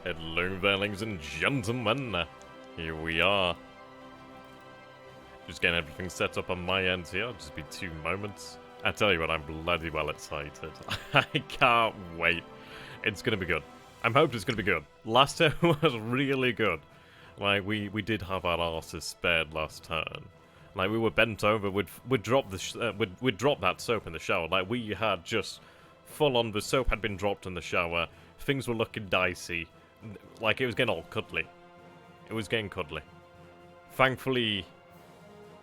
Hello there, ladies and gentlemen. Here we are. Just getting everything set up on my end here. Just be 2 moments. I tell you what, I'm bloody well excited. I can't wait. It's gonna be good. I'm hoping it's gonna be good. Last turn was really good. Like, we did have our arses spared last turn. Like, we were bent over. We'd drop we'd drop that soap in the shower. Like, we had just full on. The soap had been dropped in the shower. Things were looking dicey. Like, it was getting all cuddly. It was getting cuddly. Thankfully,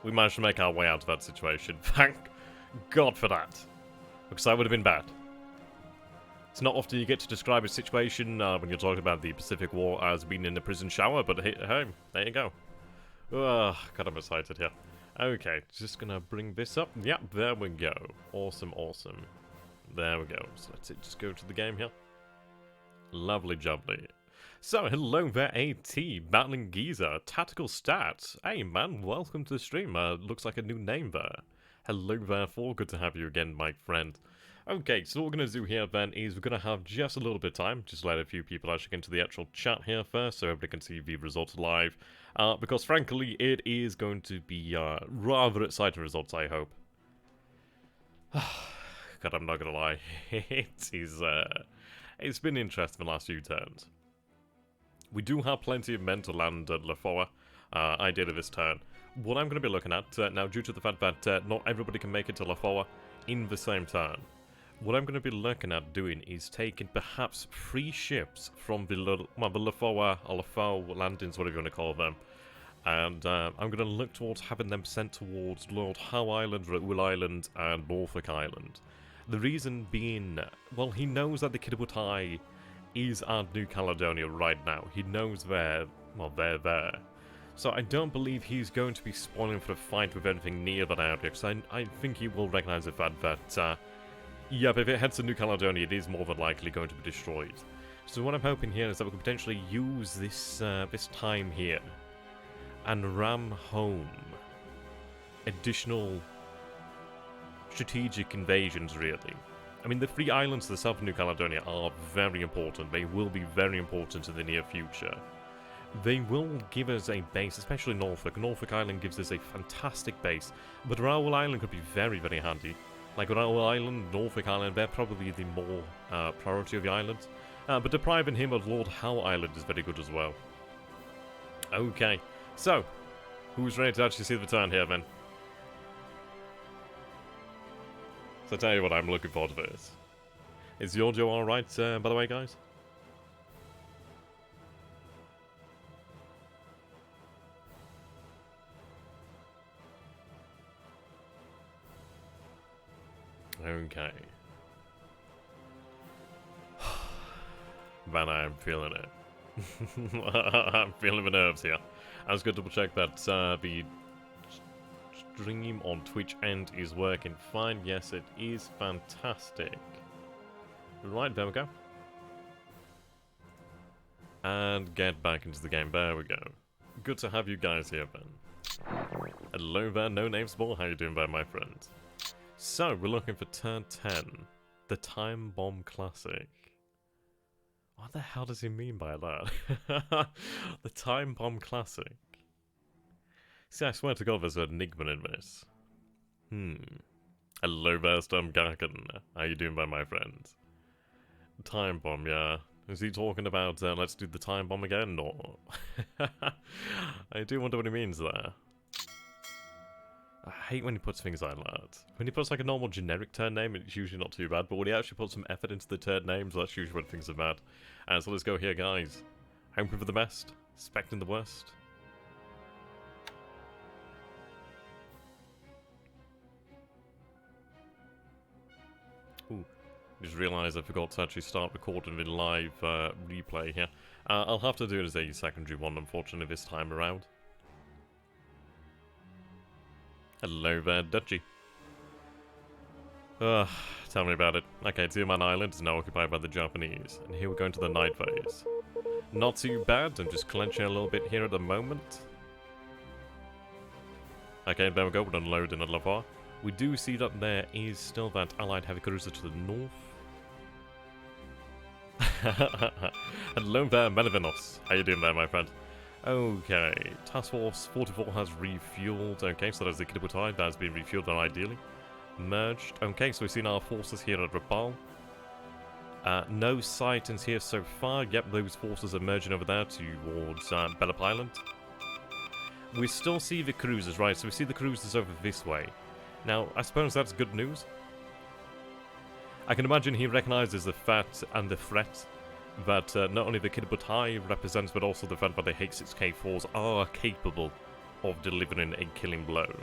we managed to make our way out of that situation. Thank God for that. Because that would have been bad. It's not often you get to describe a situation when you're talking about the Pacific War as being in a prison shower, but hey, there you go. God, I'm excited here. Okay, just gonna bring this up. Yep, there we go. Awesome, awesome. There we go. So let's just go to the game here. Lovely jubbly. So, hello there, AT, Battling Geezer, Tactical Stats. Hey man, welcome to the stream. Looks like a new name there. Hello there, Thor, good to have you again, my friend. Okay, so what we're going to do here then is we're going to have just a little bit of time, just let a few people actually get into the actual chat here first, so everybody can see the results live. Because frankly, it is going to be rather exciting results, I hope. God, I'm not going to lie. It's been interesting the last few turns. We do have plenty of men to land at Lafoa, ideally this turn. What I'm going to be looking at, now due to the fact that not everybody can make it to Lafoa in the same turn, what I'm going to be looking at doing is taking perhaps 3 ships from the Lafoa or Lafau landings, whatever you want to call them, and I'm going to look towards having them sent towards Lord Howe Island, Rabaul Island, and Norfolk Island. The reason being, well, he knows that the Kidawutai is at New Caledonia right now. He knows they're there. So I don't believe he's going to be spoiling for a fight with anything near that area, because I think he will recognize the fact that, yep, if it heads to New Caledonia, it is more than likely going to be destroyed. So what I'm hoping here is that we can potentially use this, this time here and ram home additional strategic invasions, really. I mean, the 3 islands to the south of New Caledonia are very important. They will be very important in the near future. They will give us a base, especially Norfolk. Norfolk Island gives us a fantastic base, but Rabaul Island could be very, very handy. Like Rabaul Island, Norfolk Island, they're probably the more priority of the islands. But depriving him of Lord Howe Island is very good as well. Okay, so, who's ready to actually see the turn here then? So I tell you what, I'm looking forward to this. Is the audio alright, by the way, guys? Okay. Man, I'm feeling it. I'm feeling the nerves here. I was going to double check that the stream on Twitch end is working fine. Yes, it is fantastic. Right, there we go. And get back into the game. There we go. Good to have you guys here, Ben. Hello there, No Name Sport. How you doing there, my friend? So, we're looking for turn 10. The Time Bomb Classic. What the hell does he mean by that? The Time Bomb Classic. See, I swear to God there's an enigma in this. Hello there, Sturmgurkan. How you doing, my friend? Time bomb, yeah. Is he talking about, let's do the time bomb again, or... I do wonder what he means there. I hate when he puts things like that. When he puts like a normal generic turn name, it's usually not too bad, but when he actually puts some effort into the turn names, that's usually when things are bad. And so let's go here, guys. Hoping for the best, expecting the worst. Ooh. Just realised I forgot to actually start recording the live replay here. I'll have to do it as a secondary one, unfortunately, this time around. Hello there, Dutchy. Tell me about it. Okay, Tioman Island is now occupied by the Japanese, and here we're going to the night phase. Not too bad, I'm just clenching a little bit here at the moment. Okay, there we go, we're unloading a Lavar. We do see that there is still that allied heavy cruiser to the north. Hello there, Menivenos. How you doing there, my friend? Okay, Task Force 44 has refueled. Okay, so there's the Kidabutai that has been refueled and ideally merged. Okay, so we've seen our forces here at Rabaul. No sightings here so far. Yep, those forces are merging over there towards Bellep Island. We still see the cruisers, right? So we see the cruisers over this way. Now, I suppose that's good news. I can imagine he recognises the fact and the threat that not only the Kidabutai represents, but also the fact that the H6K4s are capable of delivering a killing blow.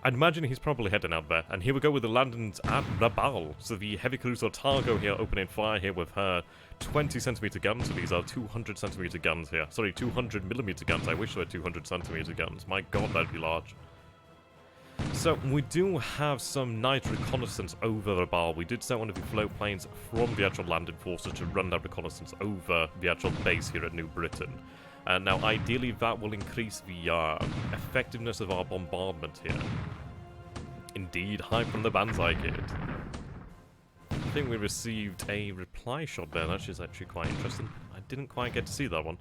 I'd imagine he's probably heading out there. And here we go with the landings at Rabaul. So the heavy cruiser Targo here opening fire here with her 20cm guns. So these are 200cm guns here. Sorry, 200mm guns. I wish they were 200cm guns. My god, that'd be large. So, we do have some night reconnaissance over Rabaul. We did send one of the float planes from the actual landing forces to run that reconnaissance over the actual base here at New Britain. Now, ideally, that will increase the effectiveness of our bombardment here. Indeed, hype from the Banzai Kid. I think we received a reply shot there, that is actually quite interesting. I didn't quite get to see that one.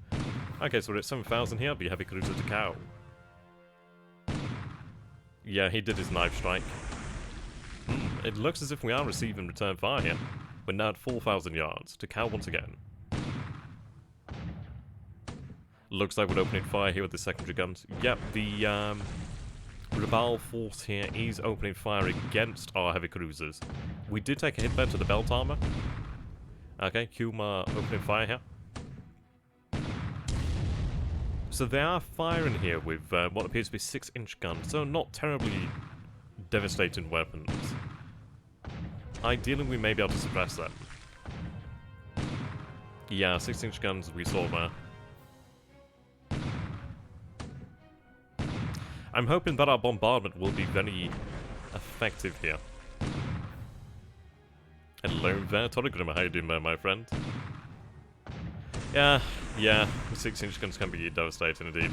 Okay, so we're at 7,000 here, the heavy cruiser to Cow. Yeah, he did his knife strike. It looks as if we are receiving return fire here. We're now at 4,000 yards. To Cow once again. Looks like we're opening fire here with the secondary guns. Yep, the Rabaul force here is opening fire against our heavy cruisers. We did take a hit there to the belt armor. Okay, Kuma opening fire here. So they are firing here with what appears to be 6-inch guns, so not terribly devastating weapons. Ideally, we may be able to suppress them. Yeah, 6-inch guns we saw there. I'm hoping that our bombardment will be very effective here. Hello there, Torigrimmer. How you doing there, my friend? Yeah, the 6-inch guns can be devastating indeed.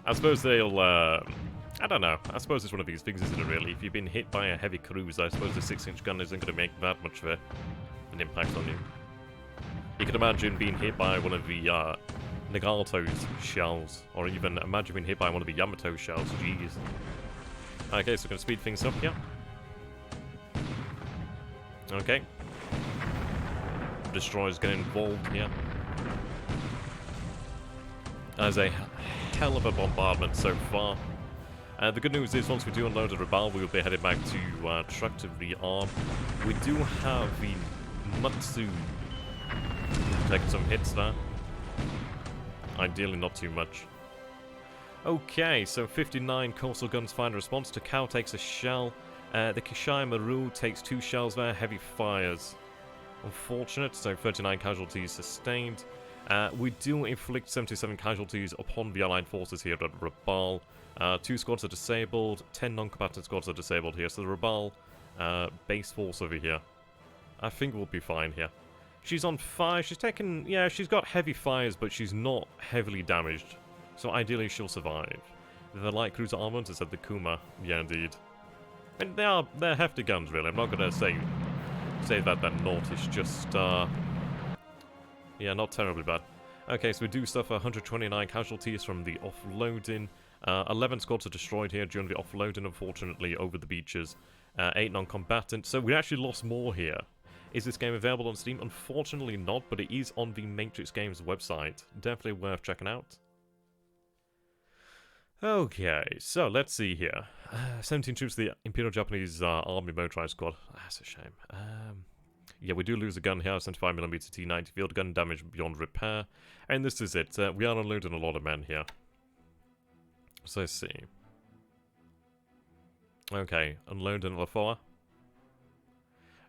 I suppose they'll, I don't know. I suppose it's one of these things, isn't it, really? If you've been hit by a heavy cruiser, I suppose the 6-inch gun isn't going to make that much of an impact on you. You can imagine being hit by one of the Nagato's shells, or even imagine being hit by one of the Yamato shells. Jeez. Okay, so we're going to speed things up here. Okay. Destroyers getting involved here. As a hell of a bombardment so far. The good news is once we do unload the Rabaul, we will be headed back to truck to rearm. We do have the Matsu taking some hits there. Ideally not too much. Okay, so 59 coastal guns find a response. To Cow takes a shell. The Kishai Maru takes 2 shells there, heavy fires. Unfortunate, so 39 casualties sustained. We do inflict 77 casualties upon the Allied forces here at Rabaul. 2 squads are disabled, 10 non-combatant squads are disabled here, so the Rabaul base force over here, I think we'll be fine here. She's on fire, she's taken, yeah, she's got heavy fires, but she's not heavily damaged, so ideally she'll survive. The light cruiser armament is at the Kuma, yeah indeed. And they're hefty guns really, I'm not gonna say that they're not, it's just, yeah, not terribly bad. Okay, so we do suffer 129 casualties from the offloading. 11 squads are destroyed here during the offloading, unfortunately, over the beaches. 8 non-combatants, so we actually lost more here. Is this game available on Steam? Unfortunately not, but it is on the Matrix Games website. Definitely worth checking out. Okay, so let's see here. 17 troops of the Imperial Japanese Army Motorized Squad. That's a shame. Yeah, we do lose a gun here, 75mm T90 field gun, damage beyond repair. And this is it. We are unloading a lot of men here. So let's see. Okay, unload another 4.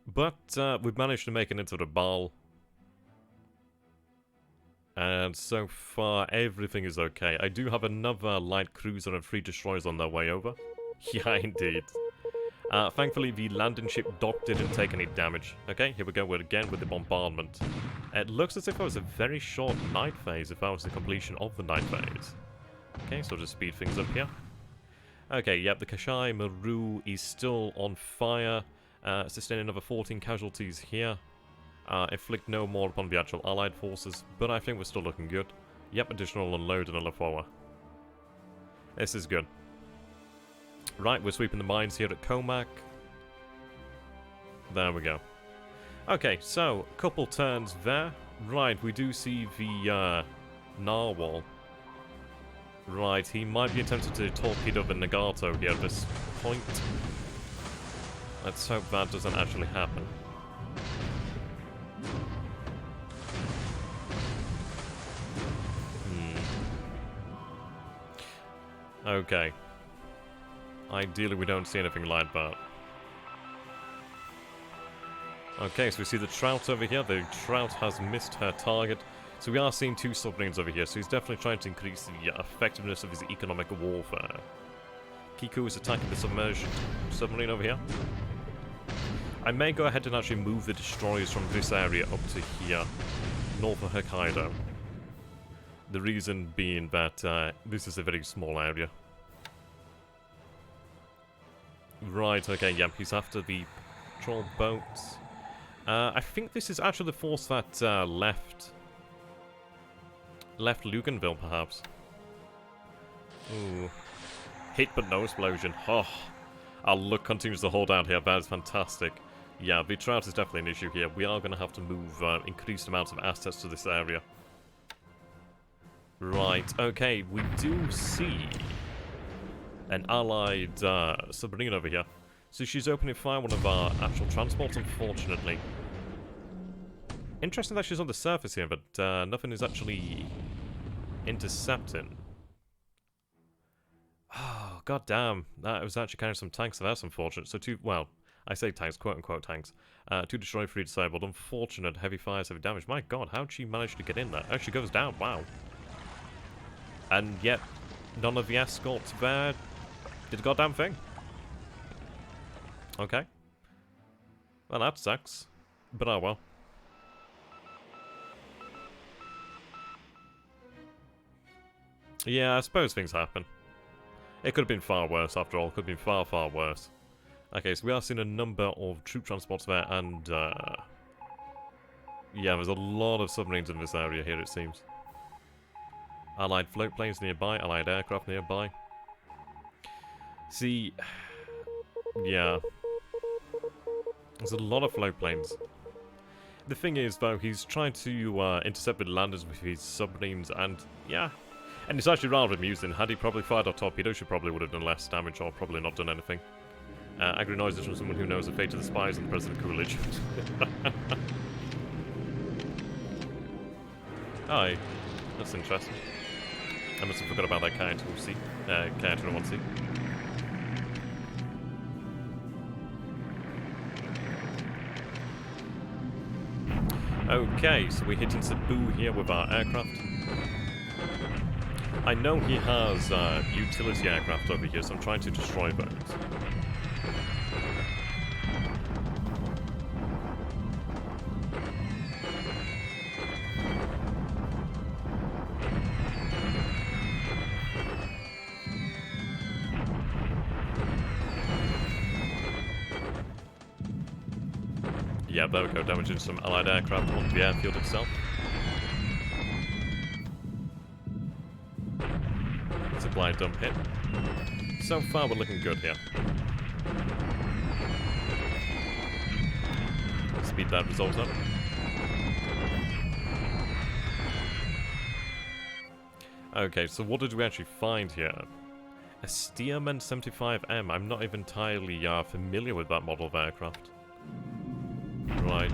But we've managed to make it into the Rabaul. And so far, everything is okay. I do have another light cruiser and 3 destroyers on their way over. Yeah, indeed. Thankfully, the landing ship dock didn't take any damage. Okay, here we go again with the bombardment. It looks as if it was a very short night phase, if that was the completion of the night phase. Okay, so just speed things up here. Okay, yep, the Kashai Maru is still on fire. Sustain another 14 casualties here. Inflict no more upon the actual allied forces, but I think we're still looking good. Yep, additional unload and another 4. This is good. Right, we're sweeping the mines here at Comac. There we go. Okay, so, couple turns there. Right, we do see the Narwhal. Right, he might be attempting to torpedo the Nagato here at this point. Let's hope that doesn't actually happen. Okay. Ideally, we don't see anything like that. Okay, so we see the Trout over here. The Trout has missed her target. So we are seeing 2 submarines over here. So he's definitely trying to increase the effectiveness of his economic warfare. Kiku is attacking the submerged submarine over here. I may go ahead and actually move the destroyers from this area up to here, north of Hokkaido. The reason being that this is a very small area. Right, okay, yep, he's after the patrol boats. I think this is actually the force that left Luganville, perhaps. Ooh. Hit but no explosion. Oh, our luck continues to hold out here. That is fantastic. Yeah, the Trout is definitely an issue here. We are going to have to move increased amounts of assets to this area. Right, okay, we do see an allied submarine over here. So she's opening fire on one of our actual transports, unfortunately. Interesting that she's on the surface here, but nothing is actually intercepting. Oh, goddamn. That was actually carrying some tanks, so that's unfortunate. So 2, well, I say tanks, quote-unquote tanks. 2 destroyed, 3 disabled. Unfortunate, heavy fires, heavy damage. My god, how'd she manage to get in there? Oh, she goes down, wow. And yet, none of the escorts there did a goddamn thing. Okay. Well, that sucks. But oh well. Yeah, I suppose things happen. It could have been far worse, after all. It could have been far, far worse. Okay, so we are seeing a number of troop transports there, and yeah, there's a lot of submarines in this area here, it seems. Allied float planes nearby, allied aircraft nearby. See, yeah, there's a lot of float planes. The thing is, though, he's trying to intercept the landers with his submarines, and yeah, and it's actually rather amusing. Had he probably fired our torpedoes, she probably would have done less damage, or probably not done anything. Angry noises from someone who knows the fate of the spies and President Coolidge. Hi, that's interesting. I must have forgot about that K-2C, K-1C. Okay, so we're hitting Cebu here with our aircraft. I know he has utility aircraft over here, so I'm trying to destroy those. Yeah, there we go, damaging some allied aircraft on the airfield itself. Supply dump hit. So far we're looking good here. Speed that result up. Okay, so what did we actually find here? A Stearman 75M. I'm not even entirely familiar with that model of aircraft. Right.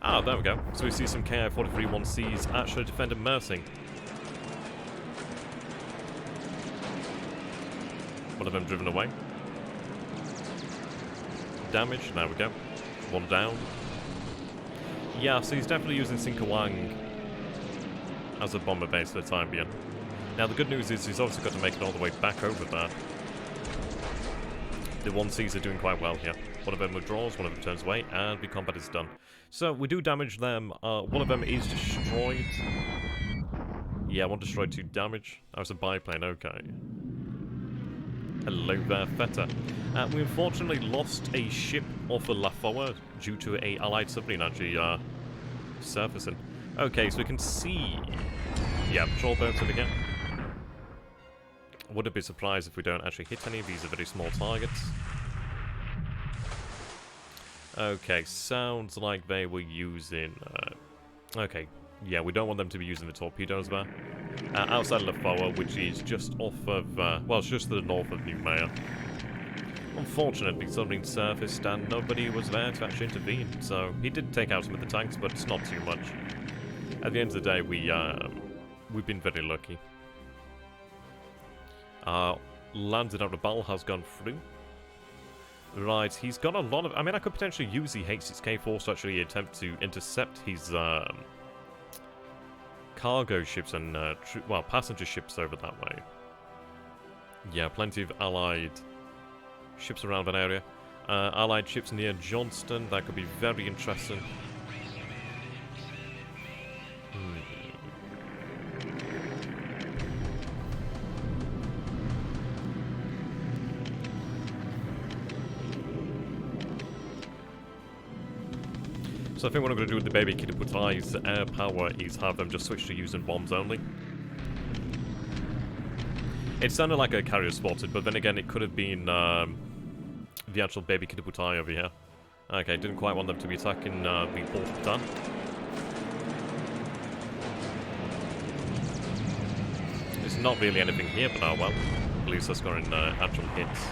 Ah, there we go. So we see some KI-43-1Cs actually defending Mersing. One of them driven away. Damage, there we go. One down. Yeah, so he's definitely using Sinkawang as a bomber base for the time being. Now the good news is he's obviously got to make it all the way back over there. The 1Cs are doing quite well here. One of them withdraws, one of them turns away, and the combat is done. So we do damage them. One of them is destroyed. Yeah, one destroyed, 2 damage. That was a biplane, okay. Hello there, Feta. We unfortunately lost a ship off of Lafoa due to a allied submarine actually surfacing. Okay, so we can see... Yeah, patrol boats over here. Wouldn't be surprised if we don't actually hit any. These are very small targets. Okay, sounds like they were using... okay, yeah, we don't want them to be using the torpedoes there. Outside of Lafoa, which is just off of... well, it's just to the north of Noumea. Unfortunately, submarine surfaced and nobody was there to actually intervene. So, he did take out some of the tanks, but it's not too much. At the end of the day, we've been very lucky. Landed at Rabaul has gone through. Right, he's got a lot of... I mean, I could potentially use the H6K force to actually attempt to intercept his cargo ships and, well, passenger ships over that way. Yeah, plenty of allied ships around that area. Allied ships near Johnston, that could be very interesting. So I think what I'm going to do with the baby Kitaputai's air power is have them just switch to using bombs only. It sounded like a carrier spotted, but then again it could have been the actual baby Kitaputai over here. Okay, didn't quite want them to be attacking the port of Tan. There's not really anything here, but oh well. At least that's got actual hits.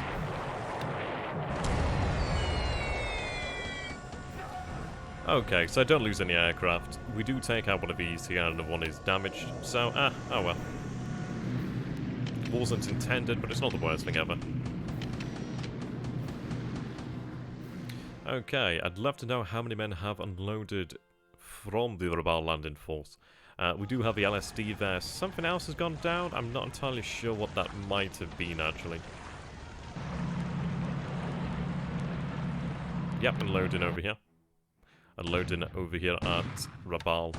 Okay, so I don't lose any aircraft. We do take out one of these here, and one is damaged. So, oh well. Wasn't intended, but it's not the worst thing ever. Okay, I'd love to know how many men have unloaded from the Rabaul landing force. We do have the LSD there. Something else has gone down. I'm not entirely sure what that might have been, actually. Yep, unloading over here. Unloading over here at Rabaul.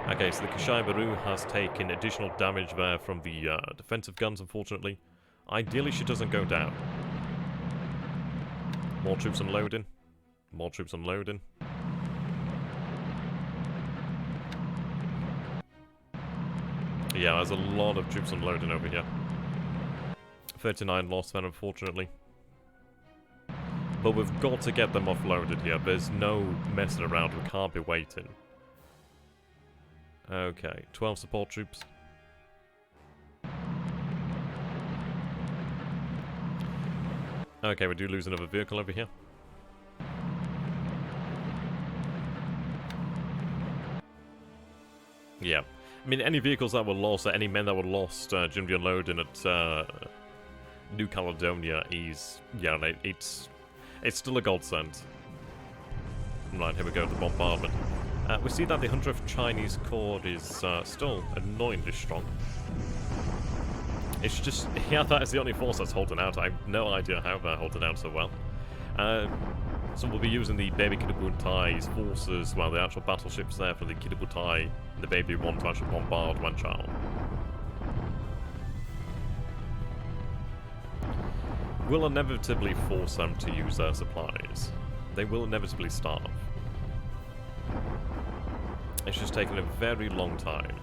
Okay, so the Kashai Baru has taken additional damage there from the defensive guns, unfortunately. Ideally, she doesn't go down. More troops unloading. More troops unloading. Yeah, there's a lot of troops unloading over here. 39 lost then, unfortunately. But we've got to get them offloaded here. There's no messing around. We can't be waiting. Okay, 12 support troops. Okay, we do lose another vehicle over here. Yeah. I mean, any vehicles that were lost, or any men that were lost during the unloading at New Caledonia is... Yeah, it's still a godsend. Right, here we go, the bombardment. We see that the 100th Chinese Corps is still annoyingly strong. It's just, yeah, that is the only force that's holding out. I have no idea how they're holding out so well. So we'll be using the baby Kitaputai's forces, well, the actual battleships there for the Kitaputai and the baby one to actually bombard Wanchao. Will inevitably force them to use their supplies. They will inevitably starve. It's just taken a very long time.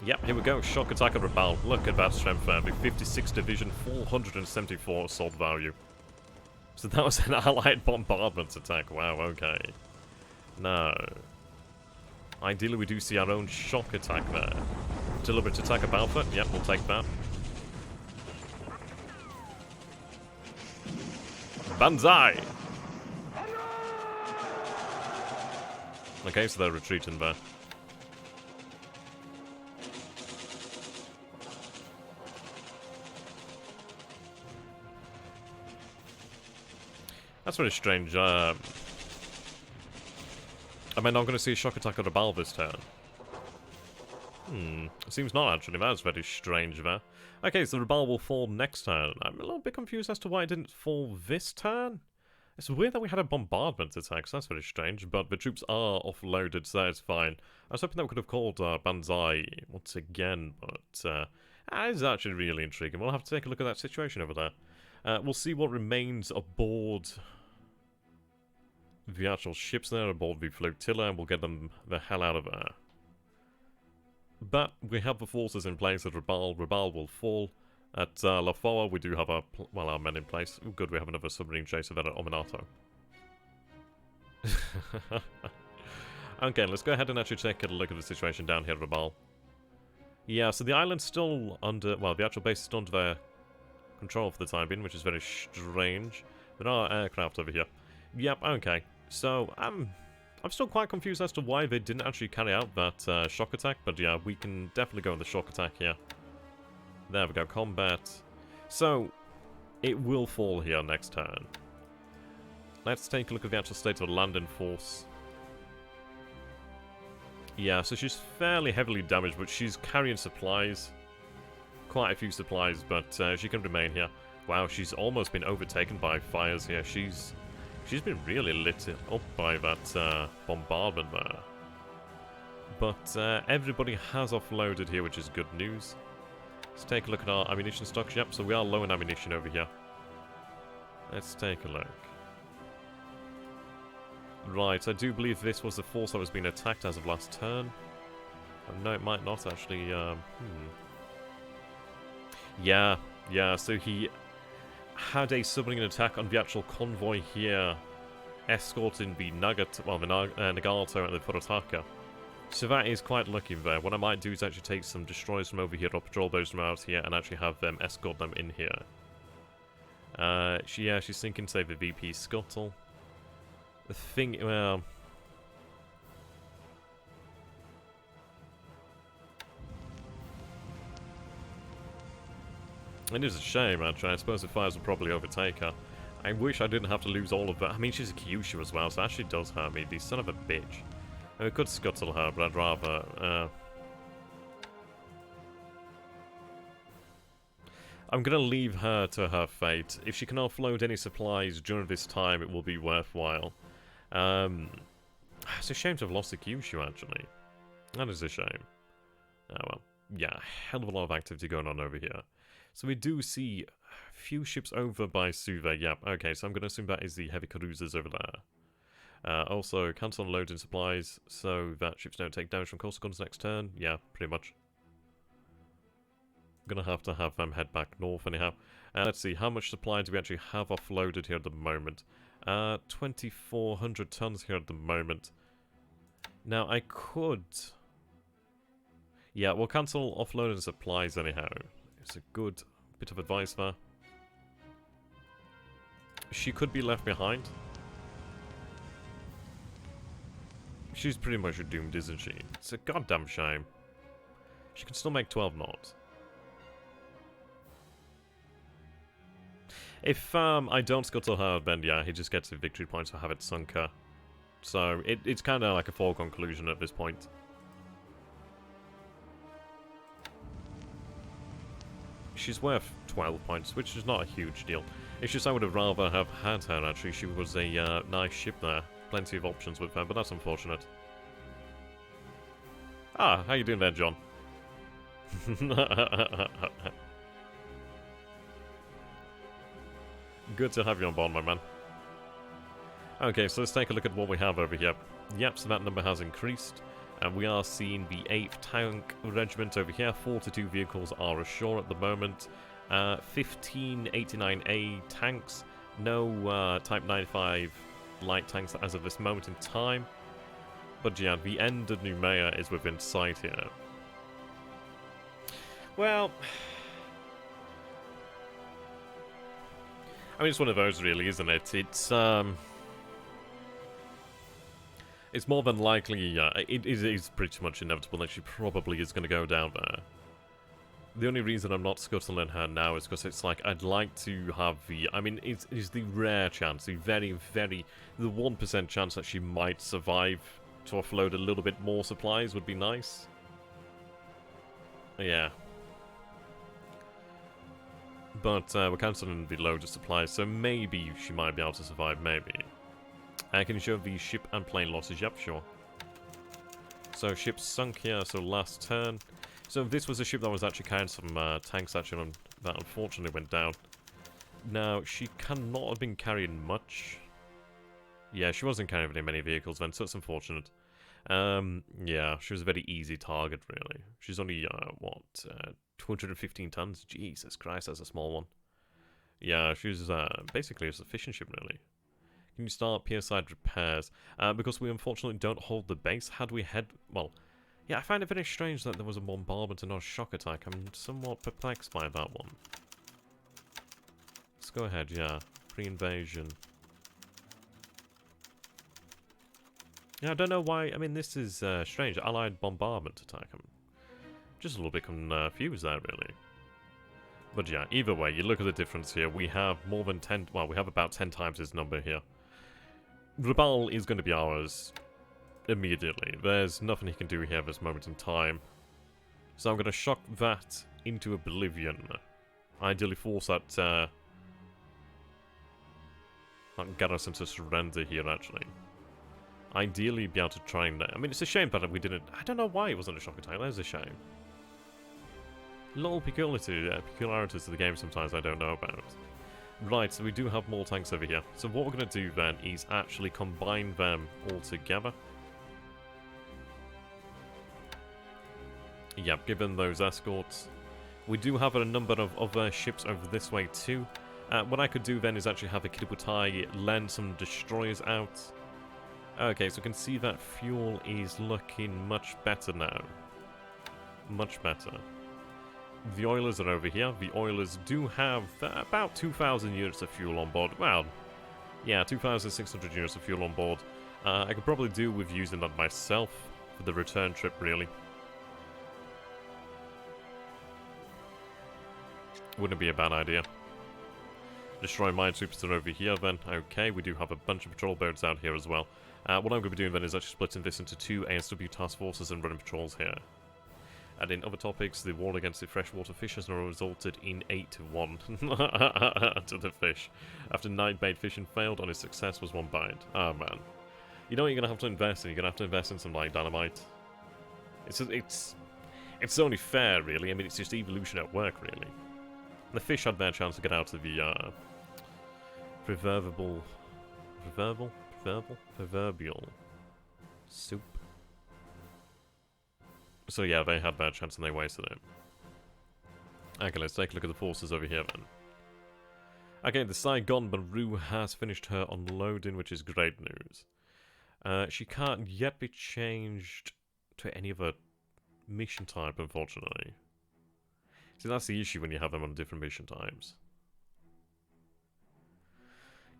Yep, here we go. Shock attack at Rabaul. Look at that strength there. The 56th Division, 474 assault value. So that was an allied bombardment attack. Wow, okay. No. Ideally, we do see our own shock attack there. Deliberate attack of Alpha. Yep, we'll take that. Banzai! Okay, so they're retreating there. That's very strange. Am I not going to see a shock attack on Rabaul this turn? Seems not actually. That's very strange there. Okay, so Rabaul will fall next turn. I'm a little bit confused as to why it didn't fall this turn. It's weird that we had a bombardment attack, so that's very strange, but the troops are offloaded, so that's fine. I was hoping that we could have called Banzai once again, but that is actually really intriguing. We'll have to take a look at that situation over there. We'll see what remains aboard the actual ships there, aboard the flotilla, and we'll get them the hell out of there. But we have the forces in place at Rabaul. Rabaul will fall. At Lafoa, we do have our men in place. Ooh, good, we have another submarine chaser there at Ominato. Okay, let's go ahead and actually take a look at the situation down here at Rabaul. Yeah, so the island's still under... Well, the actual base is still under their control for the time being, which is very strange. There are aircraft over here. Yep, okay. So, I'm still quite confused as to why they didn't actually carry out that shock attack, but yeah, we can definitely go on the shock attack here. There we go, combat. So, it will fall here next turn. Let's take a look at the actual state of the landing force. Yeah, so she's fairly heavily damaged, but she's carrying supplies. Quite a few supplies, but she can remain here. Wow, she's almost been overtaken by fires here. She's been really lit up by that bombardment there. But everybody has offloaded here, which is good news. Let's take a look at our ammunition stocks. Yep, so we are low in ammunition over here. Let's take a look. Right, I do believe this was the force that was being attacked as of last turn. No, it might not actually. Yeah, so he had a submarine attack on the actual convoy here, escorting the Nagato and the Furutaka. So that is quite lucky there. What I might do is actually take some destroyers from over here, or patrol boats from out here, and actually have them escort them in here. She's sinking, say, the VP Scuttle. The thing, well... It is a shame, actually. I suppose the fires will probably overtake her. I wish I didn't have to lose all of that. I mean, she's a Kyushu as well, so that actually does hurt me. The son of a bitch. We could scuttle her, but I'd rather... I'm gonna leave her to her fate. If she can offload any supplies during this time, it will be worthwhile. It's a shame to have lost the Kyushu, actually. That is a shame. Oh well. Yeah, hell of a lot of activity going on over here. So we do see a few ships over by Suve. Yep, okay, so I'm gonna assume that is the heavy cruisers over there. Also, cancel unloading supplies so that ships don't take damage from coastal guns next turn. Yeah, pretty much. Gonna have to have them head back north anyhow. Let's see, how much supply do we actually have offloaded here at the moment? 2,400 tons here at the moment. Now, I could... Yeah, we'll cancel offloading supplies anyhow. It's a good bit of advice there. She could be left behind. She's pretty much doomed, isn't she? It's a goddamn shame. She can still make 12 knots. If I don't scuttle her, then yeah, he just gets the victory points for having sunk her. So it's kind of like a foregone conclusion at this point. She's worth 12 points, which is not a huge deal. It's just I would have rather have had her, actually. She was a nice ship there. Plenty of options with her, but that's unfortunate. Ah, how you doing there, John? Good to have you on board, my man. Okay, so let's take a look at what we have over here. Yep, so that number has increased. And we are seeing the 8th Tank Regiment over here. 42 vehicles are ashore at the moment. 1589A tanks. No Type 95 light tanks as of this moment in time. But yeah, the end of Noumea is within sight here. Well... I mean, it's one of those, really, isn't it? It's, It's more than likely, it is pretty much inevitable that she probably is going to go down there. The only reason I'm not scuttling her now is because it's like, I'd like to have the, I mean, it's the rare chance, the very, the 1% chance that she might survive to offload a little bit more supplies would be nice. Yeah. But we're cancelling the load of supplies, so maybe she might be able to survive, maybe. Can you show the ship and plane losses? Yep, sure. So ship sunk here, so last turn. So this was a ship that was actually carrying some tanks actually, that unfortunately went down. Now, she cannot have been carrying much. Yeah, she wasn't carrying very many vehicles then, so it's unfortunate. Yeah, she was a very easy target, really. She's only, what, 215 tons? Jesus Christ, that's a small one. Yeah, she was basically a sufficient ship, really. Can you start pier-side repairs? Because we unfortunately don't hold the base. Had we had... Well, yeah, I find it very strange that there was a bombardment and not a shock attack. I'm somewhat perplexed by that one. Let's go ahead, yeah. Pre-invasion. Yeah, I don't know why... I mean, this is strange. Allied bombardment attack. I'm just a little bit confused there, really. But yeah, either way, you look at the difference here. We have more than 10... Well, we have about 10 times his number here. Rabaul is going to be ours immediately. There's nothing he can do here at this moment in time. So I'm going to shock that into oblivion. Ideally force that garrison to surrender here, actually. Ideally be able to try and... I mean, it's a shame that we didn't... I don't know why it wasn't a shock attack. That is a shame. Little peculiarities to the game sometimes I don't know about. Right, so we do have more tanks over here. So what we're going to do then is actually combine them all together. Yep, given those escorts. We do have a number of other ships over this way too. What I could do then is actually have a Kidabutai lend some destroyers out. Okay, so we can see that fuel is looking much better now. Much better. The Oilers are over here. The Oilers do have about 2,000 units of fuel on board. Well, yeah, 2,600 units of fuel on board. I could probably do with using that myself for the return trip, really. Wouldn't be a bad idea. Destroy minesweepers are over here then. Okay, we do have a bunch of patrol boats out here as well. What I'm going to be doing then is actually splitting this into 2 ASW task forces and running patrols here. And in other topics, the war against the freshwater fish has now resulted in 8-1 to the fish. After 9 bait fishing failed, on his success was 1 bite. Oh man. You know what you're going to have to invest in? You're going to have to invest in some, like, dynamite. It's only fair, really. I mean, it's just evolution at work, really. The fish had their chance to get out of the, proverbial soup. So yeah, they had their chance and they wasted it. Okay, let's take a look at the forces over here then. Okay, the Saigon Maru has finished her unloading, which is great news. She can't yet be changed to any other mission type, unfortunately. See, that's the issue when you have them on different mission types.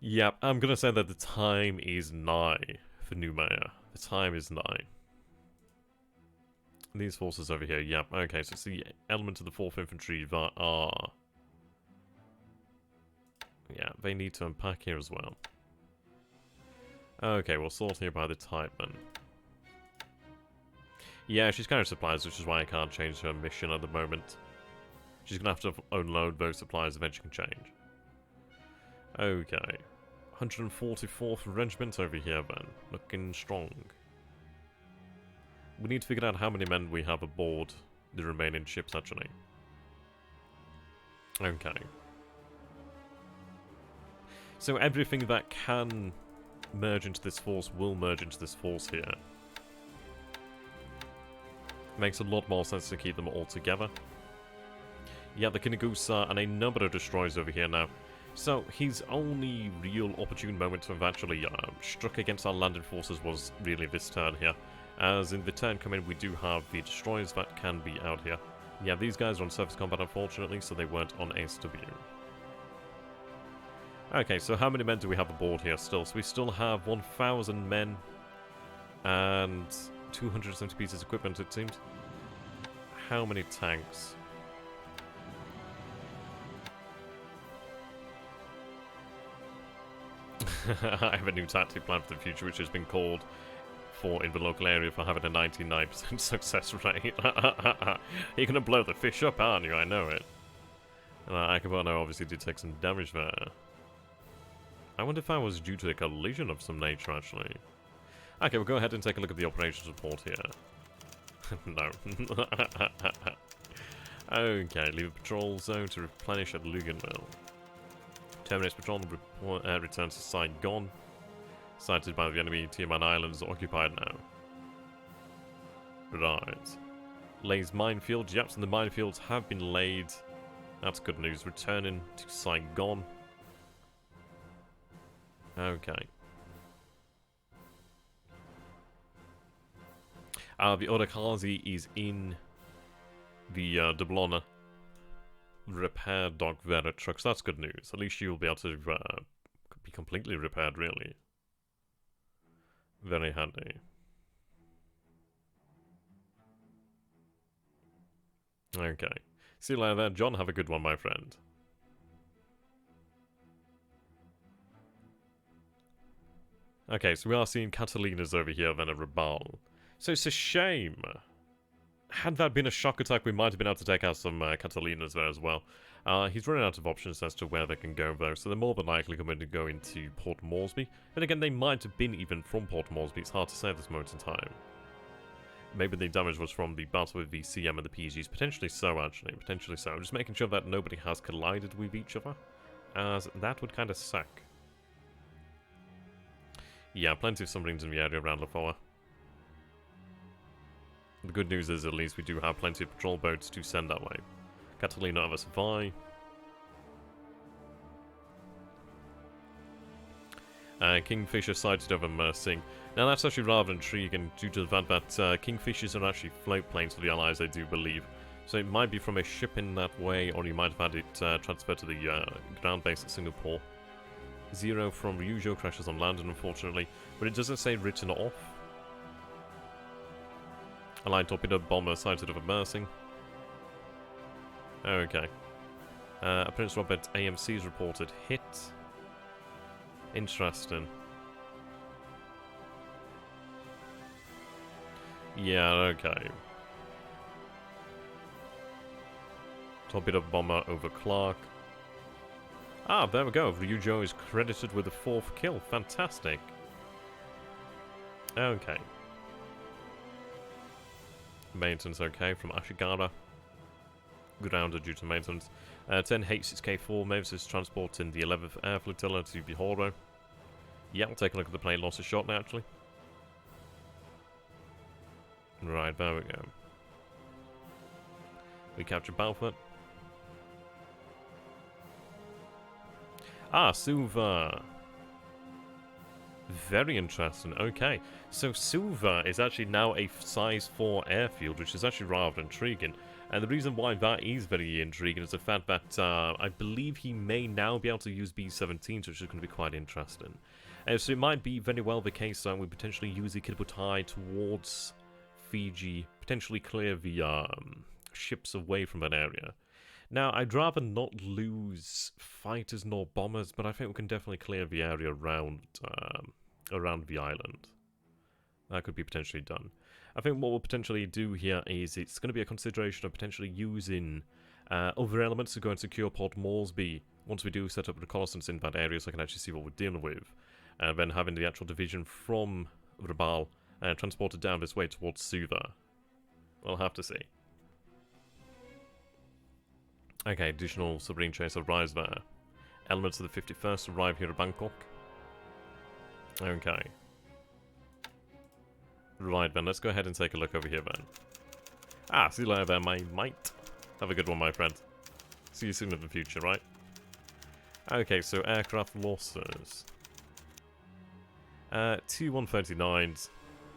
Yep, I'm gonna say that the time is nigh for Noumea. The time is nigh. These forces over here, yep, okay, so it's the element of the 4th Infantry that are... Yeah, they need to unpack here as well. Okay, we'll sort here by the type then. Yeah, she's carrying supplies, which is why I can't change her mission at the moment. She's gonna have to unload those supplies, eventually can change. Okay. 144th Regiment over here then, looking strong. We need to figure out how many men we have aboard the remaining ships, actually. Okay. So everything that can merge into this force will merge into this force here. Makes a lot more sense to keep them all together. Yeah, the Kinagusa and a number of destroyers over here now. So his only real opportune moment to have actually struck against our landing forces was really this turn here. As in the turn coming, we do have the destroyers that can be out here. Yeah, these guys are on surface combat, unfortunately, so they weren't on ASW. Okay, so how many men do we have aboard here still? So we still have 1,000 men. And 270 pieces of equipment, it seems. How many tanks? I have a new tactic plan for the future, which has been called for in the local area for having a 99% success rate. You're gonna blow the fish up, aren't you? I know it. Akabano obviously did take some damage there. I wonder if I was due to a collision of some nature, actually. Okay, we'll go ahead and take a look at the operations report here. No. Okay, leave a patrol zone to replenish at Lugan Mill. Terminates patrol and returns to Saigon. Sighted by the enemy, Tiaman Islands occupied now. Right. Lays minefields. Yep, and the minefields have been laid. That's good news. Returning to Saigon. Okay. The Odakazi is in the Dublona repair dock there at trucks. That's good news. At least you'll be able to be completely repaired, really. Very handy. Okay. See you later there, John. Have a good one, my friend. Okay, so we are seeing Catalina's over here then at Rabaul. So it's a shame. Had that been a shock attack, we might have been able to take out some Catalinas there as well. He's running out of options as to where they can go though, so they're more than likely going to go into Port Moresby. Then again, they might have been even from Port Moresby, it's hard to say at this moment in time. Maybe the damage was from the battle with the CM and the PGs, potentially so actually, potentially so. I'm just making sure that nobody has collided with each other, as that would kind of suck. Yeah, plenty of submarines in the area around Lafoa. The good news is at least we do have plenty of patrol boats to send that way. Catalina of us Vi. Kingfisher sighted over Mersing. Now that's actually rather intriguing due to the fact that Kingfishers are actually float planes for the Allies, I do believe. So it might be from a ship in that way, or you might have had it transferred to the ground base at Singapore. 0 from Ryujo crashes on land, unfortunately, but it doesn't say written off. Allied torpedo bomber sighted over Mersing. Okay. Prince Robert AMC's reported hit. Interesting. Yeah, okay. Torpedo bomber over Clark. Ah, there we go. Ryujo is credited with the 4th kill. Fantastic. Okay. Maintenance okay from Ashigara. Grounded due to maintenance. 10 H6K4 Mavis transporting the 11th Air Flotilla to Bihoro. Yeah, I'll take a look at the plane losses shortly, actually. Right, there we go. We captured Balfour. Ah, Suva. Very interesting. Okay, so Suva is actually now a size 4 airfield, which is actually rather intriguing. And the reason why that is very intriguing is the fact that I believe he may now be able to use B-17s, which is going to be quite interesting. So it might be very well the case that we potentially use the Kibutai towards Fiji, potentially clear the ships away from that area. Now, I'd rather not lose fighters nor bombers, but I think we can definitely clear the area around the island. That could be potentially done. I think what we'll potentially do here is it's going to be a consideration of potentially using other elements to go and secure Port Moresby once we do set up reconnaissance in that area so I can actually see what we're dealing with. And then having the actual division from Rabaul transported down this way towards Suva. We'll have to see. Okay, additional submarine chase arrives there. Elements of the 51st arrive here at Bangkok. Okay. Right then, let's go ahead and take a look over here then. Ah, see you later there, my mate. Have a good one, my friend. See you soon in the future, right? Okay, so aircraft losses. 2 139s.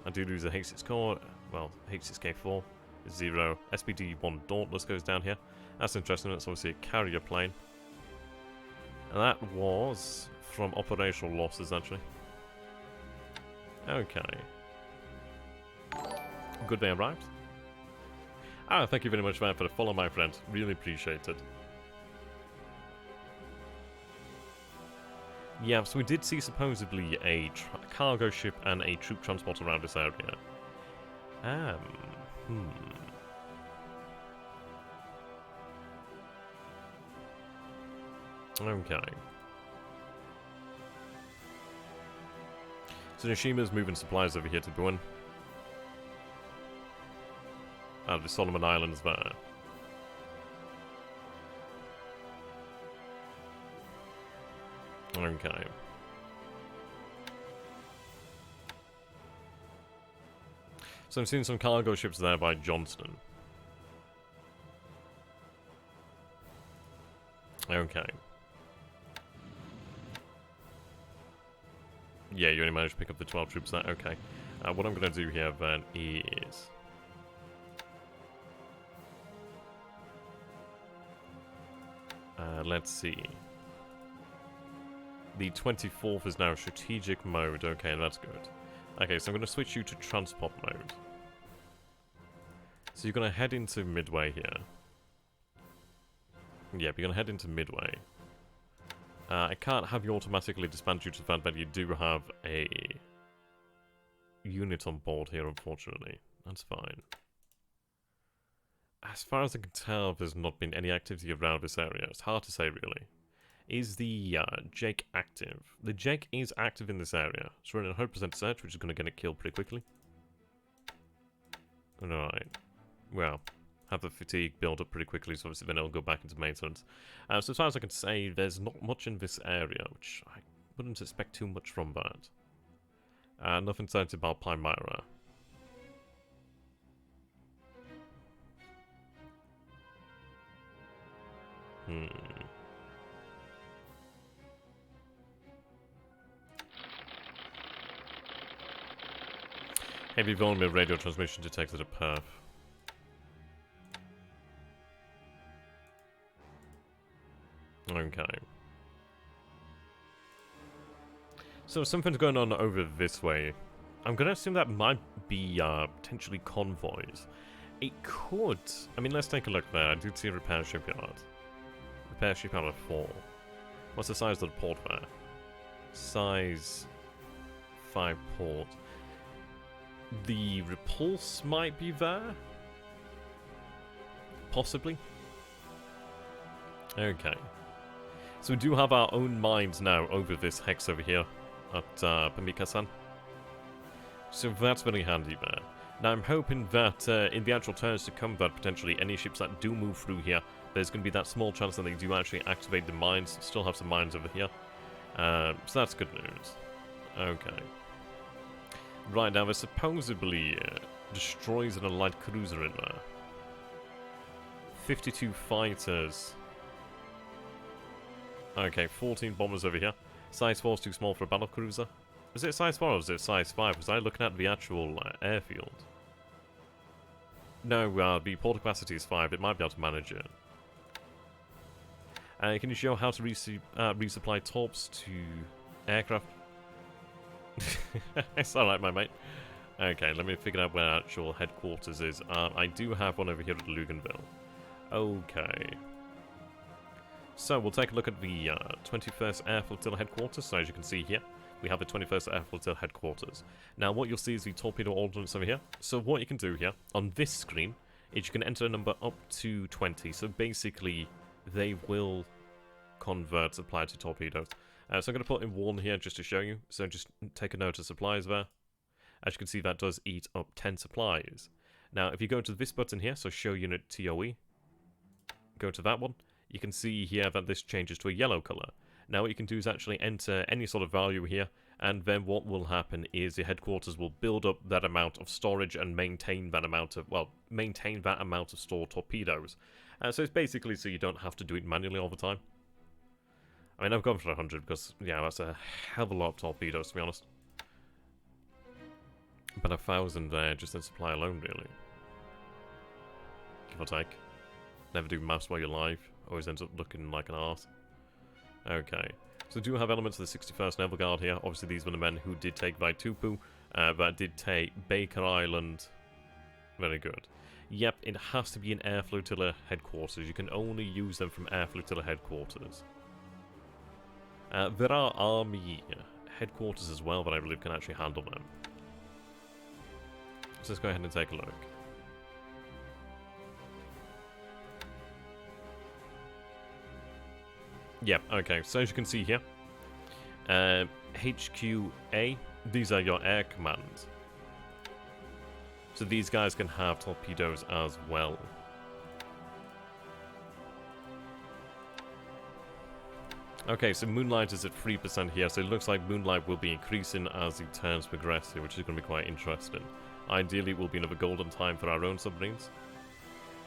I do lose a H6 core. Well, H6K4 is 0. SPD-1 Dauntless goes down here. That's interesting. That's obviously a carrier plane. And that was from operational losses, actually. Okay. Good they arrived. Ah, thank you very much, man, for the follow, my friend. Really appreciate it. Yeah, so we did see supposedly a cargo ship and a troop transport around this area. Okay. So Nishima's moving supplies over here to Buin. The Solomon Islands there. Okay. So I'm seeing some cargo ships there by Johnston. Okay. Yeah, you only managed to pick up the 12 troops there. Okay. What I'm going to do here then is... let's see. The 24th is now strategic mode. Okay, that's good. Okay, so I'm going to switch you to transport mode. So you're going to head into Midway here. Yep, you're going to head into Midway. I can't have you automatically disband due to the fact that you do have a unit on board here, unfortunately. That's fine. As far as I can tell, there's not been any activity around this area. It's hard to say, really. Is the Jake active? The Jake is active in this area. It's running a 100% search, which is going to get it killed pretty quickly. Alright. Well, have the fatigue build up pretty quickly, so obviously then it'll go back into maintenance. So as far as I can say, there's not much in this area, which I wouldn't expect too much from that. Nothing said about Palmyra. Heavy volume of radio transmission detected at Perth. Okay. So something's going on over this way. I'm going to assume that might be potentially convoys. It could. I mean, let's take a look there. I did see a repair shipyard. Repair shipyard of 4. What's the size of the port there? Size 5 port. The repulse might be there? Possibly. Okay. So we do have our own mines now over this hex over here at Pamika-san. So that's very handy there. Now I'm hoping that in the actual turns to come that potentially any ships that do move through here, there's going to be that small chance that they do actually activate the mines. Still have some mines over here. So that's good news. Okay. Right, now there's supposedly destroys and a light cruiser in there. 52 fighters. Okay, 14 bombers over here. Size 4 is too small for a battle cruiser. Is it size 4 or is it size 5? Was I looking at the actual airfield? No, the port capacity is 5. It might be able to manage it. Can you show how to resupply torps to aircraft? It's alright, my mate. Okay, let me figure out where actual headquarters is. I do have one over here at Luganville. Okay. So, we'll take a look at the 21st Air Flotilla headquarters. So, as you can see here, we have the 21st Air Flotilla headquarters. Now, what you'll see is the torpedo ordnance over here. So, what you can do here, on this screen, is you can enter a number up to 20. So, basically, they will convert supply to torpedoes. So, I'm going to put in 1 here just to show you. So, just take a note of supplies there. As you can see, that does eat up 10 supplies. Now, if you go to this button here, so show unit TOE, go to that one. You can see here that this changes to a yellow color. Now what you can do is actually enter any sort of value here, and then what will happen is the headquarters will build up that amount of storage and maintain that amount of, well, maintain that amount of stored torpedoes. So it's basically so you don't have to do it manually all the time. I mean, I've gone for 100 because, yeah, that's a hell of a lot of torpedoes, to be honest. But 1,000 there, just in supply alone, really. Give or take. Never do maths while you're live. Always ends up looking like an arse. Okay. So we do have elements of the 61st Naval Guard here. Obviously, these were the men who did take Vaitupu, that did take Baker Island, Very good. Yep, it has to be an air flotilla headquarters. You can only use them from air flotilla headquarters. There are army headquarters as well that I believe can actually handle them. So let's go ahead and take a look. Yep, okay, so as you can see here, HQA, these are your air commands. So these guys can have torpedoes as well. Okay, so Moonlight is at 3% here, so it looks like Moonlight will be increasing as the turns progress here, which is going to be quite interesting. Ideally, it will be another golden time for our own submarines.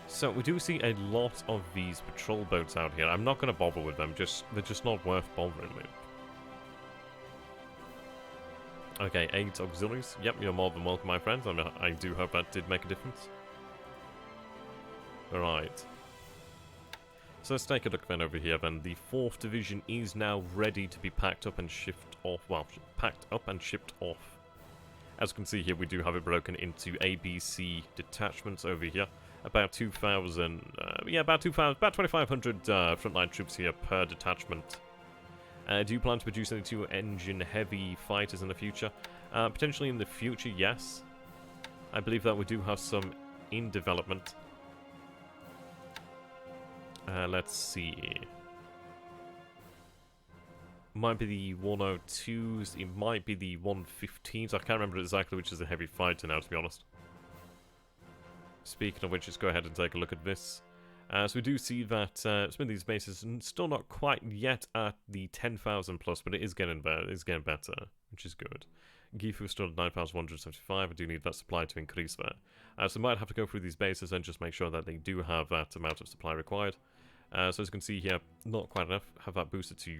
So we do see a lot of these patrol boats out here. I'm not going to bother with them, they're just not worth bothering with. Okay, 8 auxiliaries. Yep, you're more than welcome, my friends. I do hope that did make a difference. Alright. So let's take a look then over here then. The 4th Division is now ready to be packed up and shipped off. Well, packed up and shipped off. As you can see here, we do have it broken into ABC detachments over here. About 2,000, about 2,500 frontline troops here per detachment. Do you plan to produce any 2-engine heavy fighters in the future? Potentially in the future, yes. I believe that we do have some in development. Let's see. Might be the 102s, it might be the 115s. I can't remember exactly which is the heavy fighter now, to be honest. Speaking of which, let's go ahead and take a look at this. So we do see that some of these bases are still not quite yet at the 10,000 plus, but it is getting better. It's getting better, which is good. Gifu is still at 9,175. I do need that supply to increase that. So I might have to go through these bases and just make sure that they do have that amount of supply required. So as you can see here, not quite enough. Have that boosted to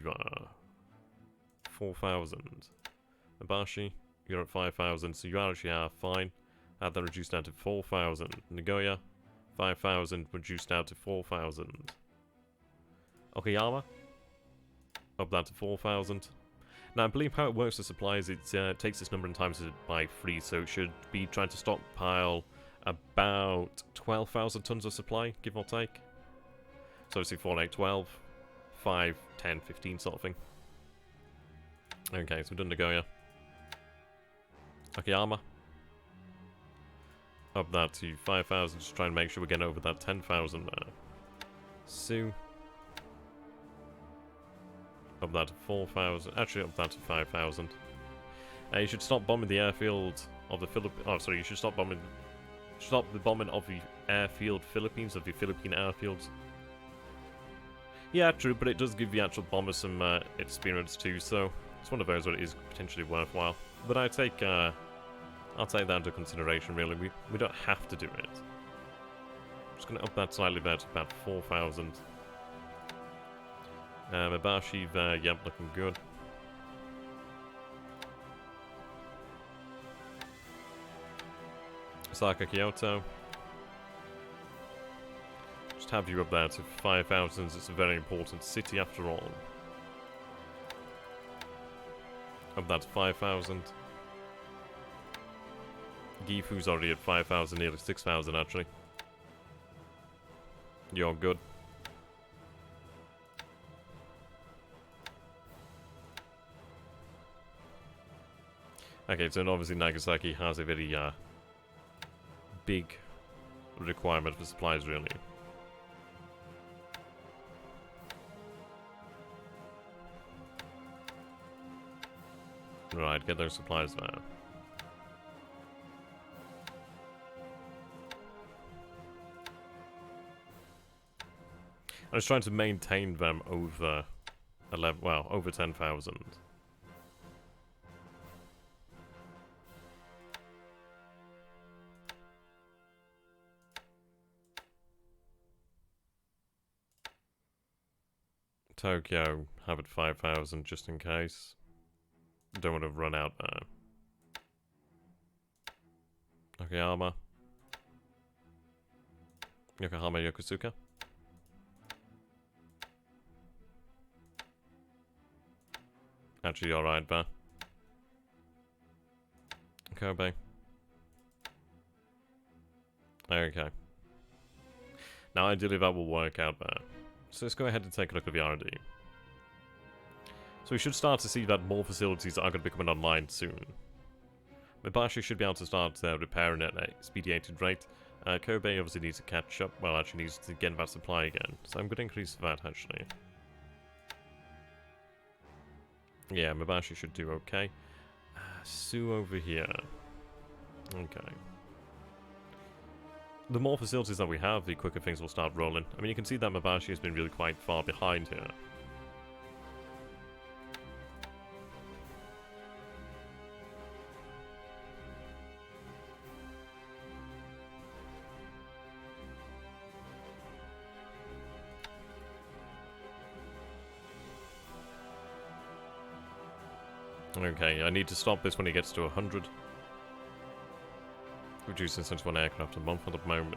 4,000. Abashi, you're at 5,000, so you actually are fine. Have that reduced down to 4,000. Nagoya, 5,000 reduced down to 4,000. Okayama, up that to 4,000. Now, I believe how it works with supplies, it takes this number of times by 3, so it should be trying to stockpile about 12,000 tons of supply, give or take. So obviously 4, 8, 12, 5, 10, 15 sort of thing. Okay, so we've done Nagoya. Okayama. Up that to 5,000, just trying to make sure we're getting over that 10,000 there. Sue. Up that to 4,000. Actually, up that to 5,000. You should stop bombing the airfield of the Philippines. Oh, sorry, you should stop bombing. Stop the bombing of the airfield Philippines, of the Philippine airfields. Yeah, true, but it does give the actual bomber some experience too, so it's one of those where it is potentially worthwhile. But I'll take that into consideration, really. We don't have to do it. I'm just going to up that slightly there to about 4,000. Mabashi there, yep, looking good. Osaka, Kyoto. Just have you up there to 5,000. It's a very important city after all. Up that to 5,000. Gifu's already at 5,000, nearly 6,000 actually. You're good. Okay, so obviously Nagasaki has a very big requirement for supplies, really. Right, get those supplies there. I was trying to maintain them over 11, well, over 10,000. Tokyo, have it 5,000 just in case. Don't want to run out there. Okayama. Yokohama, Yokosuka. Actually, alright there. Kobe. Okay. Now ideally that will work out there. So let's go ahead and take a look at the R&D. So we should start to see that more facilities are going to be coming online soon. Mabashi should be able to start repairing at an expedited rate. Kobe obviously needs to catch up, well actually needs to get that supply again. So I'm going to increase that actually. Yeah, Mabashi should do okay. Sue over here. Okay. The more facilities that we have, the quicker things will start rolling. I mean, you can see that Mabashi has been really quite far behind here. Okay, I need to stop this when it gets to 100. Reducing since one aircraft a month at the moment.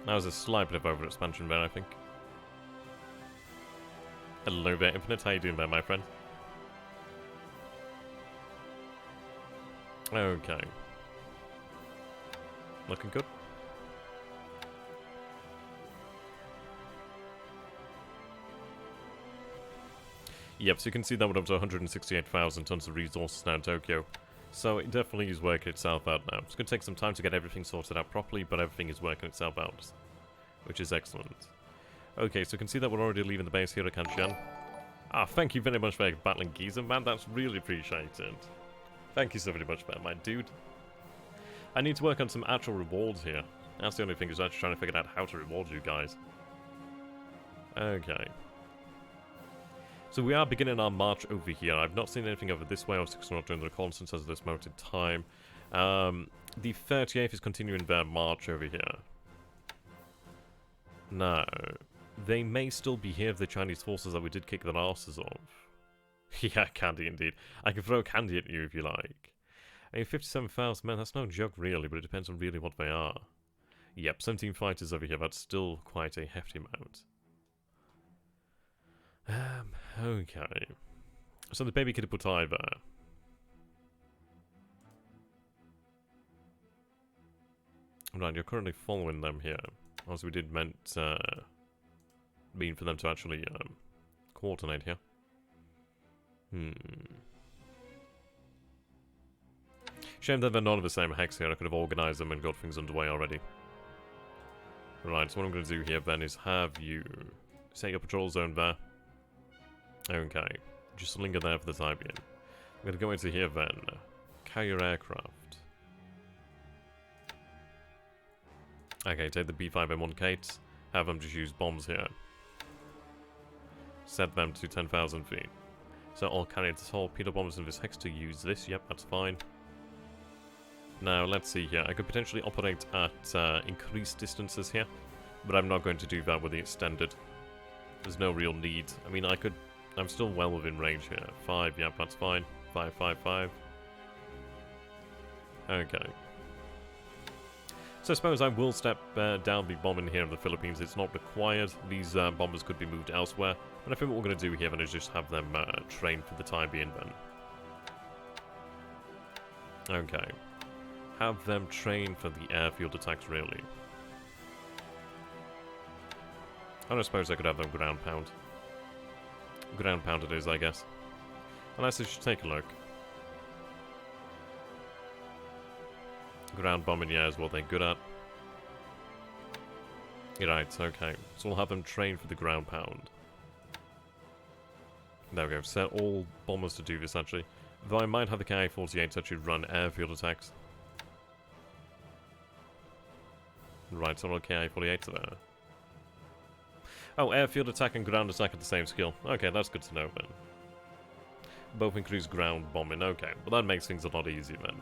That was a slight bit of over-expansion there, I think. Hello there, Infinite. How you doing there, my friend? Okay. Looking good. Yep, so you can see that we're up to 168,000 tons of resources now in Tokyo. So it definitely is working itself out now. It's going to take some time to get everything sorted out properly, but everything is working itself out, which is excellent. Okay, so you can see that we're already leaving the base here at Kanshan. Ah, thank you very much for battling Giza, man. That's really appreciated. Thank you so very much for that, my dude. I need to work on some actual rewards here. That's the only thing, is actually trying to figure out how to reward you guys. Okay. So we are beginning our march over here. I've not seen anything over this way, obviously because we're not doing the reconnaissance as of this moment in time. The 38th is continuing their march over here. Now, they may still be here if the Chinese forces that we did kick their asses off. Yeah, candy indeed. I can throw candy at you if you like. I mean, 57,000 men, that's no joke really, but it depends on really what they are. Yep, 17 fighters over here, that's still quite a hefty amount. Okay. So the baby kid put there. Right, you're currently following them here. As we did mean for them to actually coordinate here. Shame that they're not of the same hex here. I could have organised them and got things underway already. Right, so what I'm going to do here then is have you set your patrol zone there. Okay, just linger there for the time being. I'm going to go into here then. Carrier aircraft. Okay, take the B5M1 Kates. Have them just use bombs here. Set them to 10,000 feet. So I'll carry the torpedo bombers in this hex to use this. Yep, that's fine. Now, let's see here. I could potentially operate at increased distances here. But I'm not going to do that with the extended. There's no real need. I mean, I'm still well within range here. 5, yep, that's fine. 5, 5, 5. Okay. So I suppose I will step down the bombing here in the Philippines. It's not required. These bombers could be moved elsewhere. But I think what we're going to do here then is just have them train for the time being then. Okay. Have them train for the airfield attacks, really. I don't suppose I could have them ground pound. Ground pound it is, I guess. Unless I should take a look. Ground bombing, yeah, is what they're good at. Right, okay. So we'll have them train for the ground pound. There we go. Set all bombers to do this, actually. Though I might have the Ki-48s actually run airfield attacks. Right, so all Ki-48s there. Oh, airfield attack and ground attack are the same skill. Okay, that's good to know then. Both increase ground bombing. Okay, well that makes things a lot easier then.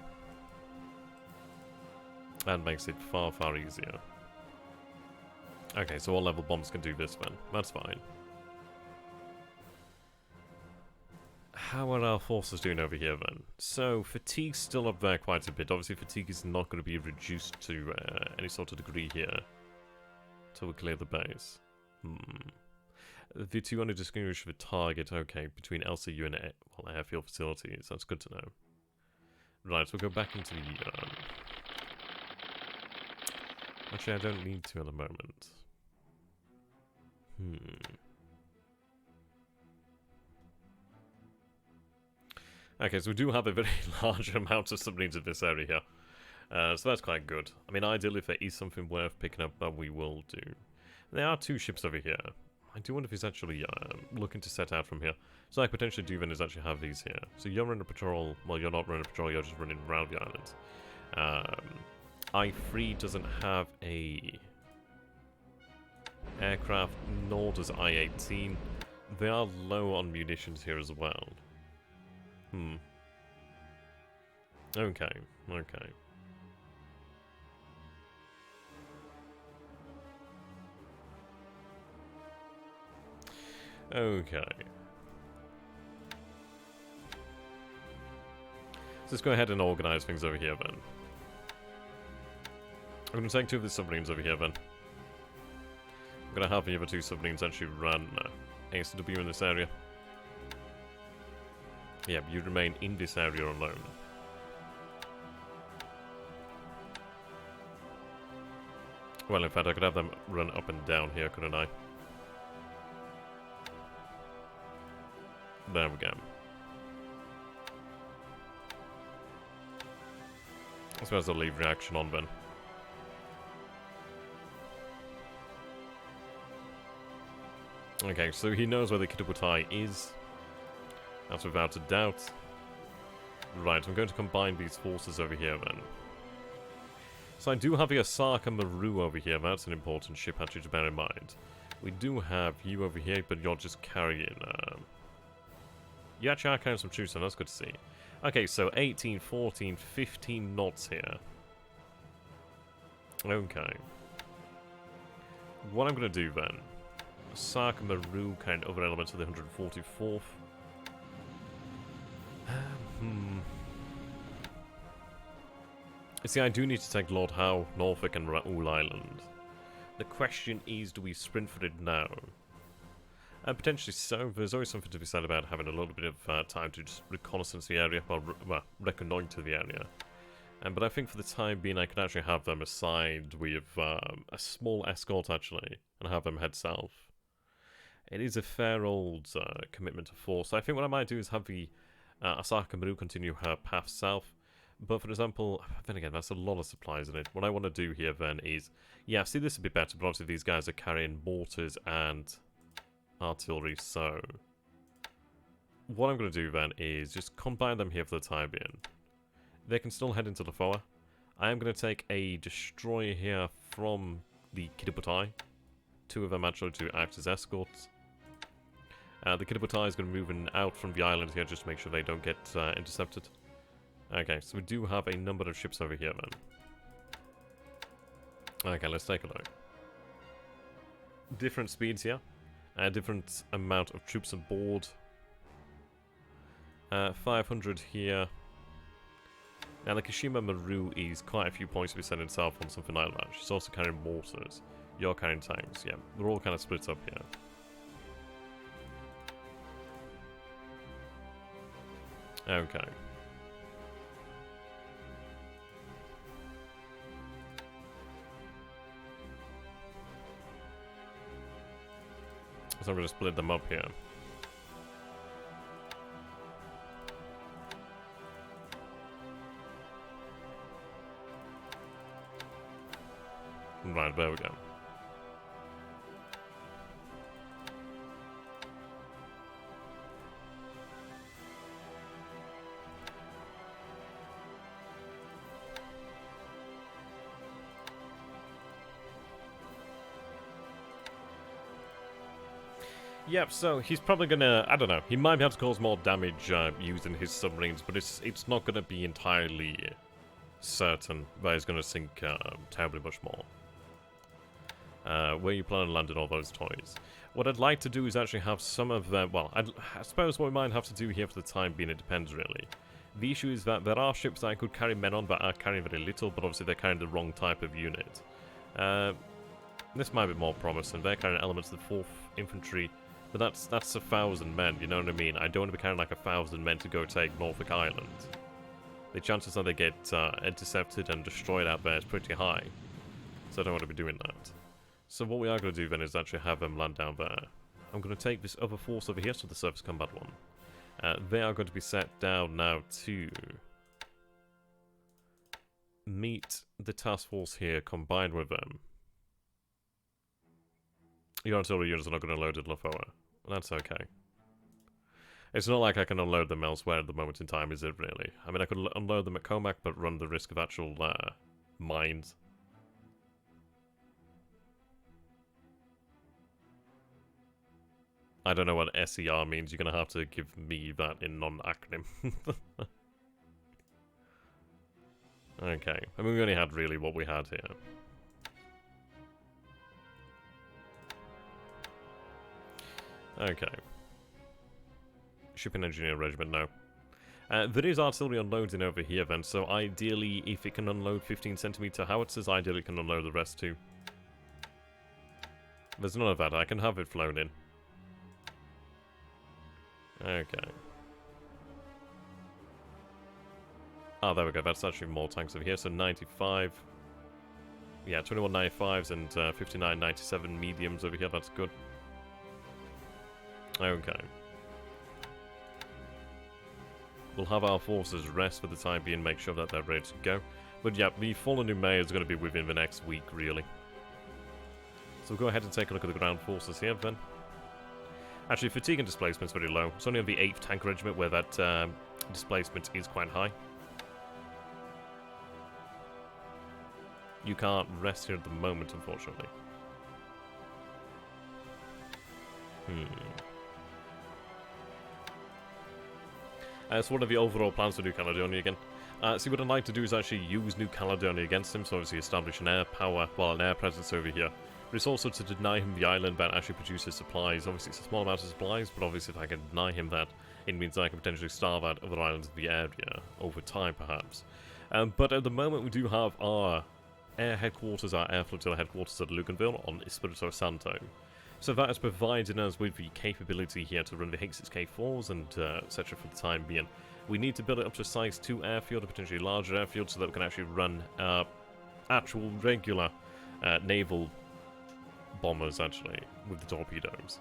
That makes it far, far easier. Okay, so all level bombs can do this then. That's fine. How are our forces doing over here then? So, fatigue's still up there quite a bit. Obviously, fatigue is not going to be reduced to any sort of degree here. Until we clear the base. The two only distinguish the target, okay, between LCU and airfield facilities. That's good to know. Right, so we'll go back into the... Actually, I don't need to at the moment. Okay, so we do have a very large amount of submarines in this area here. So that's quite good. I mean, ideally, if there is something worth picking up, we will do. There are 2 ships over here. I do wonder if he's actually looking to set out from here. So I potentially do then is actually have these here. So you're running a patrol. Well, you're not running a patrol, you're just running around the island. I3 doesn't have a aircraft, nor does I-18. They are low on munitions here as well. Okay, okay. Okay. Let's go ahead and organize things over here then. I'm going to take 2 of the submarines over here then. I'm going to have the other 2 submarines actually run ASW in this area. Yeah, you remain in this area alone. Well, in fact, I could have them run up and down here, couldn't I? There we go. I suppose I'll leave reaction on then. Okay, so he knows where the Kitabutai is. That's without a doubt. Right, I'm going to combine these forces over here then. So I do have the Osaka Maru over here. That's an important ship actually to bear in mind. We do have you over here, but you're just carrying... You actually are carrying some troops, and that's good to see. Okay, so 18, 14, 15 knots here. Okay. What I'm going to do then... Osaka Maru, kind of other elements of the 144th. See, I do need to take Lord Howe, Norfolk, and Rabaul Island. The question is, do we sprint for it now? Potentially so. There's always something to be said about having a little bit of time to just reconnaissance the area, or reconnoitre the area. But I think for the time being, I could actually have them aside with a small escort, actually, and have them head south. It is a fair old commitment to force. So I think what I might do is have the Osaka Maru continue her path south. But for example, then again, that's a lot of supplies in it. What I want to do here then is, yeah, see this a bit better, but obviously these guys are carrying mortars and artillery, so what I'm going to do then is just combine them here for the time being. They can still head into the Foa. I am going to take a destroyer here from the Kitabutai. 2 of them actually to act as escorts. The Kitabutai is going to be moving out from the island here just to make sure they don't get intercepted. Okay, so we do have a number of ships over here then. Okay, let's take a look. Different speeds here. Different amount of troops on board. 500 here. Now the Kashima Maru is quite a few points to be sending south on something like that. She's also carrying mortars. You're carrying tanks, yeah. They're all kind of split up here. Okay. So I'm going to split them up here. Right, there we go. Yep, so he's probably gonna, I don't know, he might be able to cause more damage using his submarines, but it's not gonna be entirely certain that he's gonna sink terribly much more. Where you plan on landing all those toys. What I'd like to do is actually have some of them, well, I suppose what we might have to do here for the time being, it depends really. The issue is that there are ships that I could carry men on that are carrying very little, but obviously they're carrying the wrong type of unit. This might be more promising. They're carrying elements of the 4th Infantry, but that's 1,000 men, you know what I mean? I don't want to be carrying like 1,000 men to go take Norfolk Island. the chances that they get intercepted and destroyed out there is pretty high. So I don't want to be doing that. So what we are going to do then is actually have them land down there. I'm going to take this other force over here, so the surface combat one. They are going to be set down now to meet the task force here, combined with them. Your artillery units are not going to load at Lafoa. That's okay. It's not like I can unload them elsewhere at the moment in time, is it really? I mean, I could unload them at Comac, but run the risk of actual mines. I don't know what SER means. You're going to have to give me that in non-acronym. Okay. I mean, we only had really what we had here. Okay. Shipping Engineer Regiment, no. There is artillery unloading over here then, so ideally, if it can unload 15cm howitzers, ideally it can unload the rest too. There's none of that. I can have it flown in. Okay. Oh, there we go. That's actually more tanks over here. So 95. Yeah, 2195s and 5997 mediums over here. That's good. Okay. We'll have our forces rest for the time being, make sure that they're ready to go. But yeah, the fall of Noumea is going to be within the next week, really. So we'll go ahead and take a look at the ground forces here, then. Actually, fatigue and displacement is very low. It's only on the 8th Tank Regiment where that displacement is quite high. You can't rest here at the moment, unfortunately. So what are the overall plans for New Caledonia again? See, what I'd like to do is actually use New Caledonia against him, so obviously establish an air power, well, an air presence over here. But it's also to deny him the island that actually produces supplies. Obviously, it's a small amount of supplies, but obviously if I can deny him that, it means I can potentially starve out other islands of the area, over time perhaps. But at the moment we do have our air headquarters, our air flotilla headquarters at Luganville on Espirito Santo. So that is providing us with the capability here to run the H6K4s and etc. for the time being. We need to build it up to a size 2 airfield, a potentially larger airfield, so that we can actually run actual regular naval bombers, actually, with the torpedoes.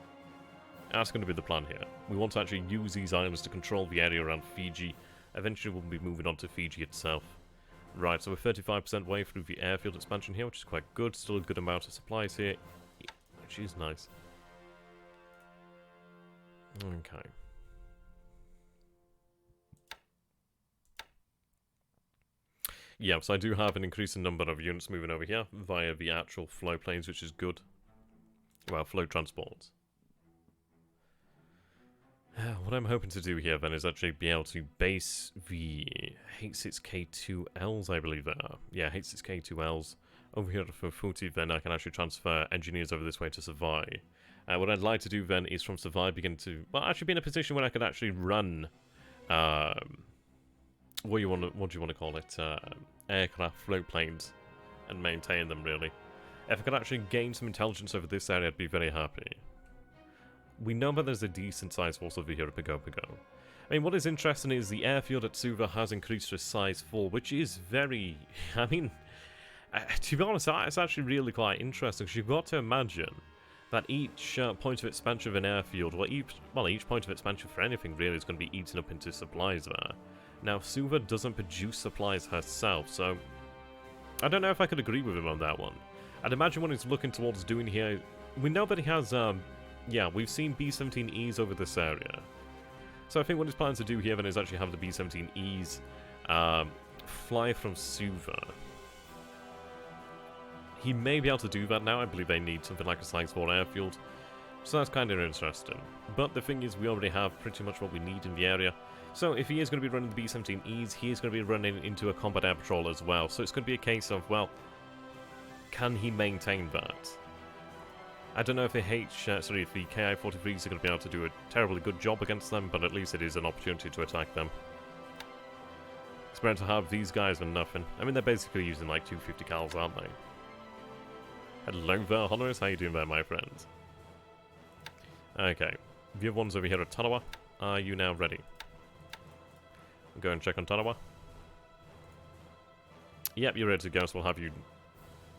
That's going to be the plan here. We want to actually use these islands to control the area around Fiji. Eventually we'll be moving on to Fiji itself. Right, so we're 35% way through the airfield expansion here, which is quite good. Still a good amount of supplies here, which is nice. Okay. Yeah, so I do have an increasing number of units moving over here via the actual flow planes, which is good. Well, flow transports. What I'm hoping to do here then is actually be able to base the H6K2Ls, I believe they are. Yeah, H6K2Ls over here for Futi, then I can actually transfer engineers over this way to Savai. What I'd like to do then is from Savai begin to, well, actually be in a position where I could actually run, what do you want to call it, aircraft float planes, and maintain them, really. If I could actually gain some intelligence over this area, I'd be very happy. We know that there's a decent sized force over here at Pago Pago. I mean, what is interesting is the airfield at Suva has increased to size 4, which is very, I mean, to be honest, it's actually really quite interesting, because you've got to imagine that each point of expansion of an airfield, or each point of expansion for anything really is going to be eaten up into supplies there. Now, Suva doesn't produce supplies herself, so I don't know if I could agree with him on that one. I'd imagine what he's looking towards doing here, we know that he has, yeah, we've seen B-17Es over this area. So I think what he's planning to do here then is actually have the B-17Es fly from Suva. He may be able to do that now. I believe they need something like a size 4 airfield. So that's kind of interesting. But the thing is, we already have pretty much what we need in the area. So if he is going to be running the B-17Es, he is going to be running into a combat air patrol as well. So it's going to be a case of, well, can he maintain that? I don't know if the if the Ki-43s are going to be able to do a terribly good job against them, but at least it is an opportunity to attack them. It's better to have these guys than nothing. I mean, they're basically using like 250 cals, aren't they? Hello there, Honors. How you doing there, my friends? Okay. The other ones over here at Tanawa. Are you now ready? We'll go and check on Tanawa. Yep, you're ready to go, so we'll have you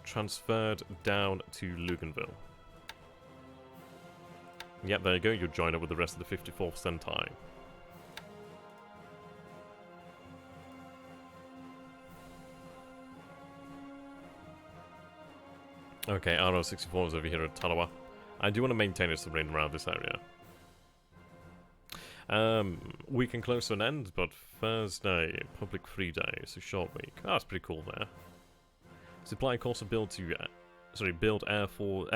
transferred down to Luganville. Yep, there you go. You'll join up with the rest of the 54th Sentai. Okay, RO64 is over here at Talawa. I do want to maintain a submarine around this area. We can close to an end, but Thursday, public free day, so short week. Oh, that's pretty cool there. Supply cost of build to, build airfield,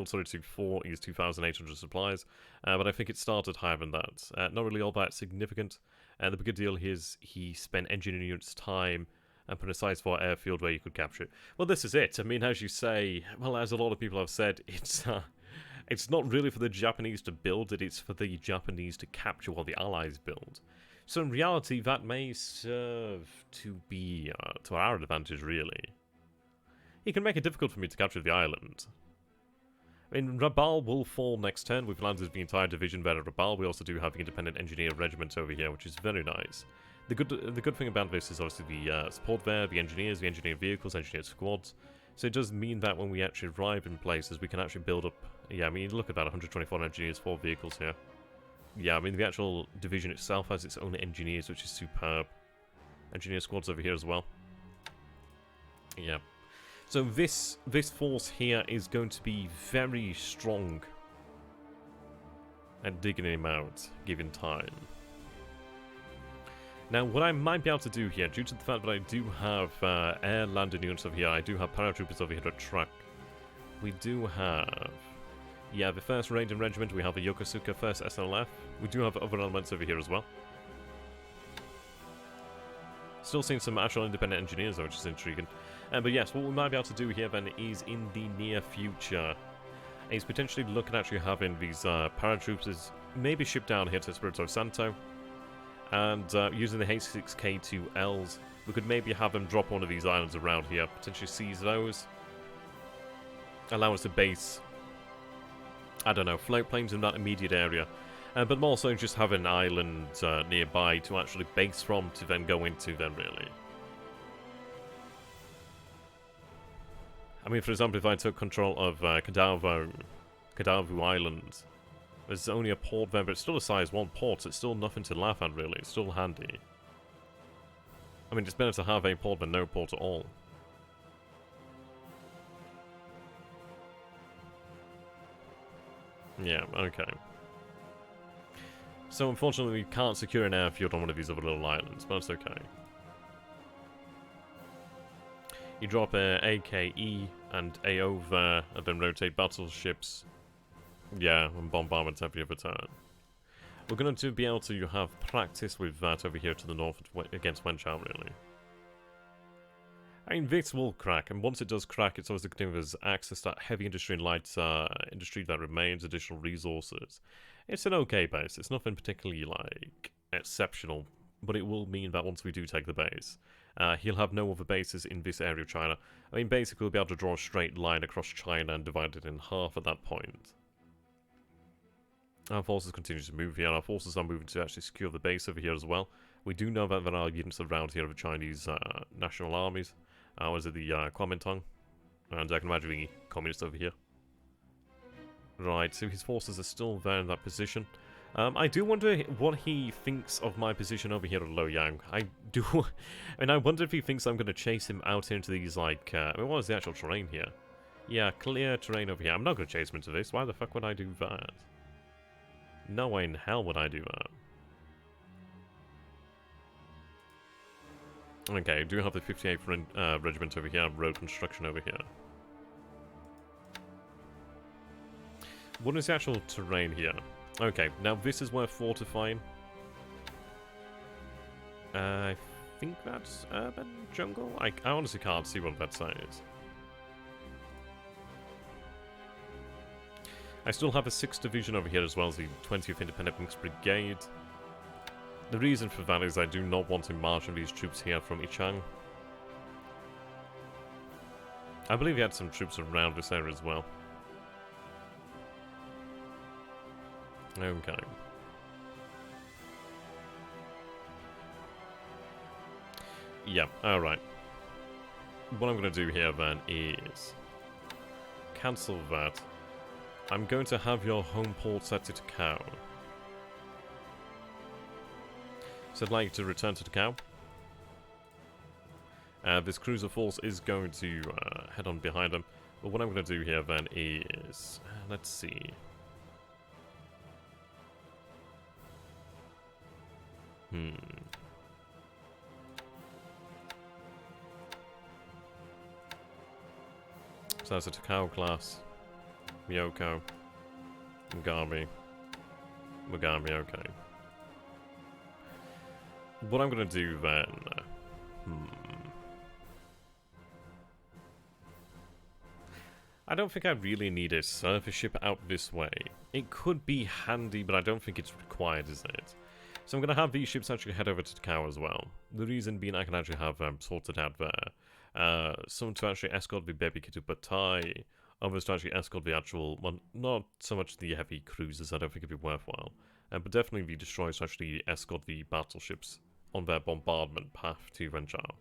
to 4 is 2,800 supplies, but I think it started higher than that. Not really all that significant. The bigger deal is he spent engineering units time and put a size 4 airfield where you could capture it. Well, this is it. I mean, as you say, well, as a lot of people have said, it's not really for the Japanese to build it, it's for the Japanese to capture while the Allies build. So in reality, that may serve to be to our advantage, really. It can make it difficult for me to capture the island. I mean, Rabaul will fall next turn. We've landed the entire division there at Rabaul. We also do have the independent engineer regiment over here, which is very nice. The good thing about this is obviously the support there, the engineers, the engineer vehicles, engineer squads. So it does mean that when we actually arrive in places, we can actually build up... Yeah, I mean, look at that, 124 engineers, 4 vehicles here. Yeah, I mean, the actual division itself has its own engineers, which is superb. Engineer squads over here as well. Yeah. So this force here is going to be very strong at digging him out, given time. Now, what I might be able to do here, due to the fact that I do have air landing units over here, I do have paratroopers over here at track. We do have, yeah, the 1st Ranger Regiment, we have the Yokosuka 1st SLF. We do have other elements over here as well. Still seeing some actual independent engineers though, which is intriguing. But yes, what we might be able to do here then is in the near future is potentially look at actually having these paratroopers maybe shipped down here to Espirito Santo. And using the H6K2Ls, we could maybe have them drop one of these islands around here, potentially seize those. Allow us to base, I don't know, float planes in that immediate area. But more so just have an island nearby to actually base from, to then go into then, really. I mean, for example, if I took control of Kadavu Island, there's only a port there, but it's still a size 1 port, so it's still nothing to laugh at, really. It's still handy. I mean, it's better to have a port than no port at all. Yeah, okay. So, unfortunately, we can't secure an airfield on one of these other little islands, but that's okay. You drop AKE and AO there, and then rotate battleships. Yeah, and bombardments every other turn. We're going to be able to have practice with that over here to the north against Wenchao, really. I mean, this will crack, and once it does crack, it's always going to give us access to that heavy industry and light industry that remains, additional resources. It's an okay base. It's nothing particularly, like, exceptional, but it will mean that once we do take the base, he'll have no other bases in this area of China. I mean, basically, we'll be able to draw a straight line across China and divide it in half at that point. Our forces continue to move here. Our forces are moving to actually secure the base over here as well. We do know that there are units around here of the Chinese national armies. Was it the Kuomintang? And I can imagine the communists over here. Right, so his forces are still there in that position. I do wonder what he thinks of my position over here at Luoyang. I mean, I wonder if he thinks I'm going to chase him out into these, like... I mean, what is the actual terrain here? Yeah, clear terrain over here. I'm not going to chase him into this. Why the fuck would I do that? No way in hell would I do that. Okay, I do have the 58th Regiment over here, road construction over here. What is the actual terrain here? Okay, now this is where fortifying. I think that's urban jungle? I honestly can't see what that site is. I still have a 6th Division over here as well as the 20th Independent Wings Brigade. The reason for that is I do not want to marshal these troops here from Ichang. I believe he had some troops around this area as well. Okay. Yeah, alright. what I'm going to do here then is cancel that. I'm going to have your home port set to Takao. So I'd like to return to Takao. This cruiser force is going to head on behind them. But what I'm going to do here then is... let's see. So that's a Takao class. Miyoko. Mugabe. Okay. What I'm going to do then... I don't think I really need a surface ship out this way. It could be handy, but I don't think it's required, is it? So I'm going to have these ships actually head over to Takao as well. The reason being I can actually have them sorted out there. Some to actually escort the baby to Batai, others to actually escort the actual, well, not so much the heavy cruisers, I don't think it'd be worthwhile. But definitely the destroyers to actually escort the battleships on their bombardment path to Venchao.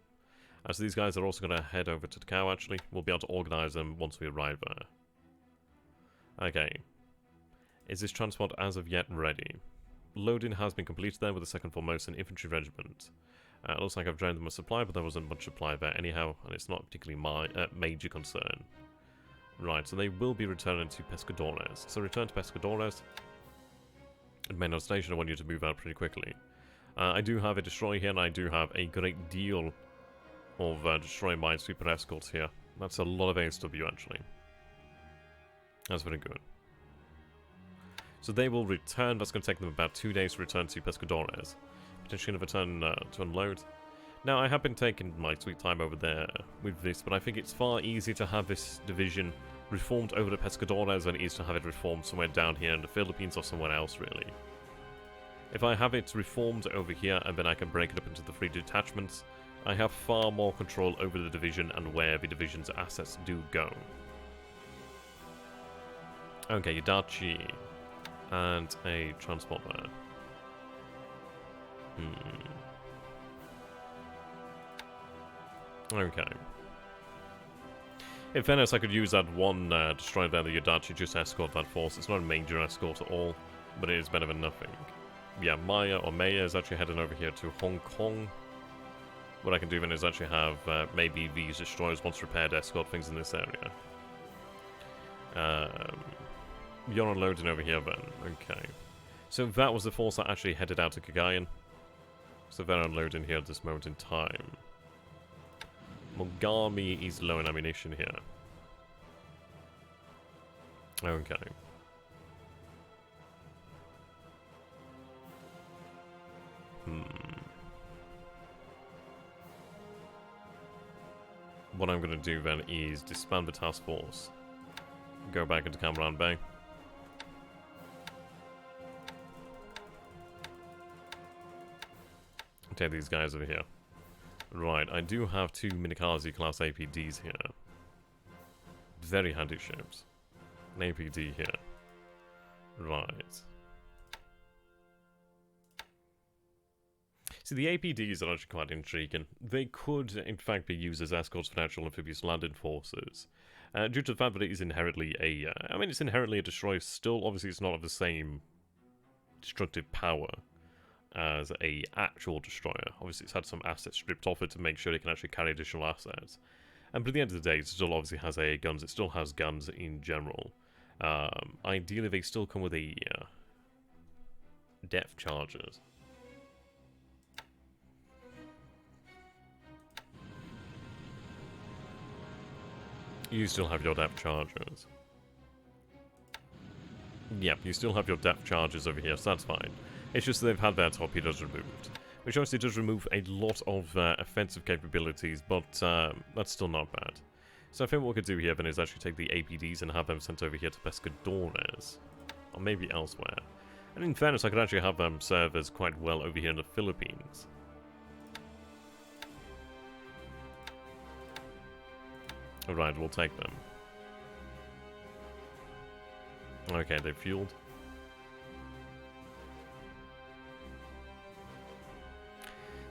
So these guys are also going to head over to Takao, actually. We'll be able to organize them once we arrive there. Okay. Is this transport as of yet ready? Loading has been completed there with the 2nd Formosan Infantry Regiment. It looks like I've drained them of supply, but there wasn't much supply there anyhow, and it's not particularly my major concern. Right, so they will be returning to Pescadores. So return to Pescadores. At Maynard Station, I want you to move out pretty quickly. I do have a destroyer here, and I do have a great deal of destroy minesweeper escorts here. That's a lot of ASW, actually. That's very good. So they will return. That's going to take them about 2 days to return to Pescadores. Potentially going to return to unload. Now, I have been taking my sweet time over there with this, but I think it's far easier to have this division reformed over to Pescadores than it is to have it reformed somewhere down here in the Philippines or somewhere else, really. If I have it reformed over here, and then I can break it up into the 3 detachments, I have far more control over the division and where the division's assets do go. Okay, Yadachi. And a transporter. Okay. In fairness, I could use that one destroyer there, the Yadachi, just to escort that force. It's not a major escort at all, but it is better than nothing. Yeah, Noumea is actually heading over here to Hong Kong. What I can do then is actually have maybe these destroyers, once repaired, escort things in this area. You're unloading over here then. Okay. So that was the force that actually headed out to Cagayan. So they're unloading here at this moment in time. Mogami is low in ammunition here. Okay. What I'm going to do then is disband the task force. Go back into Camaran Bay. Take these guys over here. Right, I do have 2 Minakaze class APDs here. Very handy ships. An APD here. Right. See, the APDs are actually quite intriguing. They could, in fact, be used as escorts for actual amphibious landing forces. Due to the fact that it is inherently a... I mean, it's inherently a destroyer still. Obviously, it's not of the same destructive power as a actual destroyer. Obviously, it's had some assets stripped off it to make sure it can actually carry additional assets. But at the end of the day, it still obviously has AA guns. It still has guns in general. Ideally, they still come with a depth charges. You still have your depth charges. Yep, you still have your depth charges over here, so that's fine. It's just that they've had their torpedoes removed, which obviously does remove a lot of offensive capabilities, but that's still not bad. So I think what we could do here then is actually take the APDs and have them sent over here to Pescadores, or maybe elsewhere. And in fairness, I could actually have them serve as quite well over here in the Philippines. Alright, we'll take them. Okay, they've fueled.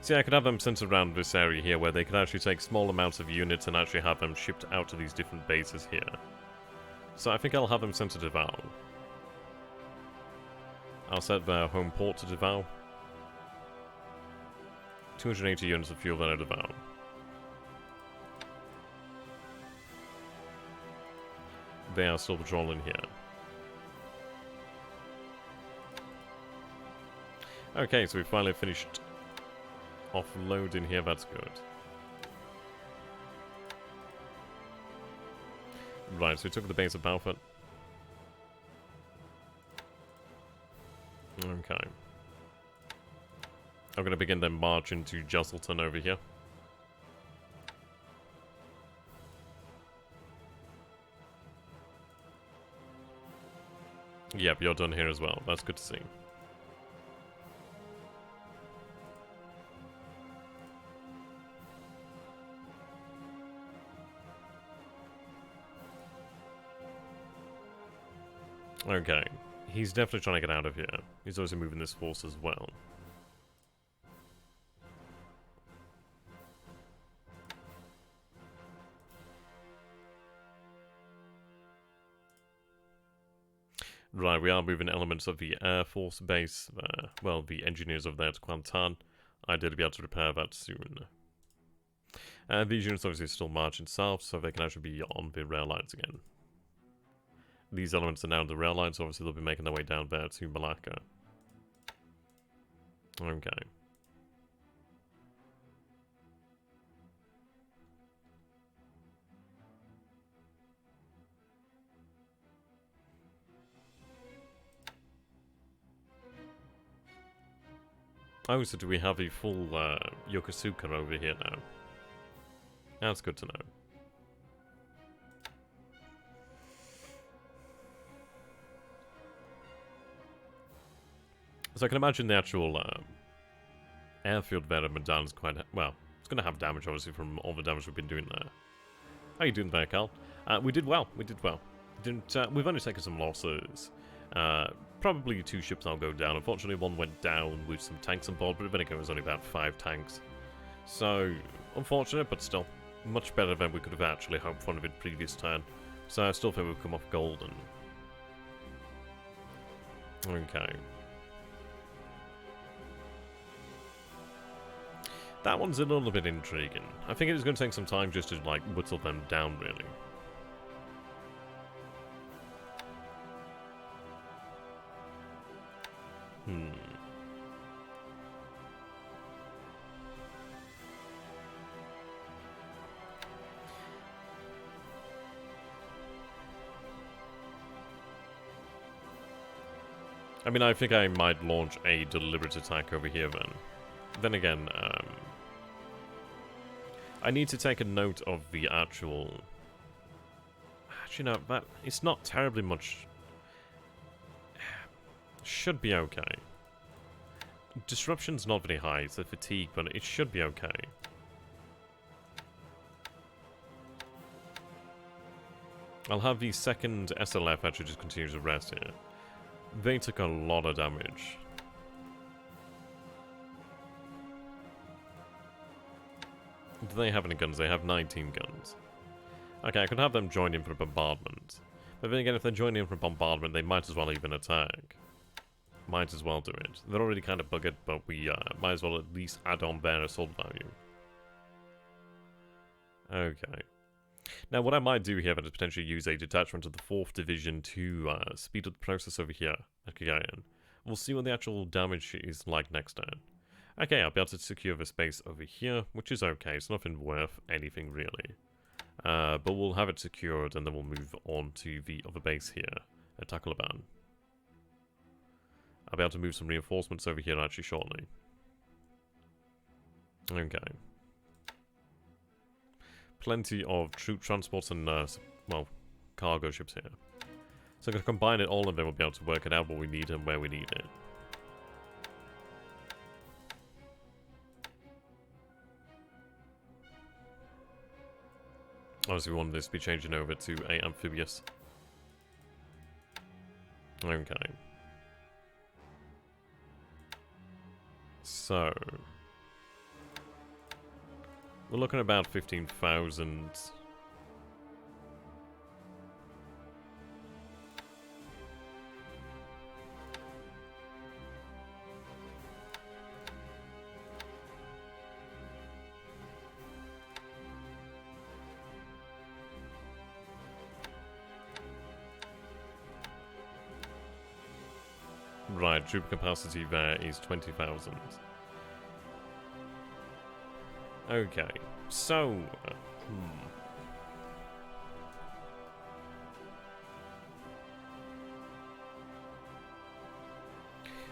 See, I could have them sent around this area here where they could actually take small amounts of units and actually have them shipped out to these different bases here. So I think I'll have them sent to Davao. I'll set their home port to Davao. 280 units of fuel there at Davao. They are still patrolling here. Okay, so we finally finished offloading here, that's good. Right, so we took the base of Balfour. Okay. I'm going to begin their march into Jusselton over here. Yep, you're done here as well. That's good to see. Okay. He's definitely trying to get out of here. He's also moving this force as well. Right, we are moving elements of the Air Force base, well, the engineers over there to Kuantan. I did be able to repair that soon. These units obviously still marching south, so they can actually be on the rail lines again. These elements are now on the rail lines, so obviously they'll be making their way down there to Malacca. Okay. Oh, so do we have a full Yokosuka over here now? That's good to know. So I can imagine the actual airfield there at Medan is quite... well, it's going to have damage, obviously, from all the damage we've been doing there. How you doing there, Carl? We did well. We did well. We've only taken some losses. Probably 2 ships now go down. Unfortunately, one went down with some tanks on board, but then again, it was only about 5 tanks. So, unfortunate, but still, much better than we could have actually hoped for in the previous turn. So I still think we've come off golden. Okay. That one's a little bit intriguing. I think it is going to take some time just to, like, whittle them down, really. I mean, I think I might launch a deliberate attack over here then. Then again, I need to take a note of the actual... Actually, no, that... It's not terribly much... Should be okay. Disruption's not very high, it's a fatigue, but it should be okay. I'll have the second SLF actually just continue to rest here. They took a lot of damage. Do they have any guns? They have 19 guns. Okay, I could have them join in for a bombardment. But then again, if they're joining in for a bombardment, they might as well even attack. Might as well do it. They're already kind of buggered, but we might as well at least add on their assault value. Okay. Now, what I might do here is potentially use a detachment of the 4th Division to speed up the process over here at Kagayan. We'll see what the actual damage is like next turn. Okay, I'll be able to secure the space over here, which is okay. It's nothing worth anything, really. But we'll have it secured, and then we'll move on to the other base here at Tacloban. I'll be able to move some reinforcements over here actually shortly. Okay. Plenty of troop transports and, well, cargo ships here. So I'm going to combine it all and then we'll be able to work it out what we need and where we need it. Obviously we want this to be changing over to a amphibious. Okay. So... We're looking at about 15,000. Right, troop capacity there is 20,000. Okay, so...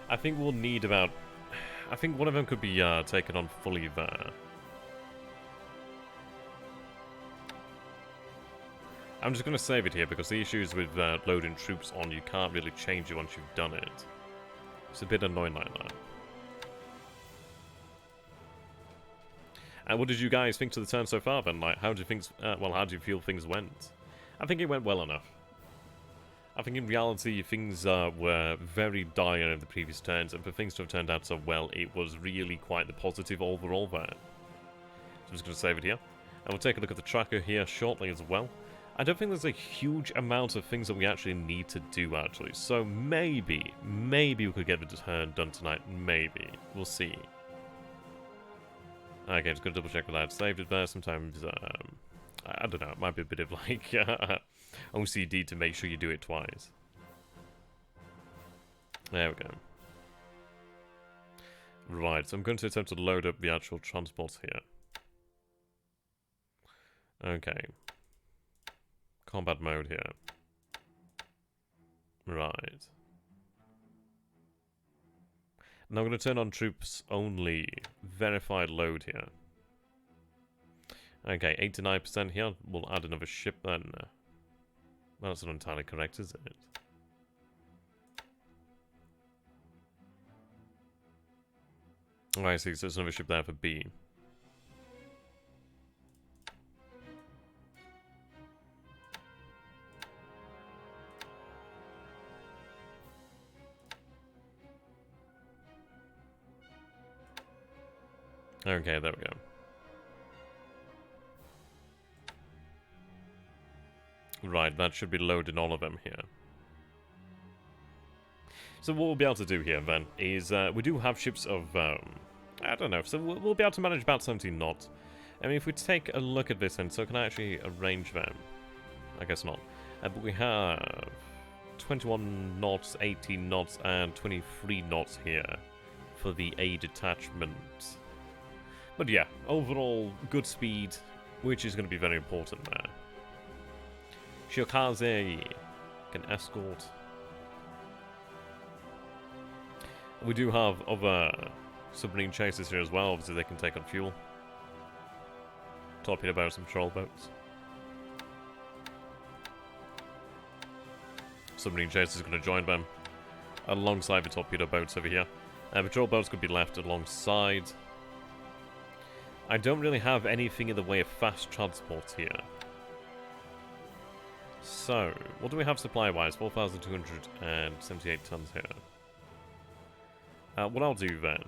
I think we'll need about... I think one of them could be taken on fully there. I'm just going to save it here because the issues with loading troops on, you can't really change it once you've done it. It's a bit annoying like that. And what did you guys think to the turn so far then? Like, how do you think? How do you feel things went? I think it went well enough. I think in reality things were very dire in the previous turns, and for things to have turned out so well, it was really quite the positive overall there. So I'm just going to save it here, and we'll take a look at the tracker here shortly as well. I don't think there's a huge amount of things that we actually need to do, actually. So maybe we could get the turn done tonight. Maybe. We'll see. Okay, just gonna double check that I've saved it there. Sometimes, I don't know, it might be a bit of like OCD to make sure you do it twice. There we go. Right, so I'm going to attempt to load up the actual transport here. Okay. Combat mode here. Right. Now I'm going to turn on troops only. Verified load here. Okay, 8 to 9% here. We'll add another ship then. Well, that's not entirely correct, is it? Oh, I see. So there's another ship there for B. Okay, there we go. Right, that should be loading all of them here. So what we'll be able to do here then is we do have ships of I don't know, so we'll be able to manage about 17 knots. I mean, if we take a look at this, then so can I actually arrange them? I guess not. But we have 21 knots, 18 knots, and 23 knots here for the A detachment. But yeah, overall, good speed, which is going to be very important there. Shiokaze can escort. We do have other submarine chasers here as well, obviously they can take on fuel. Torpedo boats and patrol boats. Submarine chasers are going to join them alongside the torpedo boats over here. Patrol boats could be left alongside. I don't really have anything in the way of fast transport here. So, what do we have supply-wise? 4,278 tons here. What I'll do then...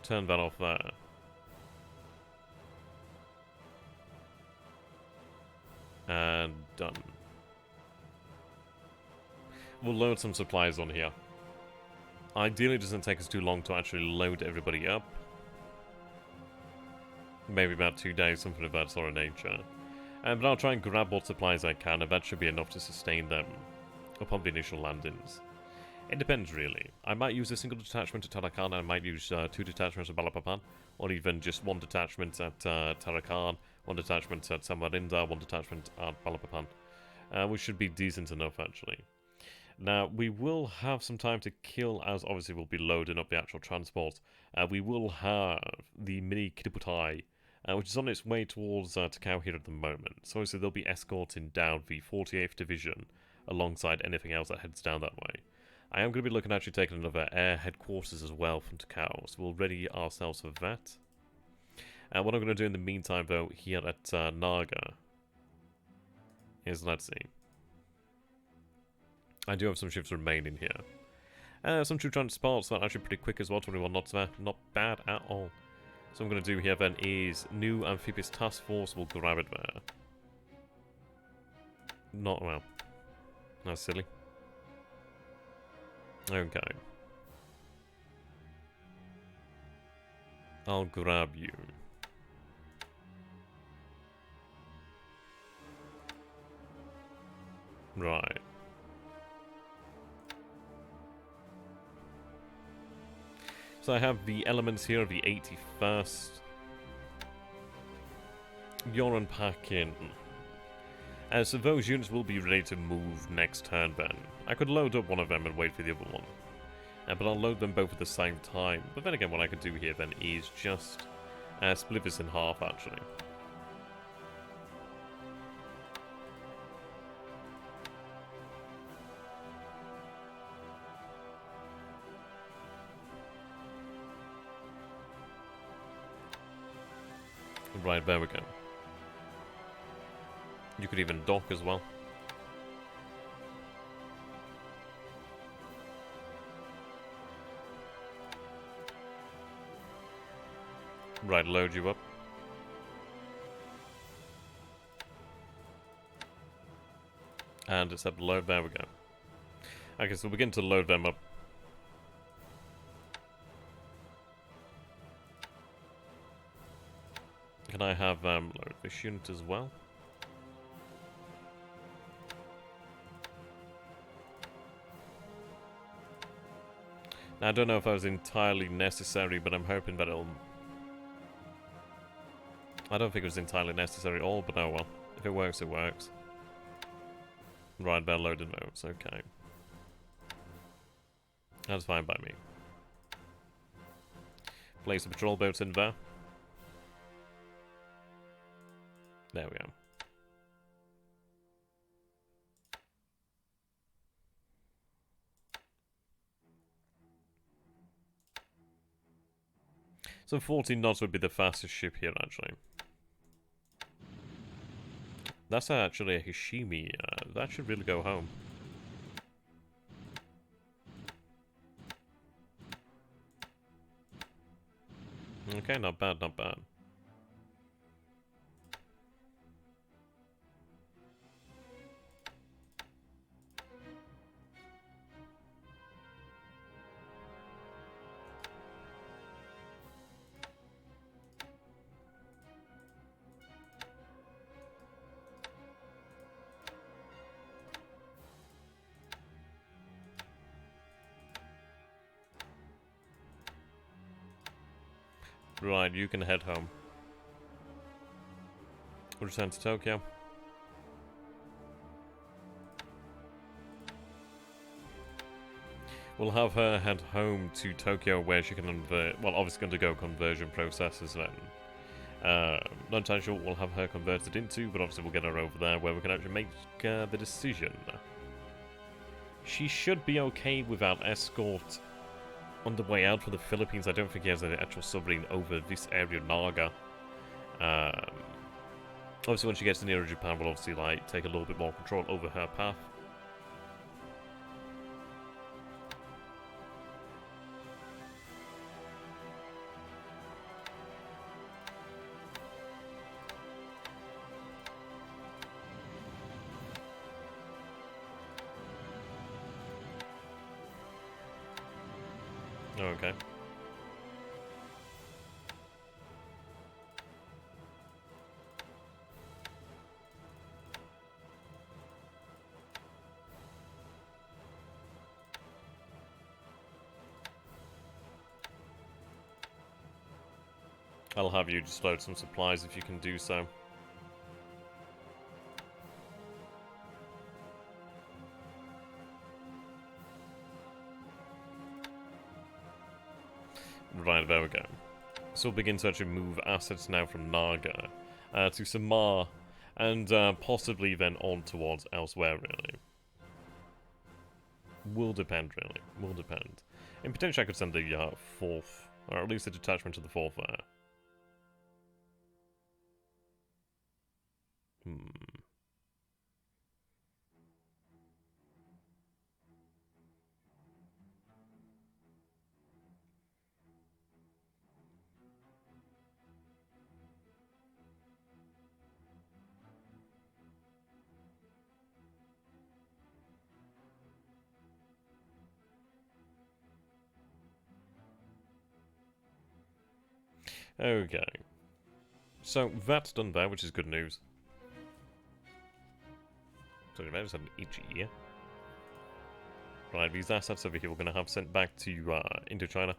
turn that off there. And done. We'll load some supplies on here. Ideally, it doesn't take us too long to actually load everybody up. Maybe about 2 days, something of that sort of nature. But I'll try and grab what supplies I can, and that should be enough to sustain them upon the initial landings. It depends, really. I might use a single detachment at Tarakan, I might use 2 detachments at Balikpapan, or even just 1 detachment at Tarakan, 1 detachment at Samarinda, 1 detachment at Balikpapan, which should be decent enough, actually. Now, we will have some time to kill, as obviously we'll be loading up the actual transport. We will have the mini Kiriputai, which is on its way towards Takao here at the moment. So obviously they'll be escorting down the 48th Division alongside anything else that heads down that way. I am going to be looking at actually taking another air headquarters as well from Takao, so we'll ready ourselves for that. What I'm going to do in the meantime, though, here at Naga, is, let's see. I do have some ships remaining here. Some true transports that are actually pretty quick as well, 21 knots there. Not bad at all. So what I'm going to do here then is new amphibious task force. We'll grab it there. Not well. That's silly. Okay. I'll grab you. Right. So I have the elements here of the 81st. You're unpacking. So those units will be ready to move next turn then. I could load up one of them and wait for the other one. But I'll load them both at the same time. But then again, what I could do here then is just split this in half actually. Right, there we go. You could even dock as well. Right, load you up. And it's up to load, there we go. Okay, so we'll begin to load them up. Can I have load this unit as well? Now, I don't know if that was entirely necessary, but I'm hoping that it'll... I don't think it was entirely necessary at all, but oh well. If it works, it works. Right, they're loaded notes, okay. That's fine by me. Place the patrol boats in there. There we go. So 14 knots would be the fastest ship here, actually. That's actually a Hishimi. That should really go home. Okay, not bad, not bad. Right, you can head home. We'll return to Tokyo. We'll have her head home to Tokyo where she can convert... Well, obviously going to go conversion processes then. Not entirely sure what we'll have her converted into, but obviously we'll get her over there where we can actually make the decision. She should be okay without escort on the way out for the Philippines. I don't think he has an actual submarine over this area, Naga. Obviously, when she gets nearer Japan, we'll obviously like take a little bit more control over her path. Okay. I'll have you just load some supplies if you can do so. Right, there we go. So we'll begin to actually move assets now from Naga to Samar, and possibly then on towards elsewhere, really. Will depend, really. Will depend. In potential, I could send the 4th, or at least a detachment to the 4th there. Okay. So, that's done there, which is good news. So, I just had an itchy ear. Right, these assets over here we're going to have sent back to into China.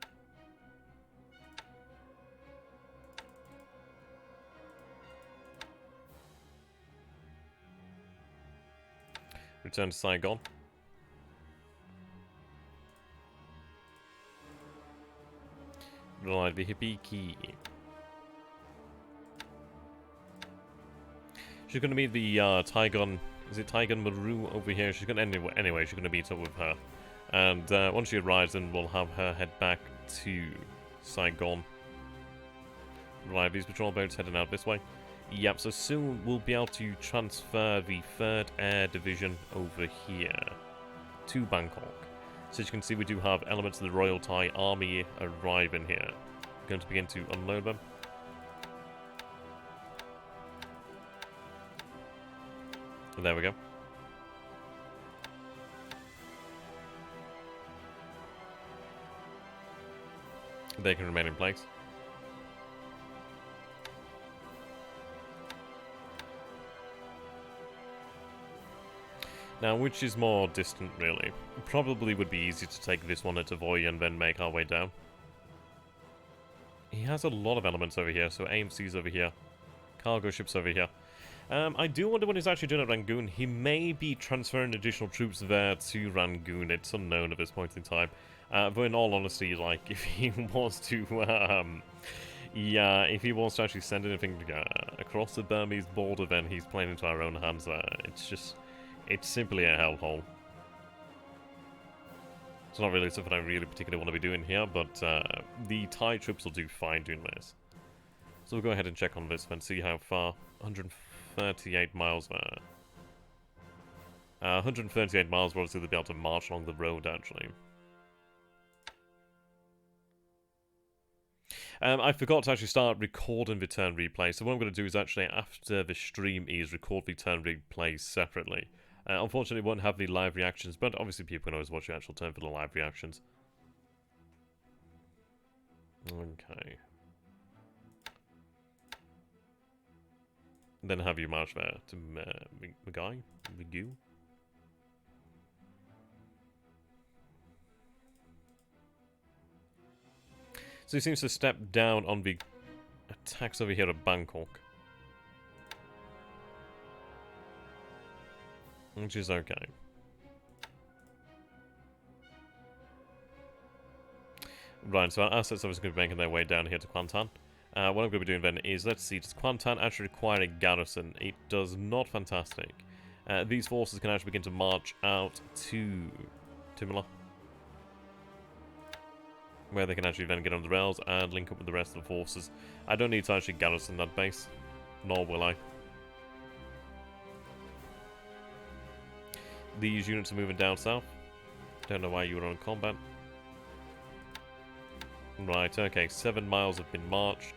Return to Saigon. Right, the hippie key. She's going to meet the Tygon. Is it Tygon Maru over here? She's going to anyway. She's going to meet up with her, and once she arrives, then we'll have her head back to Saigon. Right, these patrol boats heading out this way. Yep. So soon we'll be able to transfer the 3rd Air Division over here to Bangkok. So as you can see, we do have elements of the Royal Thai Army arriving here. We're going to begin to unload them. There we go. They can remain in place. Now, which is more distant, really? Probably would be easier to take this one at Avoy and then make our way down. He has a lot of elements over here, so AMC's over here. Cargo ships over here. I do wonder what he's actually doing at Rangoon. He may be transferring additional troops there to Rangoon. It's unknown at this point in time. But in all honesty, like, if he wants to, yeah, if he wants to actually send anything across the Burmese border, then he's playing into our own hands there. It's just, it's simply a hellhole. It's not really something I really particularly want to be doing here, but the Thai troops will do fine doing this. So we'll go ahead and check on this and see how far. 138 miles there. 138 miles, we'll obviously be able to march along the road, actually. I forgot to actually start recording the turn replay, so what I'm going to do is actually, after the stream is, record the turn replay separately. Unfortunately, it won't have the live reactions, but obviously people can always watch the actual turn for the live reactions. Okay. Then have you march there to Migu. So he seems to step down on the attacks over here at Bangkok. Which is okay. Right, so our assets are obviously going to be making their way down here to Kuantan. What I'm going to be doing then is, let's see, does Kuantan actually require a garrison? It does not. Fantastic. These forces can actually begin to march out to Timala, where they can actually then get on the rails and link up with the rest of the forces. I don't need to actually garrison that base, nor will I. These units are moving down south. Don't know why you were on combat. Right, okay, 7 miles have been marched.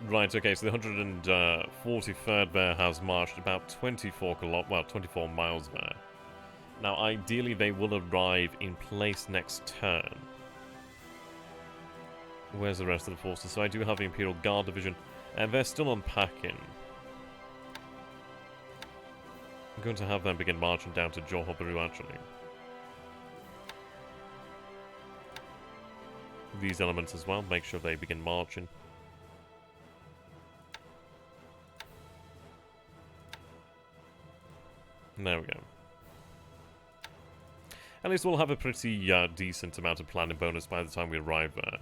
Right, okay, so the 143rd there has marched about 24 miles there. Now, ideally, they will arrive in place next turn. Where's the rest of the forces? So I do have the Imperial Guard Division, and they're still unpacking. I'm going to have them begin marching down to Johor Bahru, actually. These elements as well, make sure they begin marching. There we go. At least we'll have a pretty decent amount of planning bonus by the time we arrive there.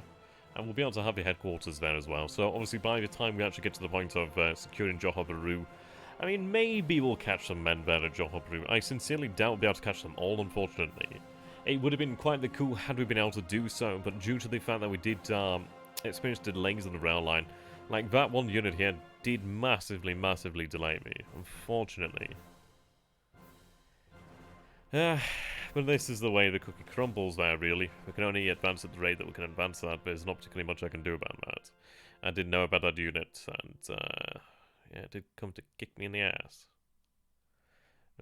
And we'll be able to have the headquarters there as well. So obviously by the time we actually get to the point of securing Johor Bahru, I mean, maybe we'll catch some men there at Johor Bahru. I sincerely doubt we'll be able to catch them all, unfortunately. It would have been quite the coup had we been able to do so, but due to the fact that we did experience delays on the rail line, like that one unit here did massively delay me, unfortunately. But this is the way the cookie crumbles there, really. We can only advance at the rate that we can advance at, but there's not particularly much I can do about that. I did know about that unit, and yeah, it did come to kick me in the ass.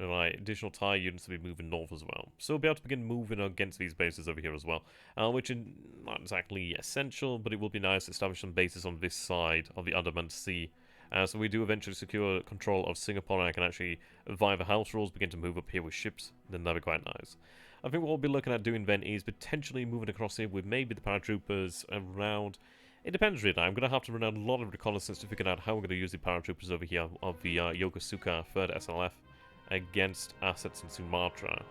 Right, additional TIE units to be moving north as well. So we'll be able to begin moving against these bases over here as well. Which is not exactly essential, but it will be nice to establish some bases on this side of the Andaman Sea. So we do eventually secure control of Singapore, and I can actually, via the house rules, begin to move up here with ships. Then that'll be quite nice. I think what we'll be looking at doing then is potentially moving across here with maybe the paratroopers around. It depends really. I'm going to have to run a lot of reconnaissance to figure out how we're going to use the paratroopers over here of the Yokosuka 3rd SLF against assets in Sumatra.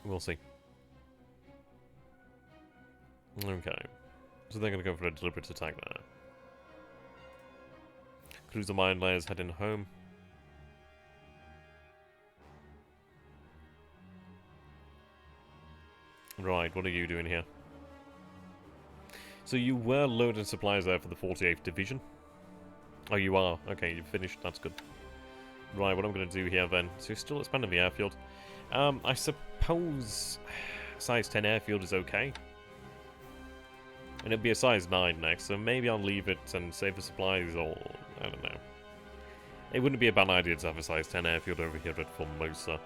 We'll see. Okay. So they're going to go for a deliberate attack there. Cruiser mine layers heading home. Right, what are you doing here? So you were loading supplies there for the 48th Division? Oh, you are. Okay, you've finished. That's good. Right, what I'm going to do here then. So you're still expanding the airfield. I suppose size 10 airfield is okay. And it'll be a size 9 next, so maybe I'll leave it and save the supplies, or I don't know. It wouldn't be a bad idea to have a size 10 airfield over here at Formosa.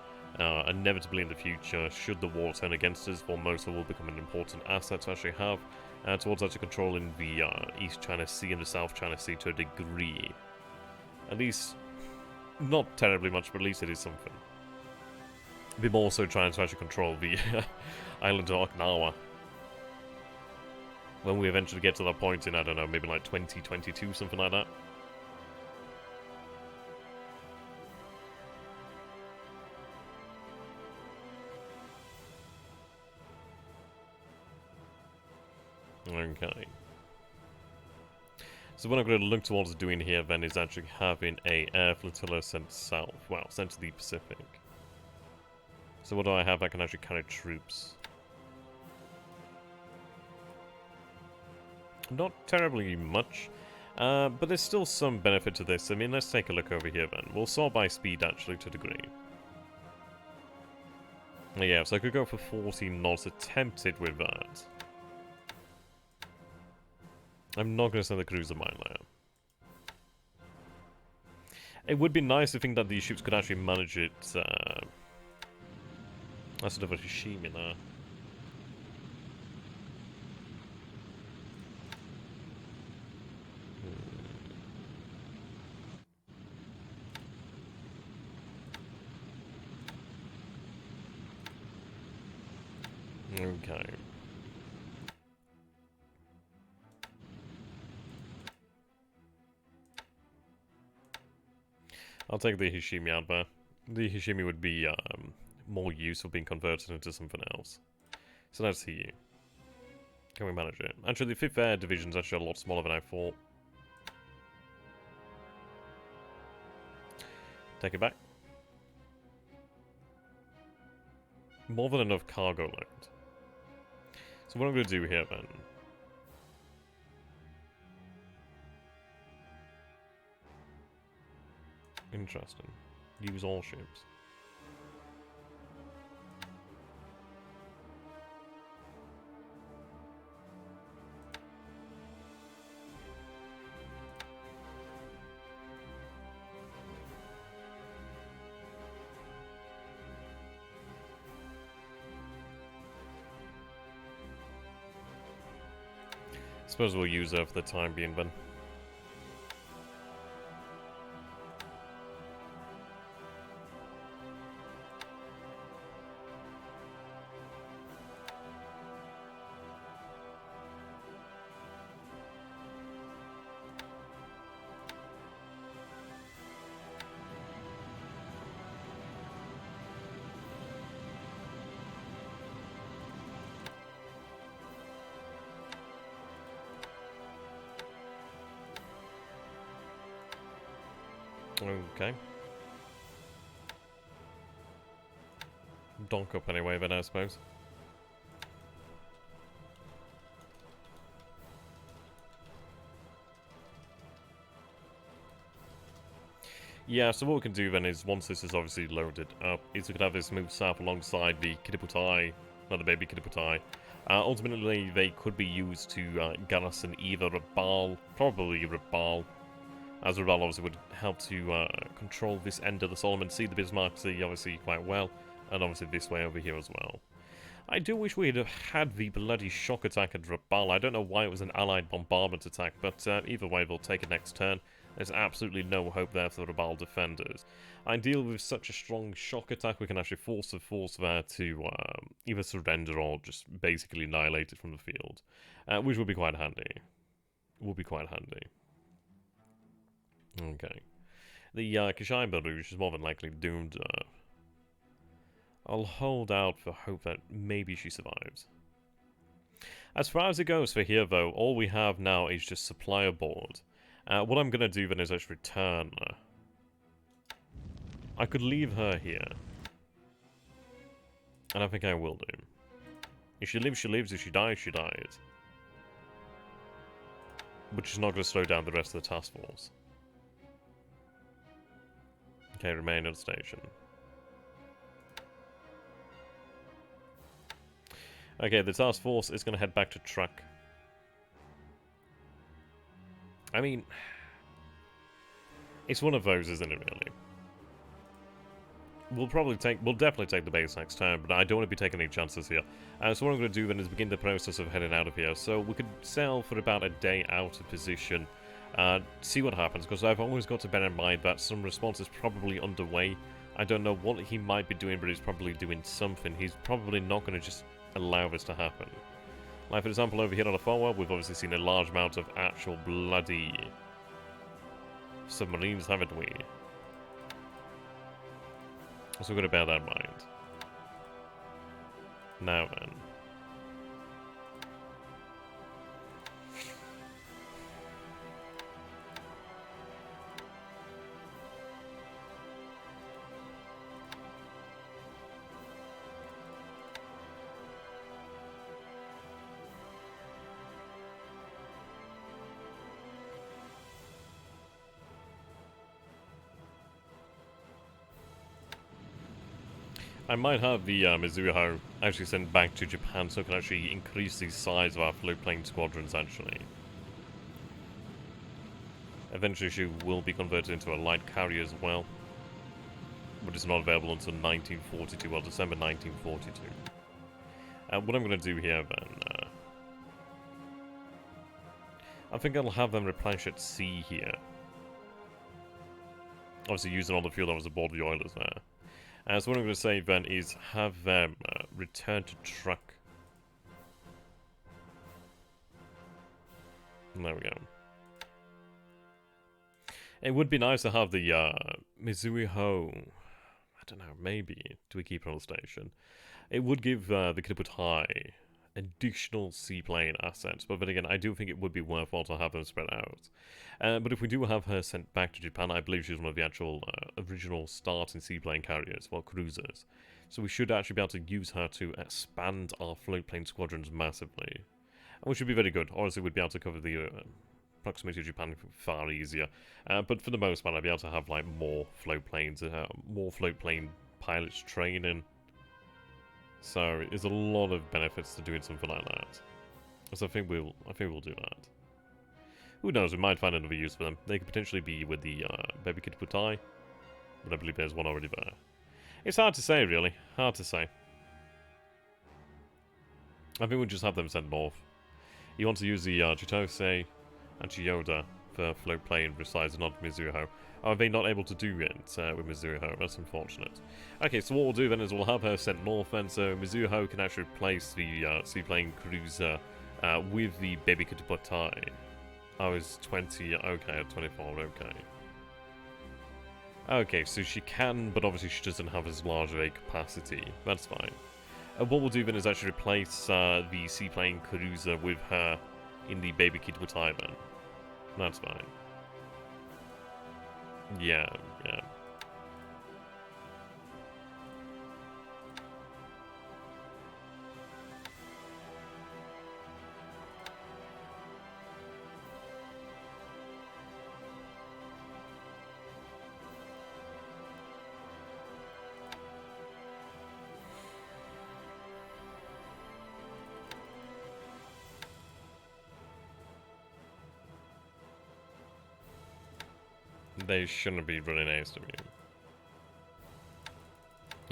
Inevitably in the future, should the war turn against us, Formosa will become an important asset to actually have towards actually controlling the East China Sea and the South China Sea to a degree. At least, not terribly much, but at least it is something. We'll be more so trying to actually control the island of Okinawa. When we eventually get to that point in, I don't know, maybe like 2022, something like that. Okay. So what I'm going to look towards doing here then is actually having a air flotilla sent south. Well, sent to the Pacific. So what do I have that can actually carry troops? Not terribly much. But there's still some benefit to this. I mean, let's take a look over here then. We'll sort by speed actually to a degree. Yeah, so I could go for 14 knots, attempted with that. I'm not going to send the cruiser mine layer. It would be nice to think that these ships could actually manage it. That's sort of a Hishimi there. Okay. I'll take the Hishimi out there. The Hishimi would be more useful being converted into something else. So let's see you. Can we manage it? Actually, the 5th Air Division is actually a lot smaller than I thought. Take it back. More than enough cargo load. So what I'm going to do here then... Interesting. Use all ships. Suppose we'll use her for the time being then. Okay. Donk up anyway then, I suppose. Yeah, so what we can do then is, once this is obviously loaded up, is we can have this move south alongside the Kiriputai, not the baby Kiriputai. Ultimately, they could be used to garrison either Rabaul, probably Rabaul, as Rabaul obviously would help to control this end of the Solomon Sea, the Bismarck Sea, obviously quite well, and obviously this way over here as well. I do wish we had had the bloody shock attack at Rabaul. I don't know why it was an allied bombardment attack, but either way, we'll take it next turn. There's absolutely no hope there for the Rabaul defenders. Ideally, with such a strong shock attack, we can actually force the force there to either surrender or just basically annihilate it from the field, which would be quite handy. Would be quite handy. Okay. The Iceycrome, which is more than likely doomed. I'll hold out for hope that maybe she survives. As far as it goes for here, though, all we have now is just supplier board. What I'm going to do then is actually return. I could leave her here. And I think I will do. If she lives, she lives. If she dies, she dies. Which is not going to slow down the rest of the task force. Okay, remain on station. Okay, the task force is going to head back to truck. I mean, it's one of those, isn't it, really? We'll definitely take the base next time, but I don't want to be taking any chances here. So what I'm going to do then is begin the process of heading out of here. So we could sail for about a day out of position, see what happens, because I've always got to bear in mind that some response is probably underway. I don't know what he might be doing, but he's probably doing something. He's probably not going to just allow this to happen. Like, for example, over here on the forward, we've obviously seen a large amount of actual bloody submarines, haven't we? So we're going to bear that in mind. Now then. I might have the Mizuho actually sent back to Japan so it can actually increase the size of our floatplane squadrons, actually. Eventually she will be converted into a light carrier as well. But it's not available until 1942, well, December 1942. What I'm going to do here then, I think I'll have them replenish at sea here. Obviously using all the fuel that was aboard the oilers there. So what I'm going to say then is have them return to truck. There we go. It would be nice to have the Mizuho. I don't know, maybe. Do we keep it on the station? It would give the Kitaputai additional seaplane assets, but then again, I do think it would be worthwhile to have them spread out. But if we do have her sent back to Japan, I believe she's one of the actual original starting seaplane carriers, well, cruisers. So we should actually be able to use her to expand our floatplane squadrons massively. Which would be very good. Honestly, we'd be able to cover the proximity of Japan far easier. But for the most part, I'd be able to have like more floatplanes, more floatplane pilots training. So there's a lot of benefits to doing something like that. So I think we'll do that. Who knows? We might find another use for them. They could potentially be with the Baby Kid Putai, but I believe there's one already there. It's hard to say, really. Hard to say. I think we'll just have them sent north. You want to use the Chitose and Chiyoda for floatplane besides not Mizuho. Are they not able to do it with Mizuho? That's unfortunate. Okay, so what we'll do then is we'll have her sent north, and so Mizuho can actually replace the seaplane cruiser with the Baby Kitaputai. I was 20, okay, 24, okay. Okay, so she can, but obviously she doesn't have as large of a capacity. That's fine. What we'll do then is actually replace the seaplane cruiser with her in the Baby Kitaputai then. That's fine. Yeah. They shouldn't be running ASW.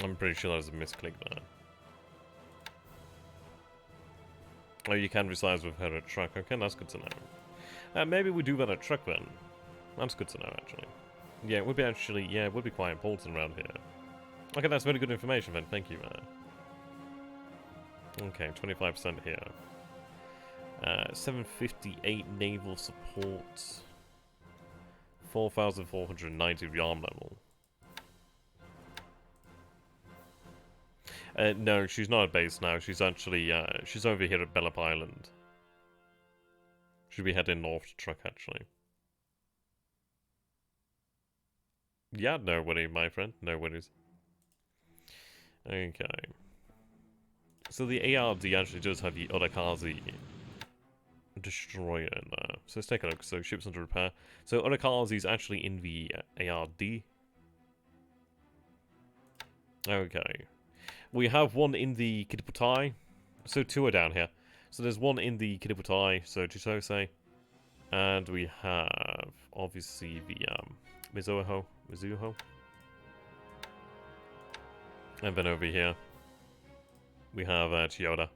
I'm pretty sure that was a misclick there. Oh, you can resize with her at truck. Okay, that's good to know. Maybe we do that at truck then. That's good to know, actually. Yeah, it would be actually, yeah, it would be quite important around here. Okay, that's very good information then. Thank you, man. Okay, 25% here. 758 naval support. 4,490 rearm level. No, she's not at base now. She's actually, she's over here at Bellop Island. Should be heading north to truck, actually. Yeah, no worry, my friend. No worries. Okay. So the ARD actually does have the Urakazi destroyer in there. So let's take a look. So ships under repair. So Urakazi is actually in the ARD. Okay. We have one in the Kitiputai. So two are down here. So there's one in the Kitiputai, so Chitose. And we have, obviously, the Mizuho. And then over here, we have Chiyoda.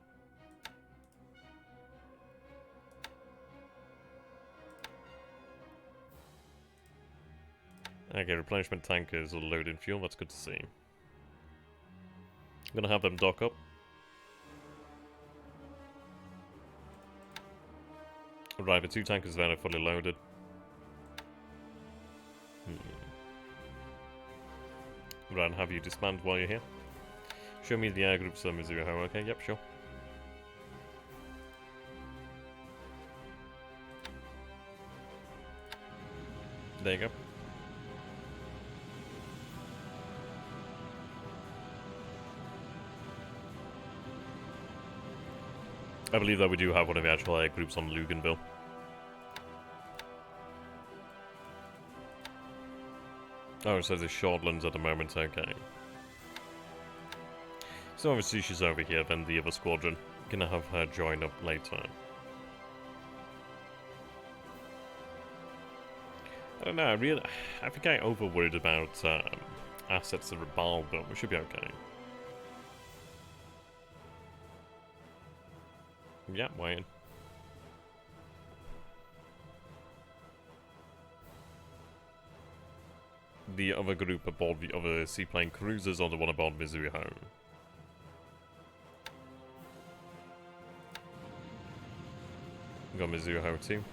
Okay, replenishment tankers are loading fuel, that's good to see. I'm gonna have them dock up. Right, the two tankers there are fully loaded. Right, and have you disband while you're here. Show me the air group so Mizuho. Okay, yep, sure. There you go. I believe that we do have one of the actual air groups on Luganville. Oh, it says it's Shortlands at the moment, okay. So obviously she's over here, then the other squadron. Gonna have her join up later. I don't know, I think I over-worried about assets of Rabaul, but we should be okay. Yeah, waiting. The other group aboard the other seaplane cruisers or the one aboard Mizuho. We got Mizuho too.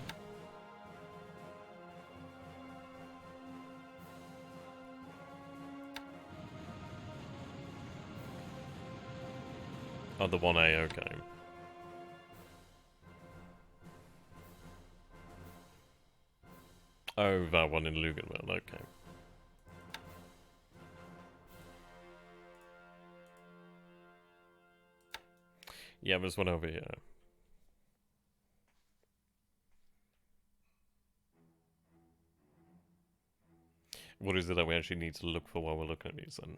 Oh, the 1A, okay. Oh, that one in Luganville, okay. Yeah, there's one over here. What is it that we actually need to look for while we're looking at these then?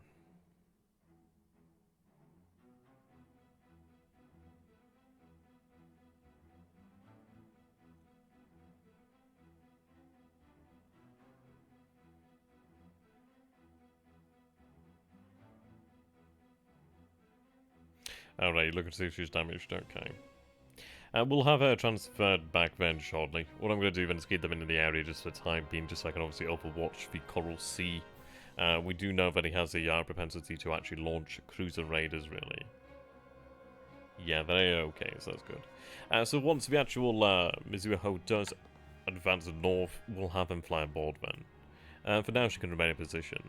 Alright, you look to see if she's damaged, okay. We'll have her transferred back then shortly. What I'm going to do then is keep them in the area just for the time being, just so I can obviously overwatch the Coral Sea. We do know that he has a propensity to actually launch cruiser raiders, really. Yeah, they're okay, so that's good. So once the actual Mizuho does advance north, we'll have them fly aboard then. For now, she can remain in position.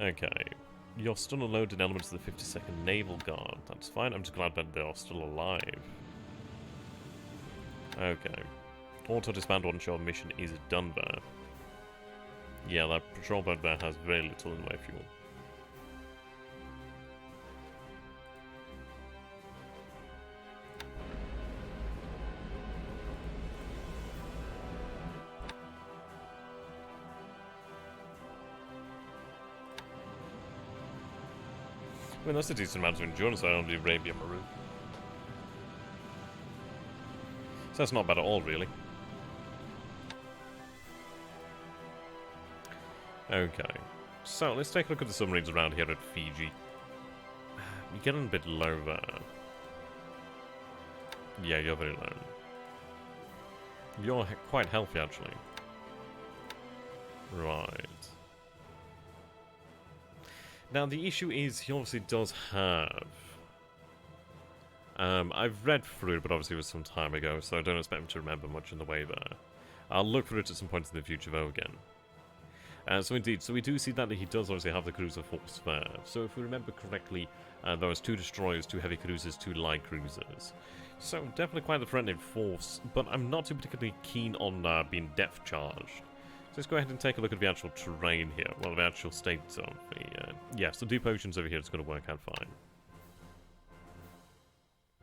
Okay. You're still unloading elements of the 52nd Naval Guard. That's fine. I'm just glad that they are still alive. Okay. Auto-disband onshore mission is done there. Yeah, that patrol boat there has very little in the way of fuel. I mean, that's a decent amount of endurance around the Arabian Maroon. So that's not bad at all, really. Okay. So, let's take a look at the submarines around here at Fiji. You're getting a bit low there. Yeah, you're very low. You're quite healthy, actually. Right. Now, the issue is he obviously does have... I've read through it, but obviously it was some time ago, so I don't expect him to remember much in the way there. I'll look for it at some point in the future, though, again. So indeed, so we do see that he does obviously have the cruiser force there. So if we remember correctly, there was 2 destroyers, 2 heavy cruisers, 2 light cruisers. So definitely quite the threatening force, but I'm not too particularly keen on being depth charged. So let's go ahead and take a look at the actual terrain here. Well, the actual state of the... yeah, so deep oceans over here is going to work out fine.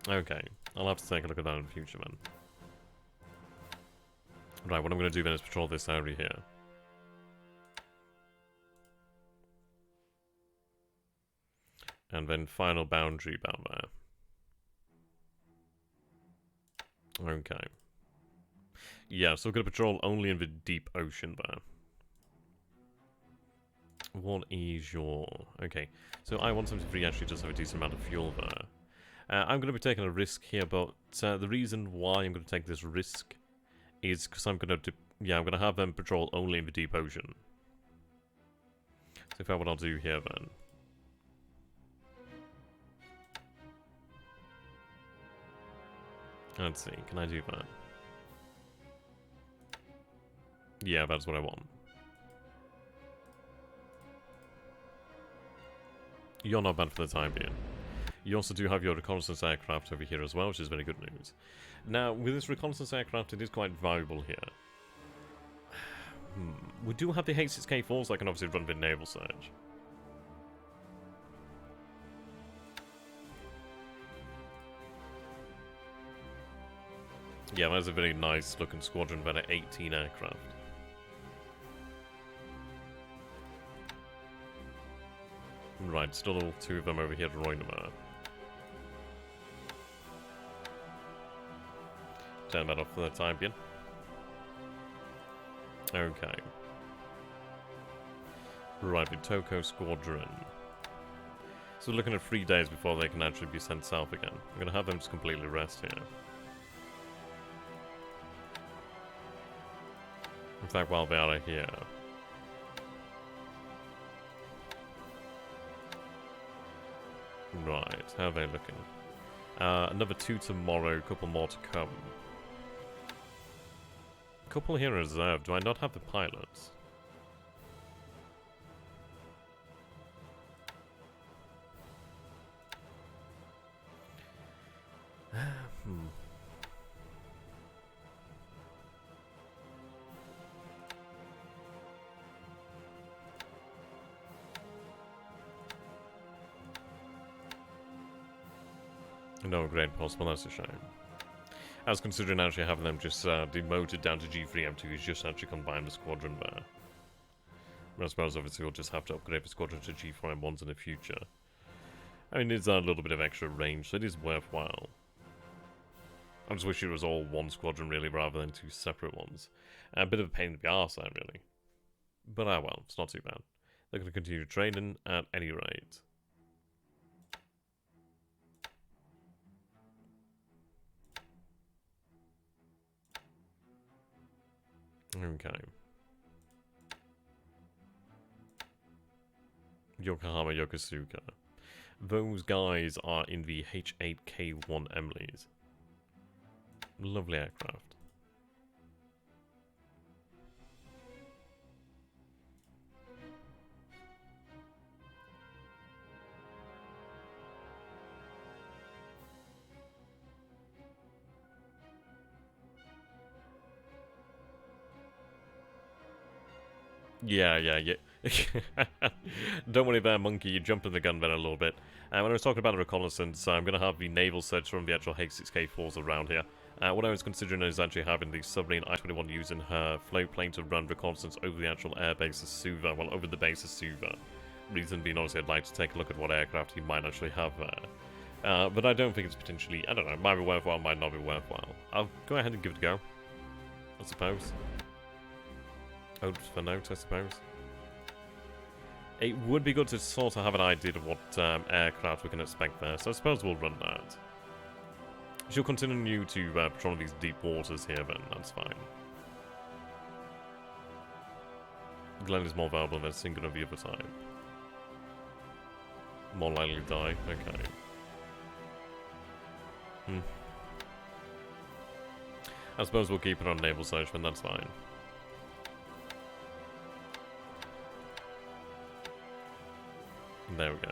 Okay, I'll have to take a look at that in the future then. Right, what I'm going to do then is patrol this area here. And then final boundary about there. Okay. Yeah, so we're going to patrol only in the deep ocean there. What is your... Okay, so I-173 actually does have a decent amount of fuel there. I'm going to be taking a risk here, but the reason why I'm going to take this risk is because I'm going to... Yeah, I'm going to have them patrol only in the deep ocean. So if I what I'll do here then... Let's see, can I do that? Yeah, that's what I want. You're not bad for the time being. You also do have your reconnaissance aircraft over here as well, which is very good news. Now, with this reconnaissance aircraft, it is quite valuable here. We do have the H6K4s that can obviously run the naval surge. Yeah, that's a very nice looking squadron, about 18 aircraft. Right, still 2 of them over here at Noumea. Turn that off for the time being. Okay. Right, the Toko Squadron. So we're looking at 3 days before they can actually be sent south again. I'm going to have them just completely rest here. In fact, while they are here... Right, how are they looking? Another 2 tomorrow, a couple more to come. A couple here in reserve. Do I not have the pilots? No, great possible, that's a shame. I was considering actually having them just demoted down to G3M2s just to actually combine the squadron there. But I suppose obviously we'll just have to upgrade the squadron to G4M1s in the future. I mean, it's a little bit of extra range, so it is worthwhile. I just wish it was all one squadron really, rather than 2 separate ones. A bit of a pain in the arse there, really. But well, it's not too bad. They're going to continue training at any rate. Okay. Yokohama, Yokosuka. Those guys are in the H8K1 Emily's. Lovely aircraft. Yeah. Don't worry there, Monkey, you jumped in the gun there a little bit. When I was talking about the reconnaissance, I'm going to have the naval search from the actual H6K4s around here. What I was considering is actually having the submarine I-21 using her float plane to run reconnaissance over the actual airbase of Suva, well, over the base of Suva. Reason being, obviously, I'd like to take a look at what aircraft he might actually have there. But I don't think it's potentially, I don't know, might be worthwhile, might not be worthwhile. I'll go ahead and give it a go, I suppose. Hopes for note, I suppose. It would be good to sort of have an idea of what aircraft we can expect there, so I suppose we'll run that. She'll continue to patrol these deep waters here then, that's fine. Glenn is more valuable than Single of the other type. More likely to die, okay. I suppose we'll keep it on naval search, but that's fine. There we go.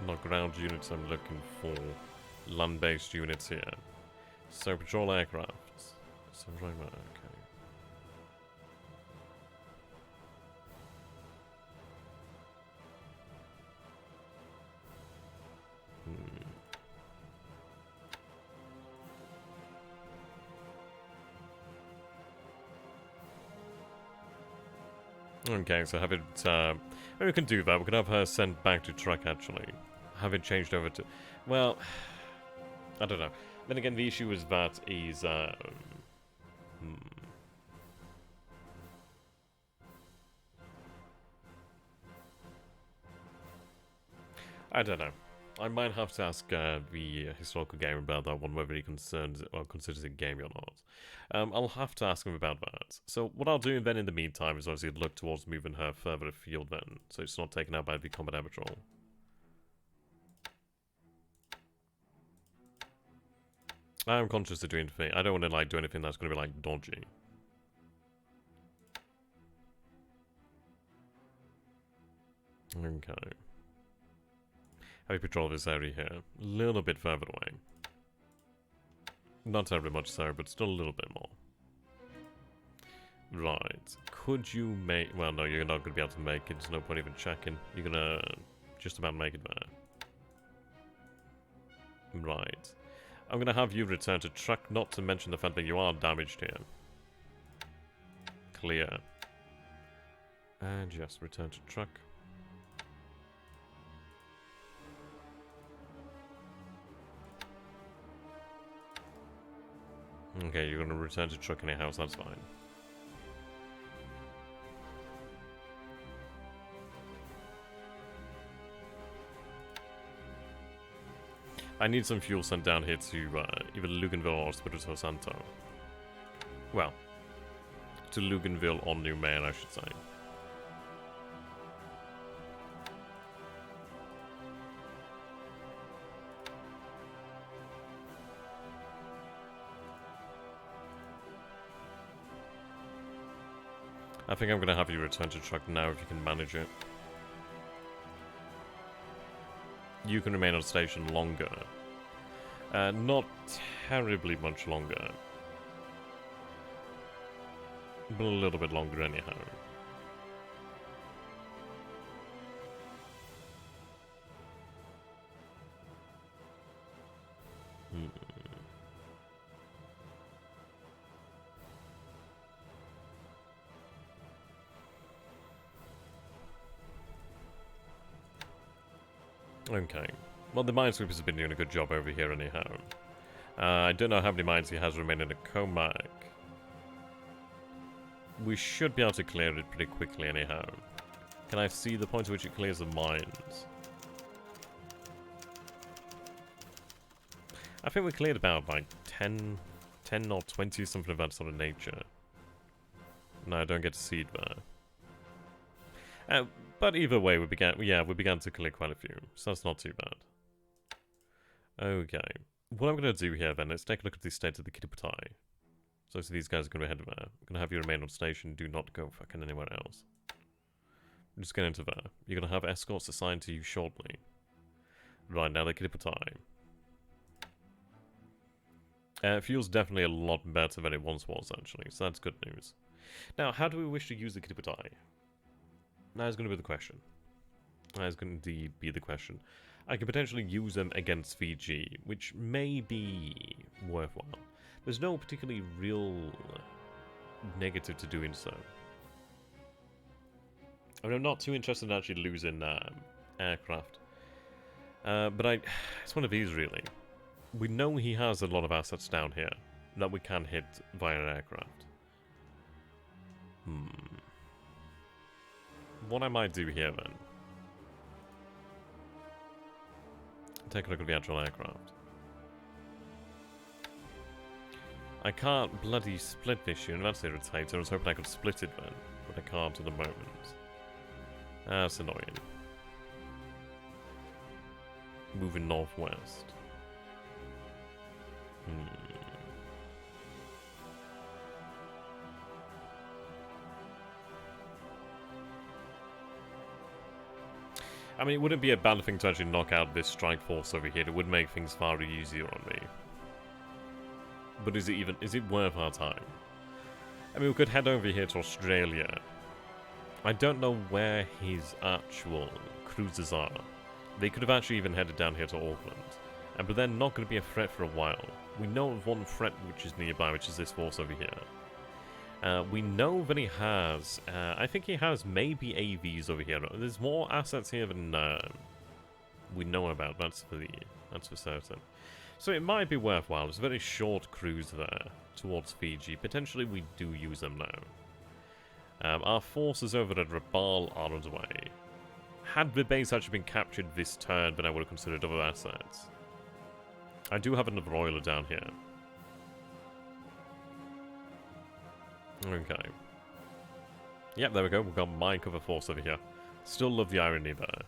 Not ground units I'm looking for. Land-based units here. So patrol aircraft. So right now, okay. Okay, so have it, maybe we can do that. We could have her sent back to truck, actually. Have it changed over to, well, I don't know. Then again, the issue is that is, I don't know. I might have to ask the historical gamer about that one, whether he considers it gamey or not. I'll have to ask him about that. So what I'll do then in the meantime is obviously look towards moving her further afield then, so it's not taken out by the combat air patrol. I'm conscious of doing anything. I don't want to like do anything that's going to be like dodgy. Okay. Heavy patrol of this area here. A little bit further away. Not terribly much so, but still a little bit more. Right. Could you make... Well, no, you're not going to be able to make it. There's no point even checking. You're going to just about make it there. Right. I'm going to have you return to truck, not to mention the fact that you are damaged here. Clear. And yes, return to truck. Okay, you're going to return to truck in your house, that's fine. I need some fuel sent down here to either Luganville or Espiritu Santo. Well, to Luganville or Noumea, I should say. I think I'm going to have you return to truck now if you can manage it. You can remain on station longer. Not terribly much longer. But a little bit longer anyhow. Okay. Well, the minesweepers have been doing a good job over here anyhow. I don't know how many mines he has remaining in Comac. We should be able to clear it pretty quickly anyhow. Can I see the point at which it clears the mines? I think we cleared about like 10 or 20, something of that sort of nature. No, I don't get to see it there. But either way, we began to clear quite a few, so that's not too bad. Okay. What I'm going to do here then, let's take a look at the state of the Kittiputai. So these guys are going to head there. I'm going to have you remain on station, do not go fucking anywhere else. Just get into there. You're going to have escorts assigned to you shortly. Right, now the Kittiputai. Fuel's definitely a lot better than it once was, actually, so that's good news. Now, how do we wish to use the Kittiputai? That is going to be the question. That is going to indeed be the question. I could potentially use them against Fiji, which may be worthwhile. There's no particularly real negative to doing so. I mean, I'm not too interested in actually losing aircraft. But it's one of these, really. We know he has a lot of assets down here that we can hit via aircraft. what I might do here then. Take a look at the actual aircraft. I can't bloody split this unit, that's irritating. I was hoping I could split it then, but I can't at the moment. That's annoying. Moving northwest. I mean, it wouldn't be a bad thing to actually knock out this strike force over here. It would make things far easier on me. But is it worth our time? I mean, we could head over here to Australia. I don't know where his actual cruisers are. They could have actually even headed down here to Auckland. But they're not going to be a threat for a while. We know of one threat which is nearby, which is this force over here. We know that he has, I think he has maybe AVs over here. There's more assets here than we know about, that's for certain. So it might be worthwhile. It's a very short cruise there towards Fiji. Potentially we do use them now. Our forces over at Rabaul are underway. Had the base actually been captured this turn, then I would have considered other assets. I do have another oiler down here. Okay. Yep, there we go. We've got mine cover force over here. Still love the irony there.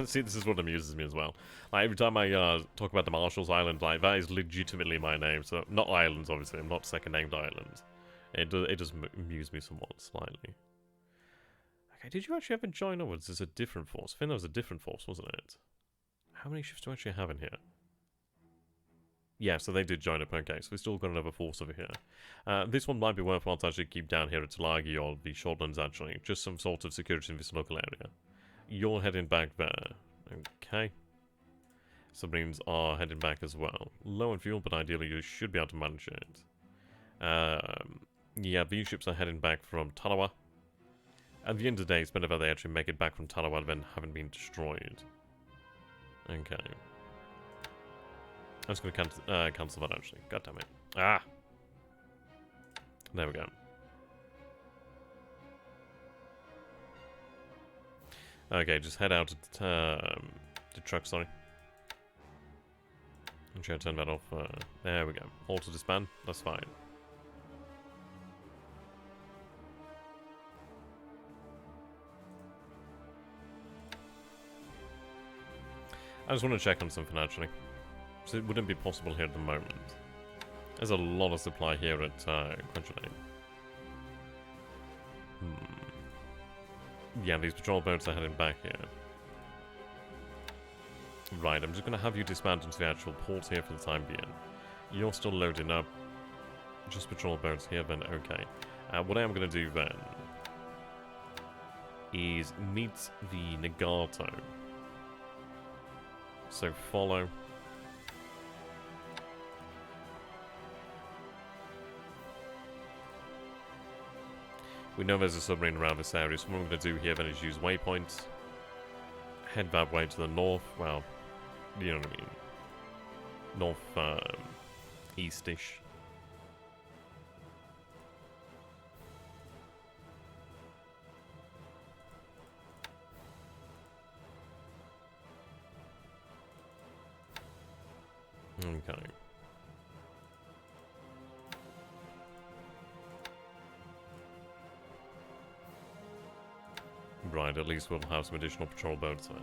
See, this is what amuses me as well. Like, every time I talk about the Marshall's Island, like, that is legitimately my name. So, not islands, obviously. I'm not second-named islands. It does amuse me somewhat, slightly. Okay, did you actually ever join onwards? There's a different force. I think that was a different force, wasn't it? How many ships do I actually have in here? Yeah, so they did join up. Okay, so we've still got another force over here. This one might be worthwhile to actually keep down here at Tulagi or the Shortlands, actually. Just some sort of security in this local area. You're heading back there. Okay. Submarines are heading back as well. Low on fuel, but ideally you should be able to manage it. Yeah, these ships are heading back from Tarawa. At the end of the day, it's better that they actually make it back from Tarawa than having been destroyed. Okay. I'm just going to cancel that, actually. God damn it. Ah! There we go. Okay, just head out to the truck, sorry. I'm sure I turn that off. There we go. Auto disband, that's fine. I just want to check on something, actually. So it wouldn't be possible here at the moment. There's a lot of supply here at Quenchulane. Yeah, these patrol boats are heading back here. Right, I'm just going to have you disband into the actual port here for the time being. You're still loading up. Just patrol boats here, then okay. What I am going to do then is meet the Nagato. So follow. We know there's a submarine around this area, so what I'm going to do here then is use waypoints. Head that way to the north, well, you know what I mean. North, east-ish. Okay. Right, at least we'll have some additional patrol boats there.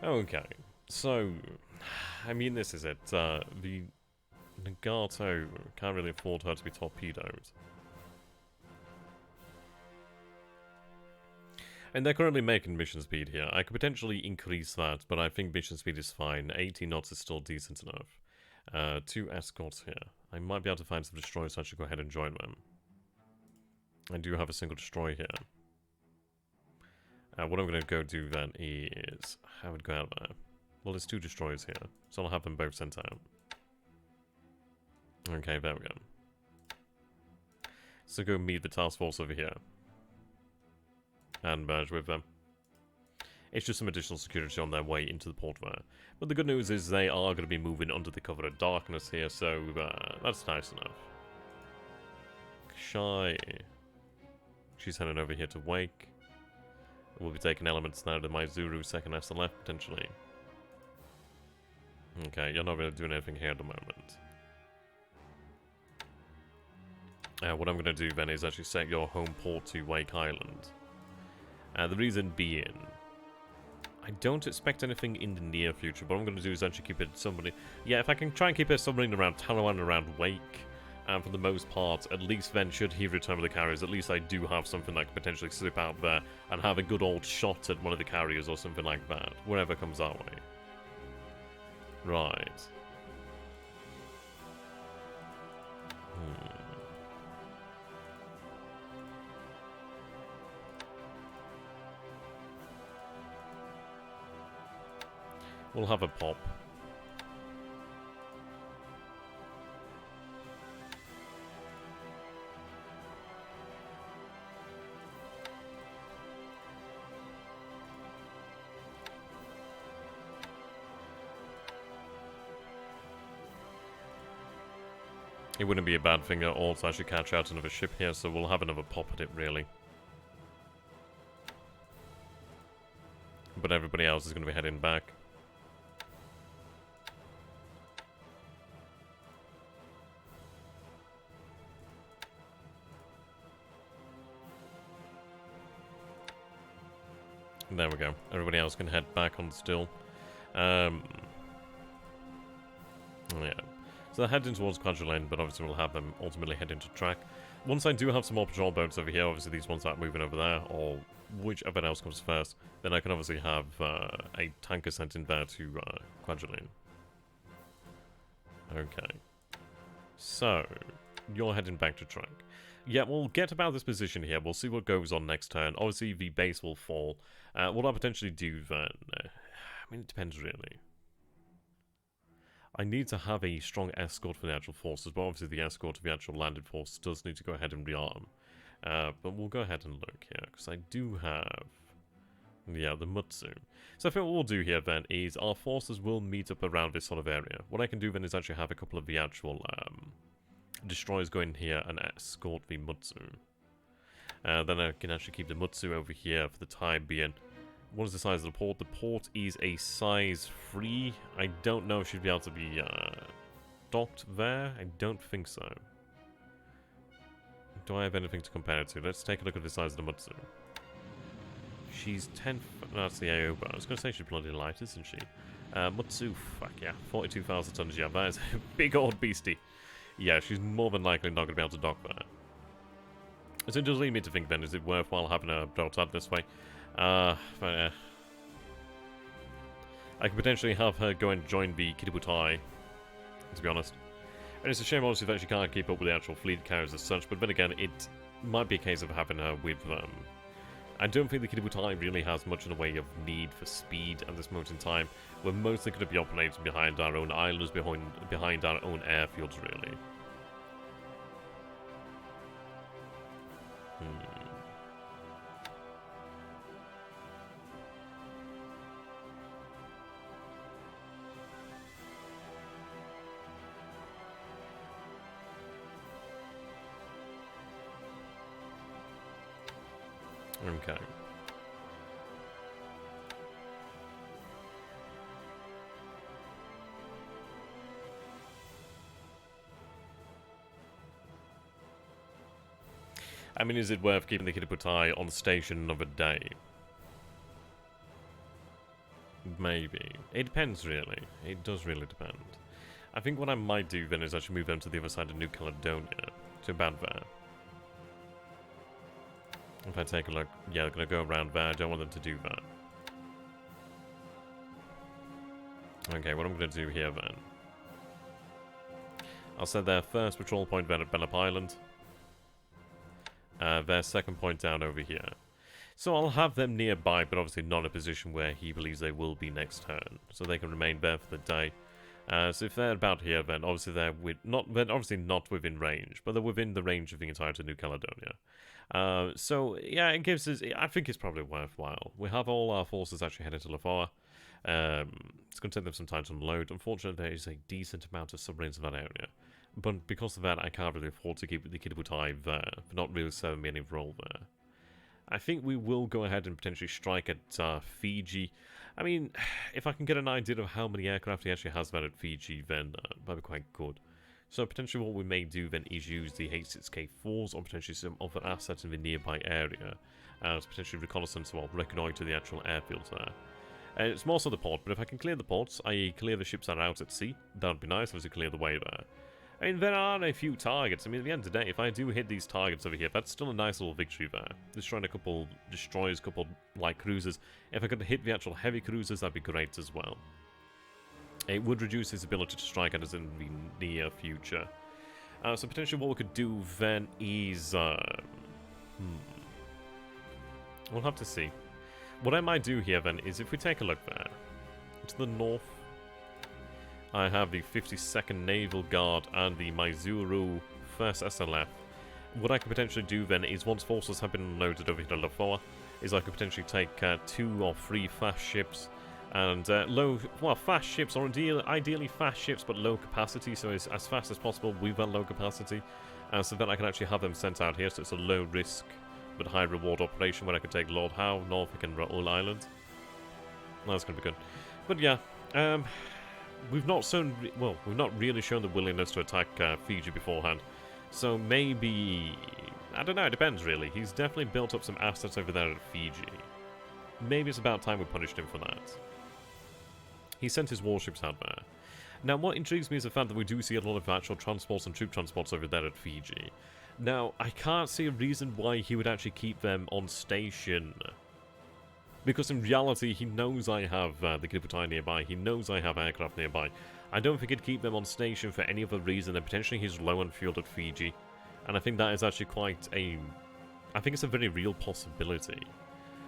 Okay, so, I mean, this is it. The Nagato can't really afford her to be torpedoed. And they're currently making mission speed here. I could potentially increase that, but I think mission speed is fine. 80 knots is still decent enough. 2 escorts here. I might be able to find some destroyers, so I should go ahead and join them. I do have a single destroyer here. What I'm going to go do then is... How would go out there? Well, there's 2 destroyers here, so I'll have them both sent out. Okay, there we go. So go meet the task force over here. And merge with them. It's just some additional security on their way into the port there. But the good news is they are going to be moving under the cover of darkness here, so that's nice enough. Shy. She's heading over here to Wake. We'll be taking elements now to Maizuru, second SLF, potentially. Okay, you're not really doing anything here at the moment. What I'm going to do then is actually set your home port to Wake Island. The reason being, I don't expect anything in the near future. What I'm going to do is actually keep it somebody. Yeah, if I can try and keep it submarine around Talawan, around Wake, and for the most part, at least then, should he return with the carriers, at least I do have something that could potentially slip out there and have a good old shot at one of the carriers or something like that, wherever comes our way. Right. We'll have a pop. It wouldn't be a bad thing at all to actually catch out another ship here, so we'll have another pop at it, really. But everybody else is going to be heading back. There we go. Everybody else can head back on still. Yeah. So they're heading towards Quadriline, but obviously we'll have them ultimately head into track. Once I do have some more patrol boats over here, obviously these ones that are moving over there, or whichever else comes first, then I can obviously have a tanker sent in there to Quadriline. Okay. So, you're heading back to track. Yeah, we'll get about this position here. We'll see what goes on next turn. Obviously, the base will fall. What I'll potentially do then... I mean, it depends, really. I need to have a strong escort for the actual forces, but obviously the escort of the actual landed force does need to go ahead and rearm. But we'll go ahead and look here, because I do have... Yeah, the Mutsu. So I think what we'll do here then is our forces will meet up around this sort of area. What I can do then is actually have a couple of the actual... destroyers go in here and escort the Mutsu. Then I can actually keep the Mutsu over here for the time being. What is the size of the port? The port is a size 3. I don't know if she'd be able to be docked there. I don't think so. Do I have anything to compare it to? Let's take a look at the size of the Mutsu. She's 10... No, that's the Aoba. I was going to say she's bloody light, isn't she? Mutsu, fuck yeah. 42,000 tons. Yeah, that is a big old beastie. Yeah, she's more than likely not going to be able to dock there. So it does lead me to think then, is it worthwhile having her built up this way? I could potentially have her go and join the Kiributai, to be honest. And it's a shame, obviously, that she can't keep up with the actual fleet carriers as such, but then again, it might be a case of having her with them. I don't think the Kiributai really has much in the way of need for speed at this moment in time. We're mostly going to be operating behind our own islands, behind our own airfields, really. Okay. I mean, is it worth keeping the Kiributai on station another day? Maybe. It depends, really. It does really depend. I think what I might do then is actually move them to the other side of New Caledonia, to about there. If I take a look, yeah, they're going to go around there. I don't want them to do that. Okay, what I'm going to do here then. I'll set their first patrol point then at Bellop Island. Their second point down over here. So I'll have them nearby, but obviously not in a position where he believes they will be next turn. So they can remain there for the day. So if they're about here, then obviously they're obviously not within range, but they're within the range of the entirety of New Caledonia. So yeah, it gives us. I think it's probably worthwhile. We have all our forces actually headed to Lafoa. It's going to take them some time to unload. Unfortunately, there is a decent amount of submarines in that area, but because of that, I can't really afford to keep the Kidabutai there. They're not really serving me any role there. I think we will go ahead and potentially strike at Fiji. I mean, if I can get an idea of how many aircraft he actually has there at Fiji, then that'd be quite good. So potentially what we may do then is use the H6K4s or potentially some other assets in the nearby area as potentially reconnaissance, well, reconnoitre the actual airfields there. It's more so the port, but if I can clear the ports, i.e. clear the ships that are out at sea, that'd be nice, obviously clear the way there. I mean, there are a few targets. I mean, at the end of the day, if I do hit these targets over here, that's still a nice little victory there. Destroying a couple destroyers, a couple light cruisers. If I could hit the actual heavy cruisers, that'd be great as well. It would reduce his ability to strike at us in the near future. So potentially what we could do then is... We'll have to see. What I might do here then is if we take a look there, to the north, I have the 52nd Naval Guard and the Maizuru 1st SLF. What I could potentially do then is once forces have been unloaded over here to Lafoa, is I could potentially take 2 or 3 fast ships and fast ships, or ideally fast ships but low capacity, so it's as fast as possible with that low capacity, so that I can actually have them sent out here, so it's a low risk but high reward operation where I can take Lord Howe, Norfolk and Rabaul Island. That's going to be good. But yeah, we've not really shown the willingness to attack Fiji beforehand, so maybe, I don't know, it depends really. He's definitely built up some assets over there at Fiji. Maybe it's about time we punished him for that. He sent his warships out there. Now, what intrigues me is the fact that we do see a lot of actual transports and troop transports over there at Fiji. Now, I can't see a reason why he would actually keep them on station. Because in reality, he knows I have the Kidabutai nearby. He knows I have aircraft nearby. I don't think he'd keep them on station for any other reason than potentially he's low on fuel at Fiji. And I think that is actually quite a... I think it's a very real possibility.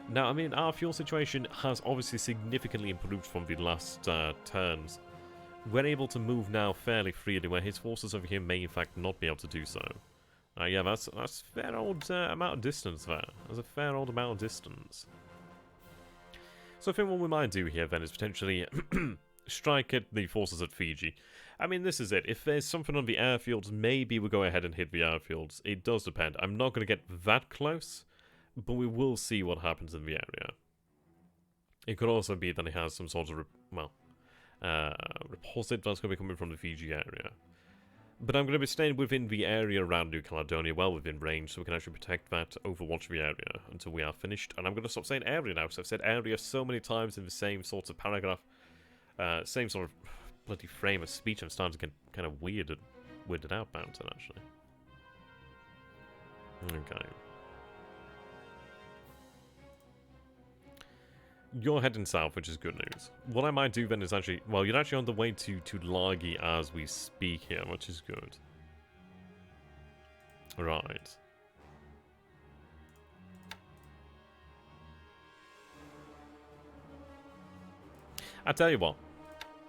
Now, I mean, our fuel situation has obviously significantly improved from the last turns. We're able to move now fairly freely, where his forces over here may in fact not be able to do so. Yeah, that's a fair old amount of distance there. That's a fair old amount of distance. So I think what we might do here then is potentially strike at the forces at Fiji. I mean, this is it. If there's something on the airfields, maybe we'll go ahead and hit the airfields. It does depend. I'm not going to get that close, but we will see what happens in the area. It could also be that he has some sort of, repulsive that's going to be coming from the Fiji area. But I'm going to be staying within the area around New Caledonia, well within range, so we can actually protect that, overwatch the area until we are finished. And I'm going to stop saying area now, because I've said area so many times in the same sort of paragraph, same sort of bloody frame of speech. I'm starting to get kind of weirded out about it, actually. Okay. You're heading south, which is good news. What I might do then is actually... Well, you're actually on the way to Tulagi as we speak here, which is good. Right. I tell you what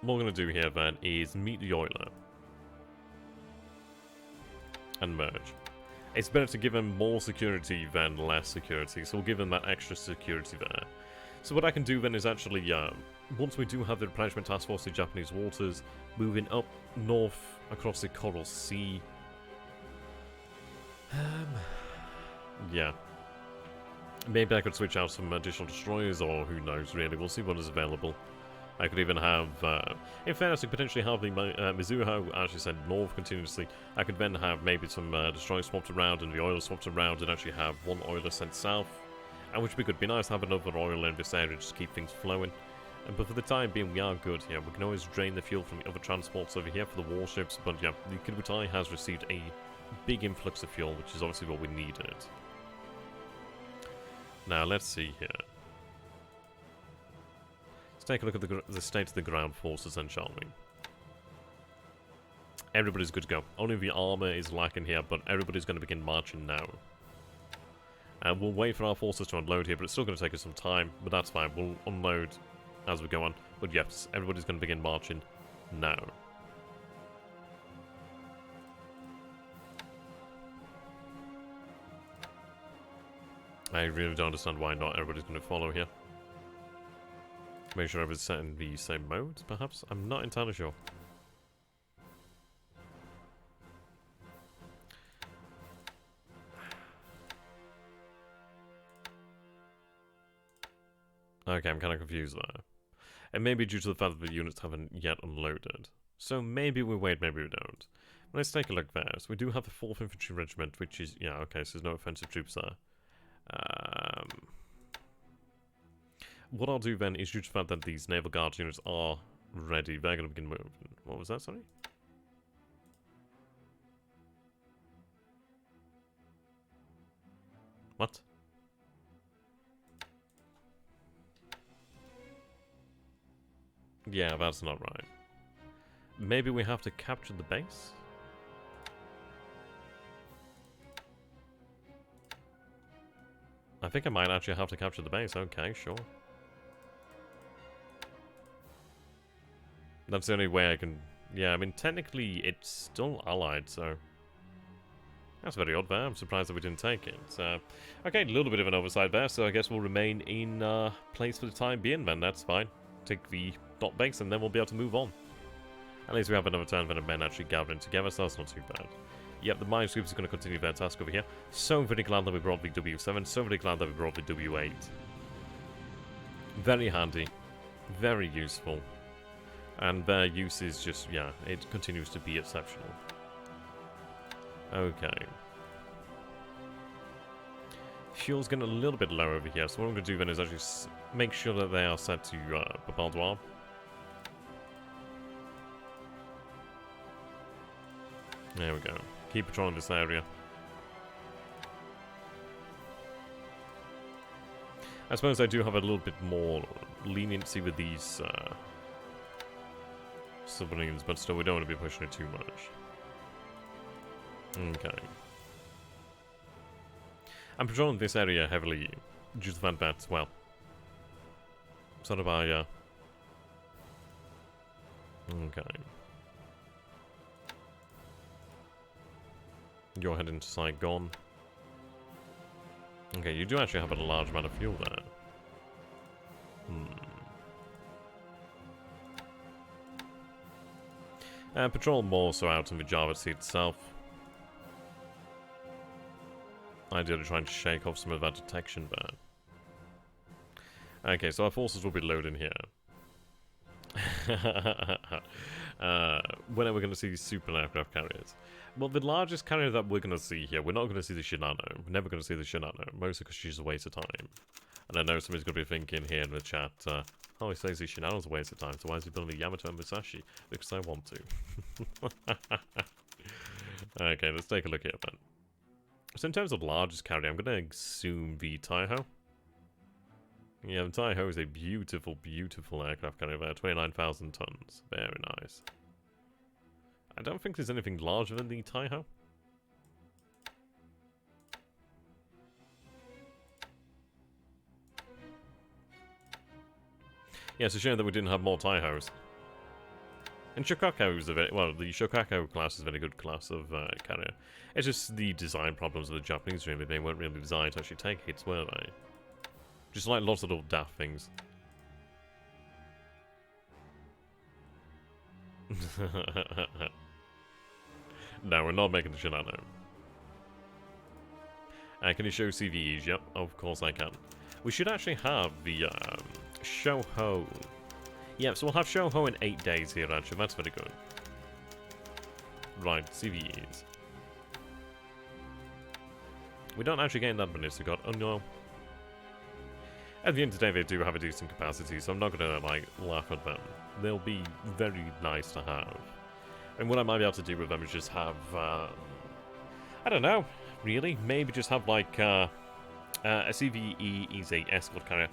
we're going to do here then is meet the oiler. And merge. It's better to give him more security than less security, so we'll give him that extra security there. So what I can do then is actually, once we do have the replenishment task force in Japanese waters, moving up north across the Coral Sea. Yeah. Maybe I could switch out some additional destroyers, or who knows really, we'll see what is available. I could even have, in fairness, I could potentially have the Mizuho actually send north continuously. I could then have maybe some destroyers swapped around and the oil swapped around and actually have one oiler sent south. And which would be good. Be nice to have another oil in this area just to keep things flowing. But for the time being, we are good here. We can always drain the fuel from the other transports over here for the warships. But yeah, the Kidabutai has received a big influx of fuel, which is obviously what we needed. Now, let's see here. Let's take a look at the state of the ground forces then, shall we? Everybody's good to go. Only the armor is lacking here, but everybody's going to begin marching now. And we'll wait for our forces to unload here, but it's still going to take us some time, but that's fine. We'll unload as we go on. But yes, everybody's going to begin marching No. I really don't understand why not everybody's going to follow here. Make sure everybody's set in the same mode, perhaps? I'm not entirely sure. Okay, I'm kind of confused there. It may be due to the fact that the units haven't yet unloaded. So maybe we wait, maybe we don't. But let's take a look there. So we do have the 4th Infantry Regiment, which is... Yeah, okay, so there's no offensive troops there. What I'll do then is due to the fact that these Naval Guard units are ready, they're going to begin moving. What was that, sorry? What? Yeah, that's not right. Maybe we have to capture the base? I think I might actually have to capture the base. Okay, sure. That's the only way I can... Yeah, I mean, technically, it's still allied, so... That's very odd there. I'm surprised that we didn't take it. Okay, a little bit of an oversight there, so I guess we'll remain in place for the time being, then. That's fine. Take the dot base, and then we'll be able to move on. At least we have another turn of men actually gathering together, so that's not too bad. Yep, the mine sweepers are going to continue their task over here. So very glad that we brought the W7. So very glad that we brought the W8. Very handy. Very useful. And their use is just, yeah, it continues to be exceptional. Okay. Fuel's getting a little bit low over here, so what I'm going to do then is actually make sure that they are set to Bombardoir. There we go. Keep patrolling this area. I suppose I do have a little bit more leniency with these submarines, but still we don't want to be pushing it too much. Okay. I'm patrolling this area heavily due to the fact that, well, sort of I, okay. You're heading to Saigon. Okay, you do actually have a large amount of fuel there. Patrol more so out in the Java Sea itself. Ideally trying to shake off some of that detection there. Okay, so our forces will be loading here. When are we going to see these super aircraft carriers? Well, the largest carrier that we're going to see here, we're not going to see the Shinano. We're never going to see the Shinano, mostly because she's a waste of time. And I know somebody's going to be thinking here in the chat, oh, he says the Shinano's a waste of time, so why is he building a Yamato and Musashi? Because I want to. Okay, let's take a look here then. So in terms of largest carrier, I'm going to assume the Taiho. Yeah, the Taiho is a beautiful, beautiful aircraft carrier there, 29,000 tons. Very nice. I don't think there's anything larger than the Taiho. Yeah, it's a shame that we didn't have more Taihos. And Shokaku is a very, well, the Shokaku class is a very good class of carrier. It's just the design problems of the Japanese, really. They weren't really designed to actually take hits, were they? Just like lots of little daft things. No, we're not making the Shinano. Can you show CVEs? Yep, of course I can. We should actually have the Shoho. Yeah, so we'll have Shoho in 8 days here, actually. That's very good. Right, CVEs. We don't actually gain that many, so got, oh no. At the end of the day, they do have a decent capacity, so I'm not going to, like, laugh at them. They'll be very nice to have. And what I might be able to do with them is just have, I don't know, really. Maybe just have, like, a CVE is a escort carrier.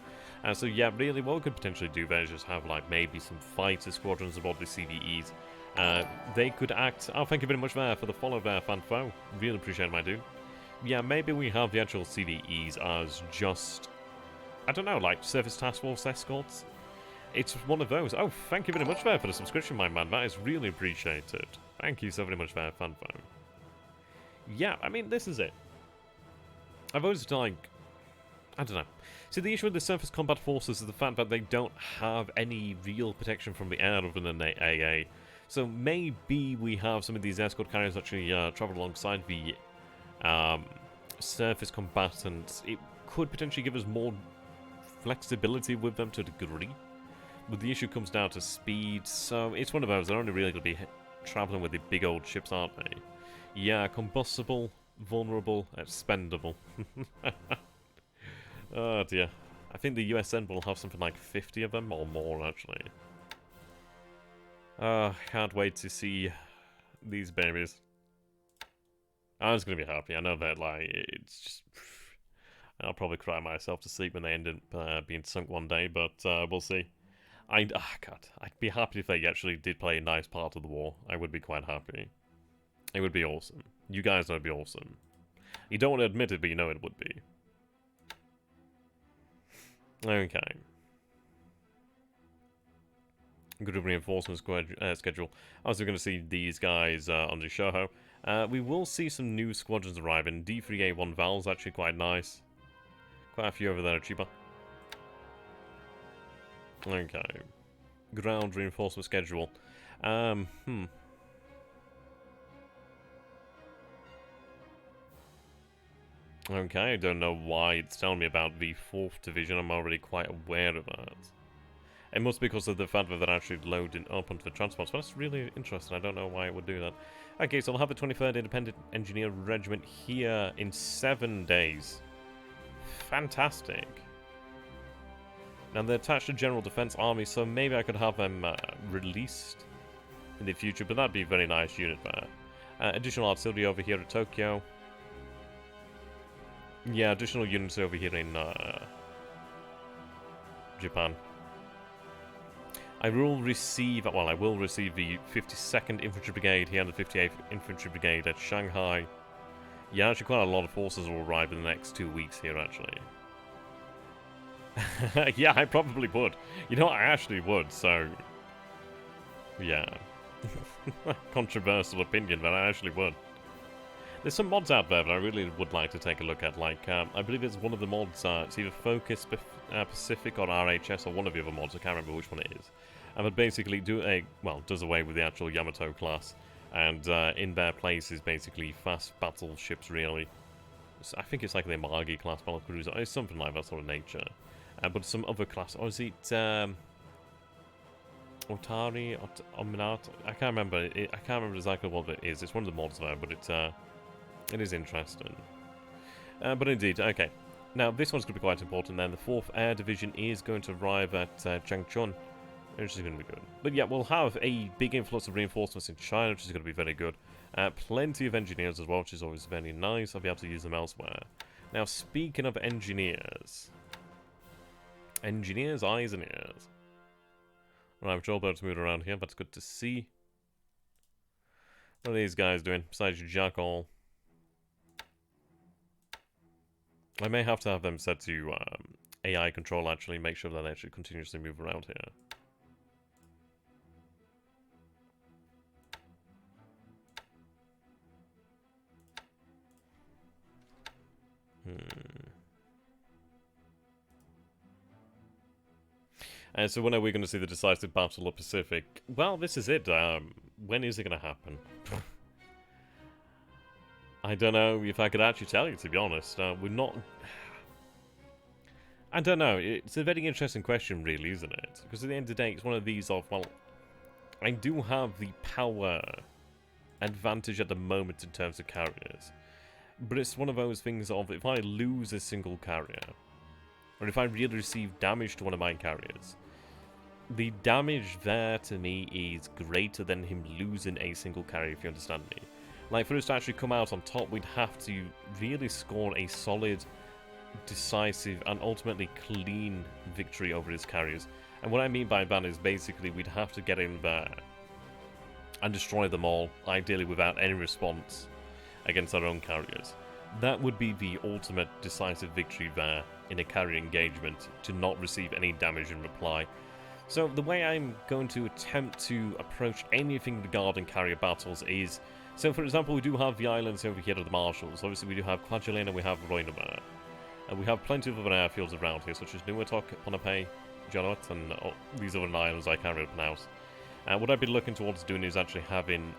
So, yeah, really, what we could potentially do there is just have, like, maybe some fighter squadrons aboard the CVEs. They could act... Oh, thank you very much there for the follow there, Fanfo. Really appreciate it, my dude. Yeah, maybe we have the actual CVEs as just... I don't know, like, Surface Task Force escorts. It's one of those. Oh, thank you very much there for the subscription, my man. That is really appreciated. Thank you so very much there, Fanfo. Yeah, I mean, this is it. I've always, like, I don't know. See, the issue with the surface combat forces is the fact that they don't have any real protection from the air other than the AA. So maybe we have some of these escort carriers actually travel alongside the surface combatants. It could potentially give us more flexibility with them to a degree. But the issue comes down to speed, so it's one of those. They're only really going to be traveling with the big old ships, aren't they? Yeah, combustible, vulnerable, expendable. Oh dear. I think the USN will have something like 50 of them, or more actually. Can't wait to see these babies. I was going to be happy. I know that, like, it's just... I'll probably cry myself to sleep when they end up being sunk one day, but we'll see. God, I'd be happy if they actually did play a nice part of the war. I would be quite happy. It would be awesome. You guys know it'd be awesome. You don't want to admit it, but you know it would be. Okay. Good reinforcement schedule. As we're going to see these guys on the Shoho. We will see some new squadrons arriving. D3A1 Val's actually quite nice. Quite a few over there, cheaper. Okay. Ground reinforcement schedule. Okay, I don't know why it's telling me about the 4th Division. I'm already quite aware of that. It must be because of the fact that they're actually loading up onto the transports. But that's really interesting. I don't know why it would do that. Okay, so I'll have the 23rd Independent Engineer Regiment here in 7 days. Fantastic. Now they're attached to General Defense Army, so maybe I could have them released in the future, but that'd be a very nice unit there. Additional artillery over here at Tokyo. Yeah, additional units over here in Japan. I will receive the 52nd Infantry Brigade here and the 58th Infantry Brigade at Shanghai. Yeah, actually quite a lot of forces will arrive in the next 2 weeks here, actually. Yeah, I probably would. You know, I actually would, so... Yeah. Controversial opinion, but I actually would. There's some mods out there that I really would like to take a look at. Like, I believe it's one of the mods, it's either Focus Pacific or RHS or one of the other mods, I can't remember which one it is. And it basically does away with the actual Yamato class. And in their place is basically fast battleships, really. So I think it's like the Amagi class battlecruiser, or something like that sort of nature. But some other class, or is it Otari, Ominato? I can't remember. I can't remember exactly what it is. It's one of the mods there, but it is interesting. But indeed, okay. Now this one's going to be quite important. Then the 4th Air Division is going to arrive at Changchun, which is going to be good. But yeah, we'll have a big influx of reinforcements in China, which is going to be very good. Plenty of engineers as well, which is always very nice. I'll be able to use them elsewhere. Now, speaking of engineers, eyes and ears. Right, I'm sure birds moving around here. That's good to see. What are these guys doing besides jackal? I may have to have them set to AI control, actually, make sure that they actually continuously move around here. And so when are we going to see the decisive Battle of Pacific? Well, this is it. When is it going to happen? I don't know if I could actually tell you, to be honest. We're not... I don't know. It's a very interesting question, really, isn't it? Because at the end of the day, it's one of these of, well, I do have the power advantage at the moment in terms of carriers. But it's one of those things of, if I lose a single carrier, or if I really receive damage to one of my carriers, the damage there to me is greater than him losing a single carrier, if you understand me. Like, for us to actually come out on top, we'd have to really score a solid, decisive, and ultimately clean victory over his carriers. And what I mean by that is basically we'd have to get in there and destroy them all, ideally without any response against our own carriers. That would be the ultimate decisive victory there in a carrier engagement, to not receive any damage in reply. So the way I'm going to attempt to approach anything regarding carrier battles is, so for example, we do have the islands over here of the Marshals. Obviously we do have Kwajalein and we have Noumea. And we have plenty of other airfields around here, such as Nuatok, Ponape, Jonot, and these other islands I can't really pronounce. What I've been looking towards doing is actually having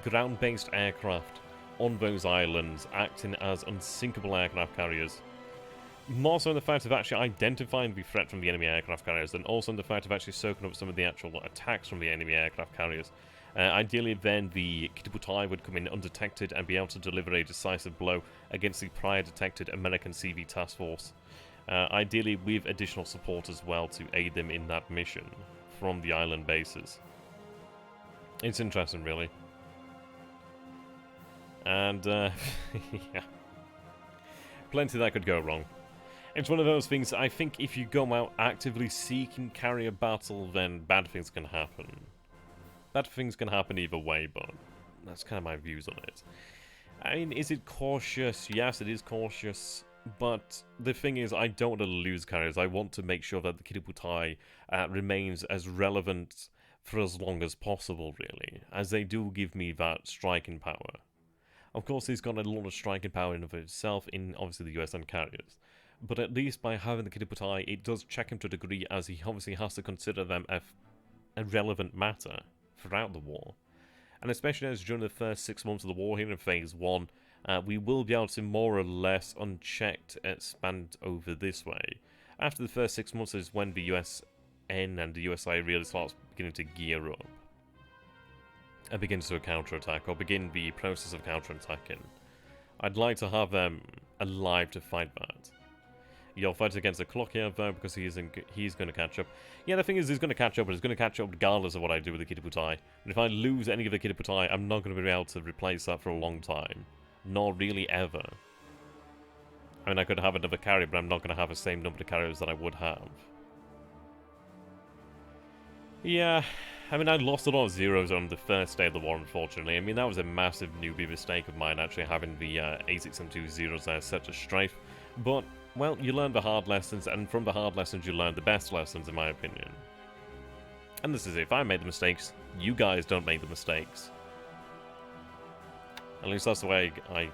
ground-based aircraft on those islands acting as unsinkable aircraft carriers. More so in the fact of actually identifying the threat from the enemy aircraft carriers, and also in the fact of actually soaking up some of the actual attacks from the enemy aircraft carriers. Ideally then the Kitabutai would come in undetected and be able to deliver a decisive blow against the prior detected American CV task force. Ideally with additional support as well to aid them in that mission from the island bases. It's interesting really. And yeah, plenty that could go wrong. It's one of those things, I think if you go out actively seeking carrier battle, then bad things can happen. Bad things can happen either way, but that's kind of my views on it. I mean, is it cautious? Yes, it is cautious. But the thing is, I don't want to lose carriers. I want to make sure that the Kitabutai remains as relevant for as long as possible, really. As they do give me that striking power. Of course, he's got a lot of striking power in of itself in, obviously, the USM carriers. But at least by having the Kitabutai, it does check him to a degree, as he obviously has to consider them a relevant matter throughout the war. And especially as during the first 6 months of the war here in Phase 1, we will be able to more or less unchecked expand over this way. After the first 6 months is when the USN and the USI really starts beginning to gear up. And begins to counterattack, or begin the process of counterattacking. I'd like to have them alive to fight that. You'll fight against the clock here, though, because he's going to catch up. Yeah, the thing is, he's going to catch up, but he's going to catch up regardless of what I do with the Kitabutai. And if I lose any of the Kitabutai, I'm not going to be able to replace that for a long time. Nor really ever. I mean, I could have another carrier, but I'm not going to have the same number of carriers that I would have. Yeah, I mean, I lost a lot of zeros on the first day of the war, unfortunately. I mean, that was a massive newbie mistake of mine, actually having the A6M2 zeros as such a strafe. But well, you learn the hard lessons, and from the hard lessons you learn the best lessons, in my opinion. And this is it. If I made the mistakes, you guys don't make the mistakes. At least that's the way I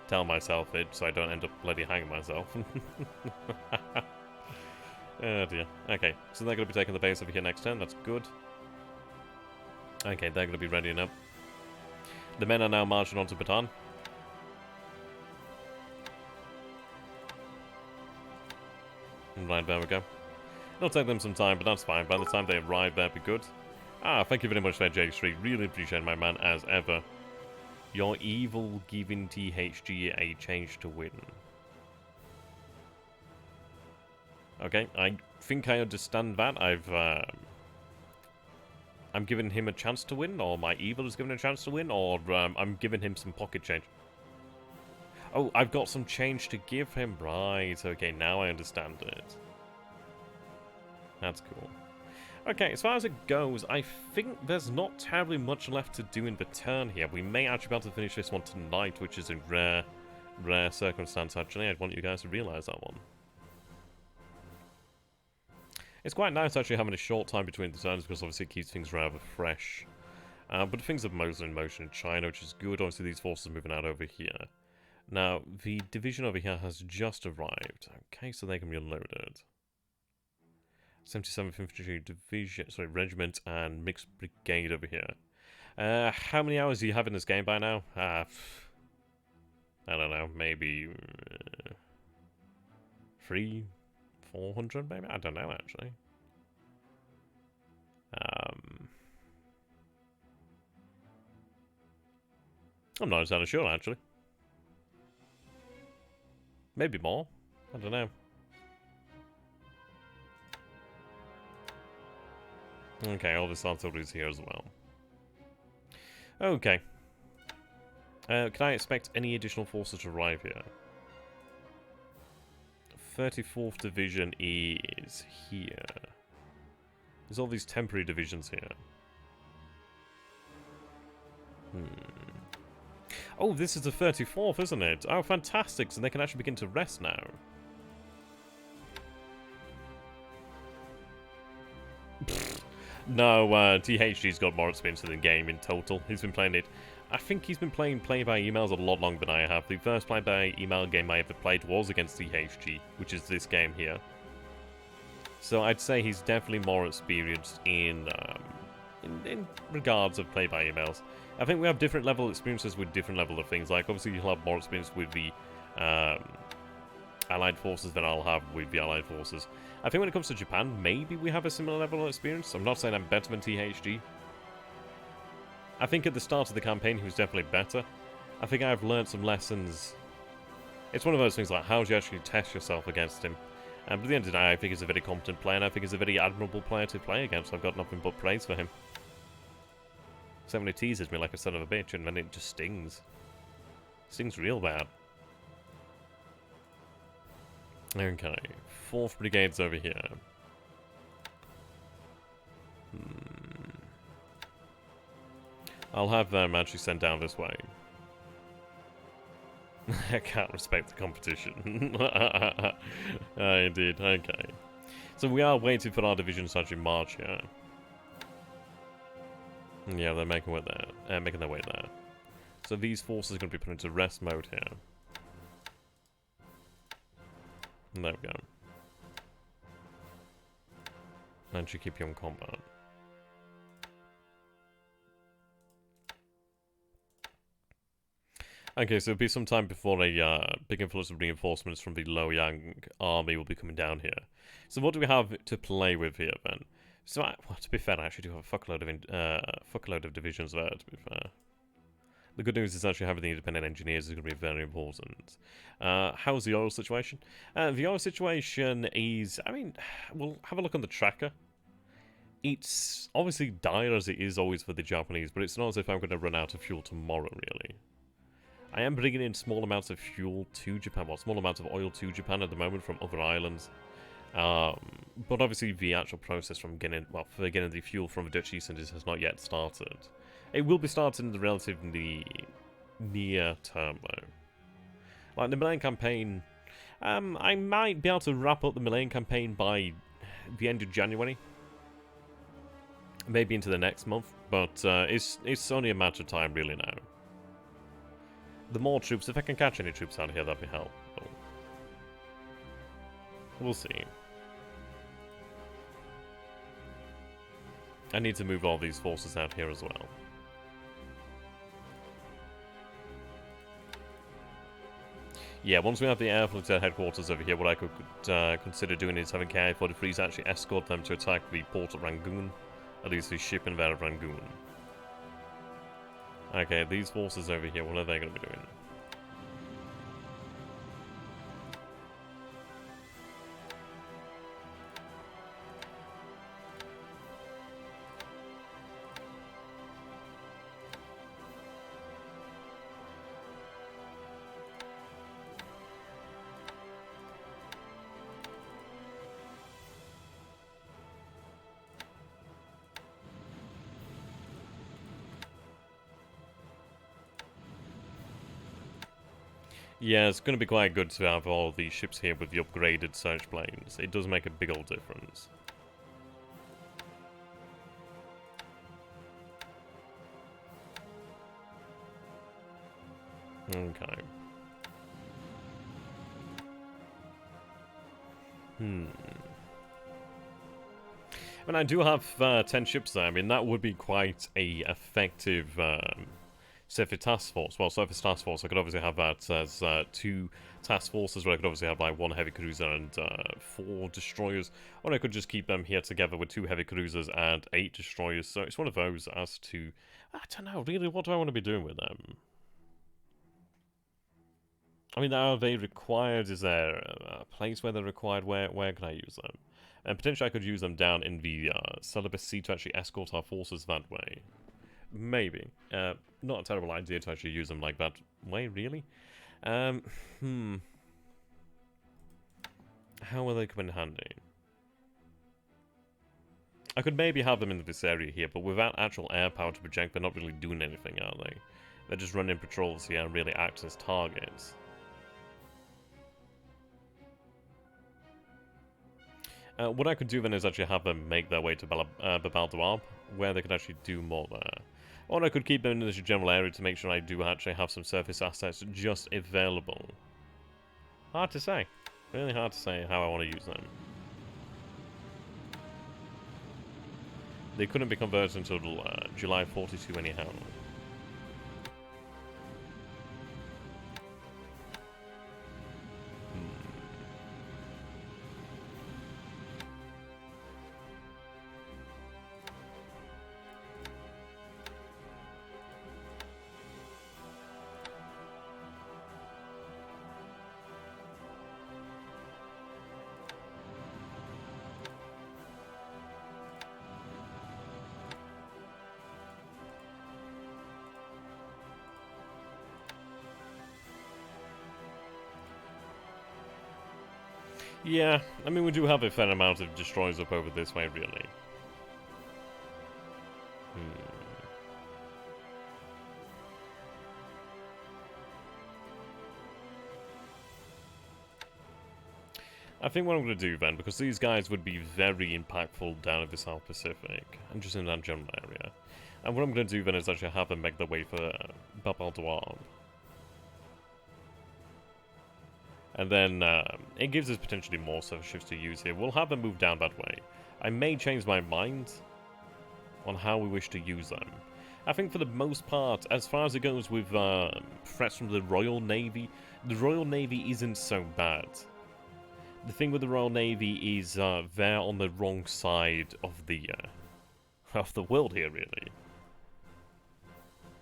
tell myself it, so I don't end up bloody hanging myself. Oh dear. Okay, so they're going to be taking the base over here next turn. That's good. Okay, they're going to be readying up. The men are now marching onto Bataan. Right, there we go. It'll take them some time, but that's fine. By the time they arrive, they'll be good. Ah, thank you very much there, J3. Really appreciate it, my man, as ever. Your evil giving THG a change to win. Okay, I think I understand that. I'm giving him a chance to win, or my evil is given a chance to win, or I'm giving him some pocket change. Oh, I've got some change to give him. Right, okay, now I understand it. That's cool. Okay, as far as it goes, I think there's not terribly much left to do in the turn here. We may actually be able to finish this one tonight, which is a rare circumstance, actually. I'd want you guys to realise that one. It's quite nice, actually, having a short time between the turns, because obviously it keeps things rather fresh. But things are mostly in motion in China, which is good. Obviously, these forces are moving out over here. Now, the division over here has just arrived. Okay, so they can be unloaded. 77th Infantry Division, sorry, Regiment and Mixed Brigade over here. How many hours do you have in this game by now? I don't know, maybe 300, 400 maybe? I don't know, actually. I'm not entirely sure, actually. Maybe more. I don't know. Okay, all this artillery is here as well. Okay. Can I expect any additional forces to arrive here? 34th Division is here. There's all these temporary divisions here. Oh, this is the 34th, isn't it? Oh, fantastic. So they can actually begin to rest now. No, THG's got more experience in the game in total. He's been playing it. I think he's been playing play by emails a lot longer than I have. The first play by email game I ever played was against THG, which is this game here. So I'd say he's definitely more experienced in regards of play by emails. I think we have different level experiences with different level of things. Like obviously you'll have more experience with the Allied forces than I'll have with the Allied forces. I think when it comes to Japan, maybe we have a similar level of experience. I'm not saying I'm better than THG. I think at the start of the campaign he was definitely better. I think I've learned some lessons. It's one of those things like how do you actually test yourself against him? But at the end of the day, I think he's a very competent player, and I think he's a very admirable player to play against. I've got nothing but praise for him. Except when he teases me like a son of a bitch, and then it just stings. Stings real bad. Okay, 4th Brigade's over here. I'll have them actually sent down this way. I can't respect the competition. Indeed, okay. So we are waiting for our divisions to actually march here. Yeah, they're making their way there. So these forces are going to be put into rest mode here. And there we go. And should keep you on combat. Okay, so it'll be some time before a big influx of reinforcements from the Loyang army will be coming down here. So what do we have to play with here then? So, well, to be fair, I actually do have a fuckload of divisions there, to be fair. The good news is actually having the independent engineers is going to be very important. How's the oil situation? The oil situation is, I mean, we'll have a look on the tracker. It's obviously dire as it is always for the Japanese, but it's not as if I'm going to run out of fuel tomorrow, really. I am bringing in small amounts of fuel to Japan, well, small amounts of oil to Japan at the moment from other islands. But obviously the actual process from getting, well, for getting the fuel from the Dutch East Indies has not yet started. It will be starting in the relatively near term, though. Like the Malayan campaign, I might be able to wrap up the Malayan campaign by the end of January. Maybe into the next month, but it's only a matter of time really now. The more troops, if I can catch any troops out here, that'd be helpful. We'll see. I need to move all these forces out here as well. Yeah, once we have the airfield headquarters over here, what I could consider doing is having KI-43s actually escort them to attack the port of Rangoon. At least the ship in there of Rangoon. Okay, these forces over here, what are they going to be doing? Yeah, it's going to be quite good to have all these ships here with the upgraded search planes. It does make a big old difference. Okay. I mean, I do have 10 ships there. I mean, that would be quite a effective Surface Task Force. Well, Surface Task Force, I could obviously have that as 2 task forces, where I could obviously have like 1 heavy cruiser and 4 destroyers, or I could just keep them here together with 2 heavy cruisers and 8 destroyers. So it's one of those as to, I don't know, really, what do I want to be doing with them? I mean, are they required? Is there a place where they're required? Where can I use them? And potentially I could use them down in the Celibus Sea to actually escort our forces that way. Maybe. Not a terrible idea to actually use them like that way, really. How will they come in handy? I could maybe have them in this area here, but without actual air power to project, they're not really doing anything, are they? They're just running patrols here and really act as targets. What I could do then is actually have them make their way to Babal Dawab, where they could actually do more there. Or I could keep them in this general area to make sure I do actually have some surface assets just available. Hard to say. Really hard to say how I want to use them. They couldn't be converted until July 42 anyhow. Yeah, I mean, we do have a fair amount of destroyers up over this way, really. I think what I'm going to do then, because these guys would be very impactful down in the South Pacific, and just in that general area. And what I'm going to do then is actually have them make their way for Babal Dawab. And then it gives us potentially more surface ships to use here. We'll have them move down that way. I may change my mind on how we wish to use them. I think for the most part, as far as it goes with threats from the Royal Navy isn't so bad. The thing with the Royal Navy is they're on the wrong side of the world here, really.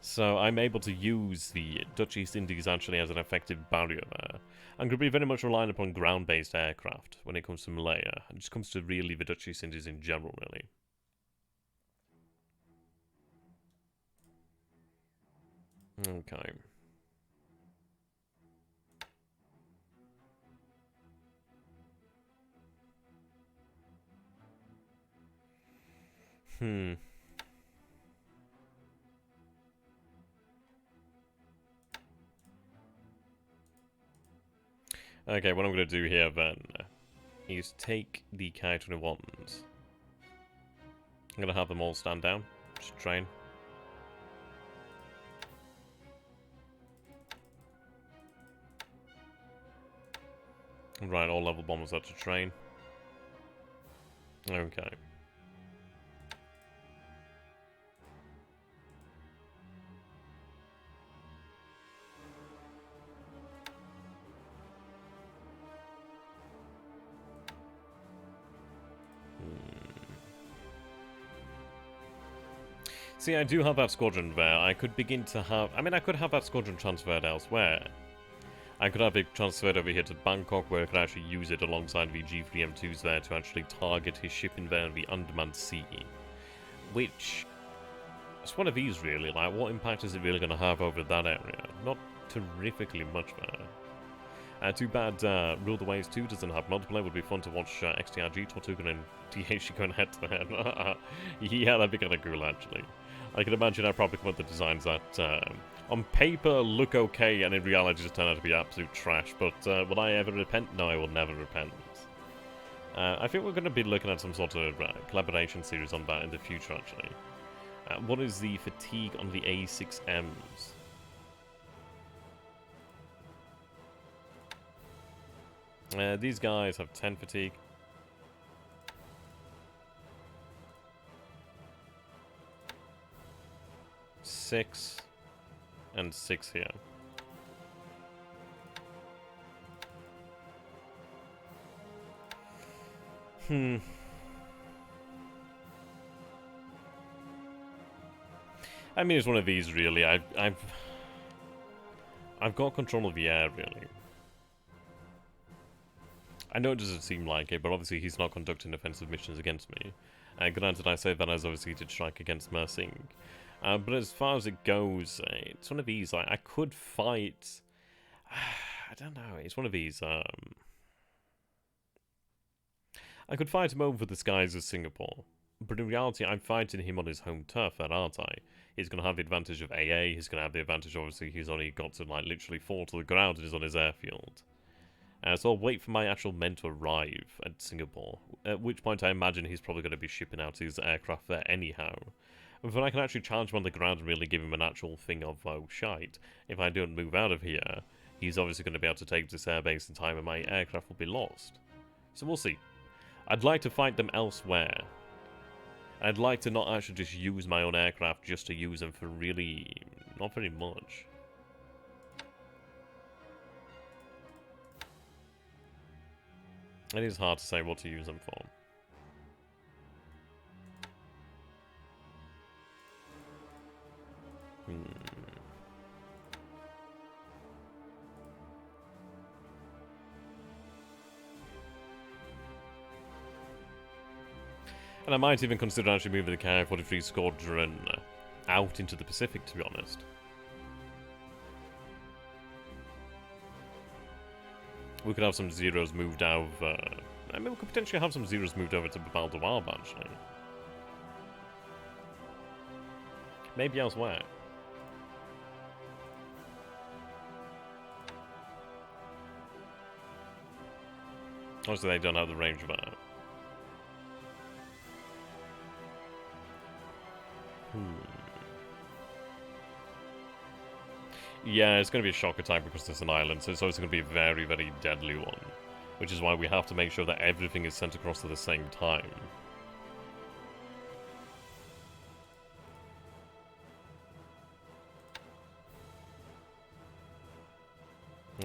So I'm able to use the Dutch East Indies actually as an effective barrier there. I'm going to be very much reliant upon ground-based aircraft when it comes to Malaya. It just comes to really the Dutch East Indies in general, really. Okay. Okay, what I'm going to do here then is take the Ki-21s. I'm going to have them all stand down. Just train. Right, all level bombers are to train. Okay. See, I do have that squadron there. I could begin to have... I mean, I could have that squadron transferred elsewhere. I could have it transferred over here to Bangkok, where I could actually use it alongside the G3M2s there to actually target his ship in there in the Andaman Sea. Which... it's one of these, really. Like, what impact is it really going to have over that area? Not terrifically much there. Too bad Rule the Waves 2 doesn't have multiplayer. Would be fun to watch XTRG, Tortugan, and DH going head to head. Yeah, that'd be kind of cool, actually. I can imagine I'd probably come up with the designs that on paper look okay and in reality just turn out to be absolute trash. But will I ever repent? No, I will never repent. I think we're going to be looking at some sort of collaboration series on that in the future, actually. What is the fatigue on the A6Ms? These guys have 10 fatigue. Six and 6 here. I mean, it's one of these, really. I've got control of the air, really. I know it doesn't seem like it, but obviously he's not conducting offensive missions against me. Granted, I say that as obviously he did strike against Mersing. But as far as it goes, it's one of these, like, I could fight... I don't know, it's one of these, I could fight him over the skies of Singapore. But in reality, I'm fighting him on his home turf, then, aren't I? He's going to have the advantage of AA, he's going to have the advantage, obviously, he's only got to, like, literally fall to the ground and he's on his airfield. So I'll wait for my actual men to arrive at Singapore, at which point I imagine he's probably going to be shipping out his aircraft there anyhow. And when I can actually challenge him on the ground and really give him an actual thing of, oh, shite, if I don't move out of here, he's obviously going to be able to take this airbase in time and my aircraft will be lost. So we'll see. I'd like to fight them elsewhere. I'd like to not actually just use my own aircraft just to use them for really not very much. It is hard to say what to use them for. And I might even consider actually moving the KI-43 squadron out into the Pacific, to be honest. We could have some zeros moved out of... I mean, we could potentially have some zeros moved over to Babal Dawab, actually. Maybe elsewhere. Obviously, they don't have the range of that. Yeah, it's going to be a shock attack because it's an island, so it's obviously going to be a very, very deadly one. Which is why we have to make sure that everything is sent across at the same time.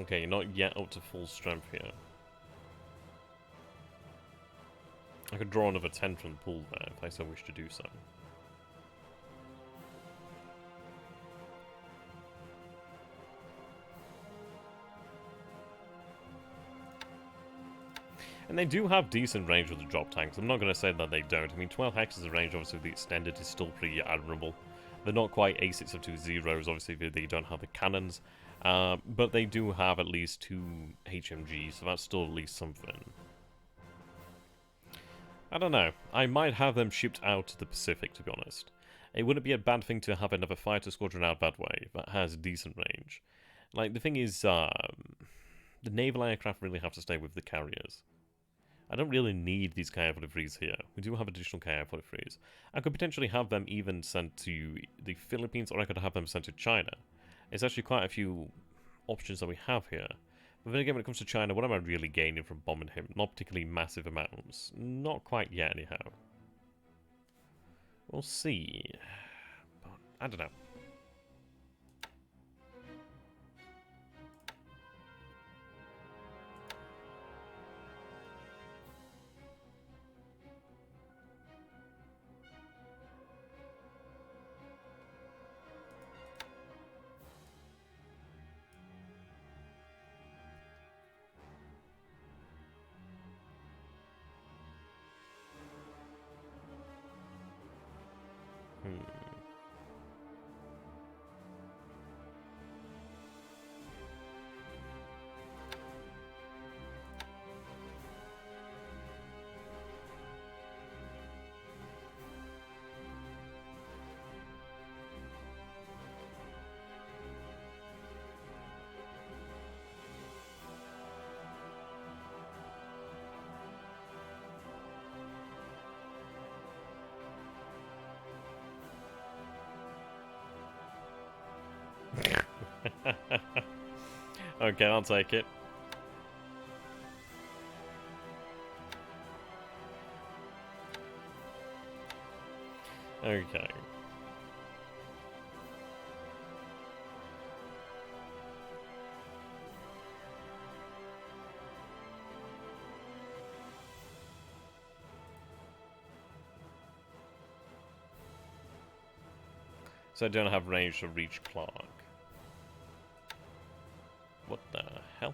Okay, not yet up to full strength here. I could draw another 10 from the pool there, if I so wish to do so. And they do have decent range with the drop tanks. I'm not going to say that they don't. I mean, 12 hexes of range, obviously, with the extended is still pretty admirable. They're not quite A6 of 2 zeros, obviously, they don't have the cannons. But they do have at least 2 HMGs, so that's still at least something. I don't know. I might have them shipped out to the Pacific, to be honest. It wouldn't be a bad thing to have another fighter squadron out that way that has decent range. Like, the thing is, the naval aircraft really have to stay with the carriers. I don't really need these KI-43s here. We do have additional KI-43s. I could potentially have them even sent to the Philippines, or I could have them sent to China. It's actually quite a few options that we have here. But then again, when it comes to China, what am I really gaining from bombing him? Not particularly massive amounts. Not quite yet, anyhow. We'll see. But I don't know. Okay, I'll take it. Okay. So I don't have range to reach Clark. What the hell?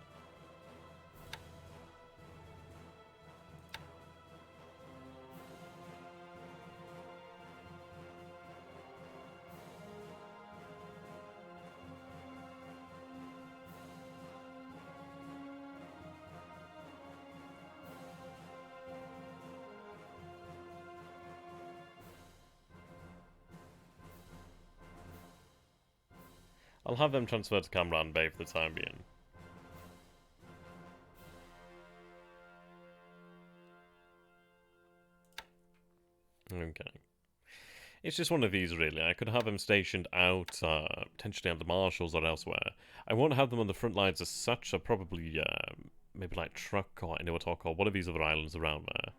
I'll have them transferred to Kamran Bay for the time being. Okay. It's just one of these, really. I could have them stationed out, potentially on the marshals or elsewhere. I won't have them on the front lines as such. I'll probably, maybe like Truck or Inuatok or one of these other islands around there.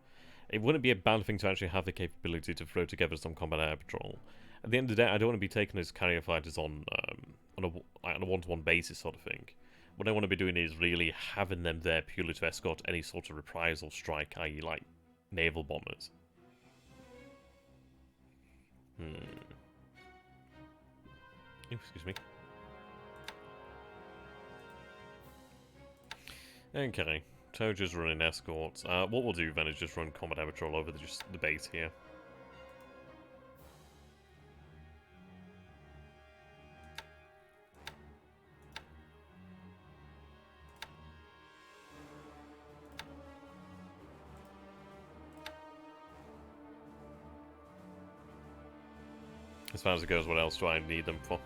It wouldn't be a bad thing to actually have the capability to throw together some combat air patrol. At the end of the day, I don't want to be taking as carrier fighters on a one-to-one basis sort of thing. What I want to be doing is really having them there purely to escort any sort of reprisal strike, i.e. like naval bombers. Excuse me. Okay. Toja's running escorts. What we'll do then is just run combat air patrol over just the base here. As far as it goes, what else do I need them for?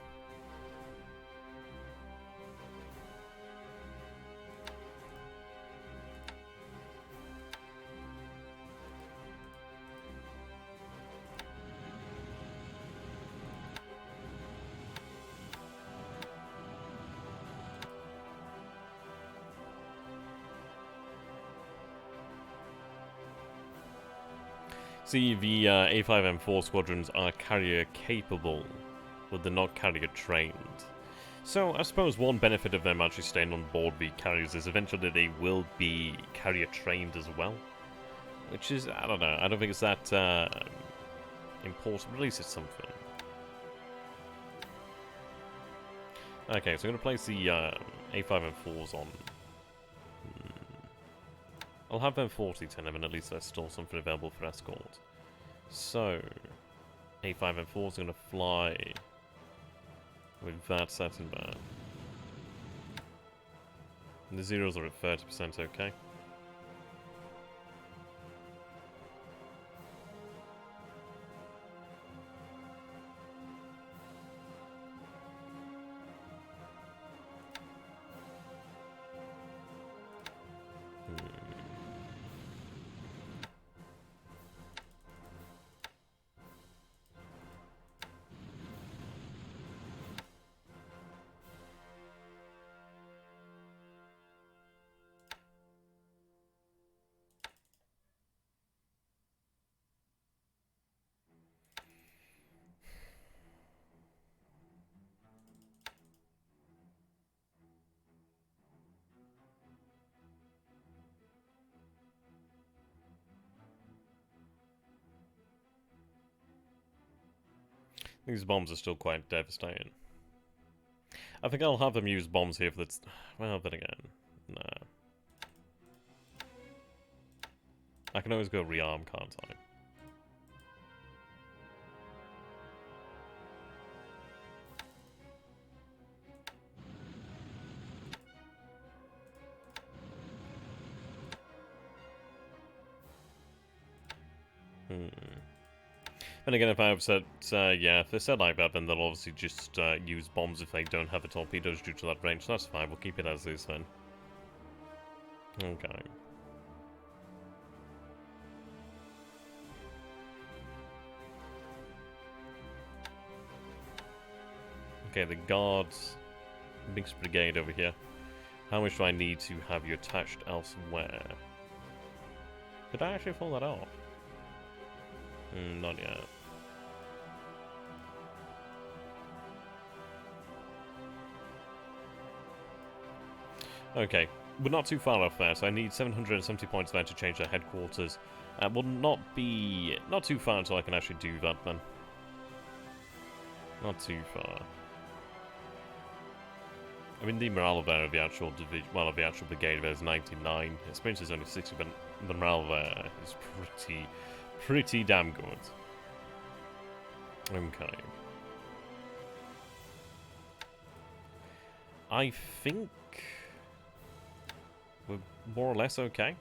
See, the A5M4 squadrons are carrier capable, but they're not carrier trained. So I suppose one benefit of them actually staying on board the carriers is eventually they will be carrier trained as well. Which is, I don't know, I don't think it's that important, but at least it's something. Okay, so I'm going to place the A5M4s on. I'll have them 40-10 and at least there's still something available for escort. So, A5M4 is going to fly with that setting there. And the zeros are at 30%, okay. These bombs are still quite devastating. I think I'll have them use bombs here for the... Well, then again, nah. I can always go rearm, can't I? And again, if I have said, yeah, if they're set like that, then they'll obviously just use bombs if they don't have the torpedoes due to that range. So that's fine, we'll keep it as is then. Okay. Okay, the guards, mixed brigade over here. How much do I need to have you attached elsewhere? Did I actually pull that off? Not yet. Okay, we're not too far off there, so I need 770 points there to change their headquarters. Will not too far until I can actually do that then. Not too far. I mean, the morale there of the actual division, well, of the actual brigade there is 99. Experience is only 60, but the morale there is pretty damn good. Okay. I think we're more or less okay.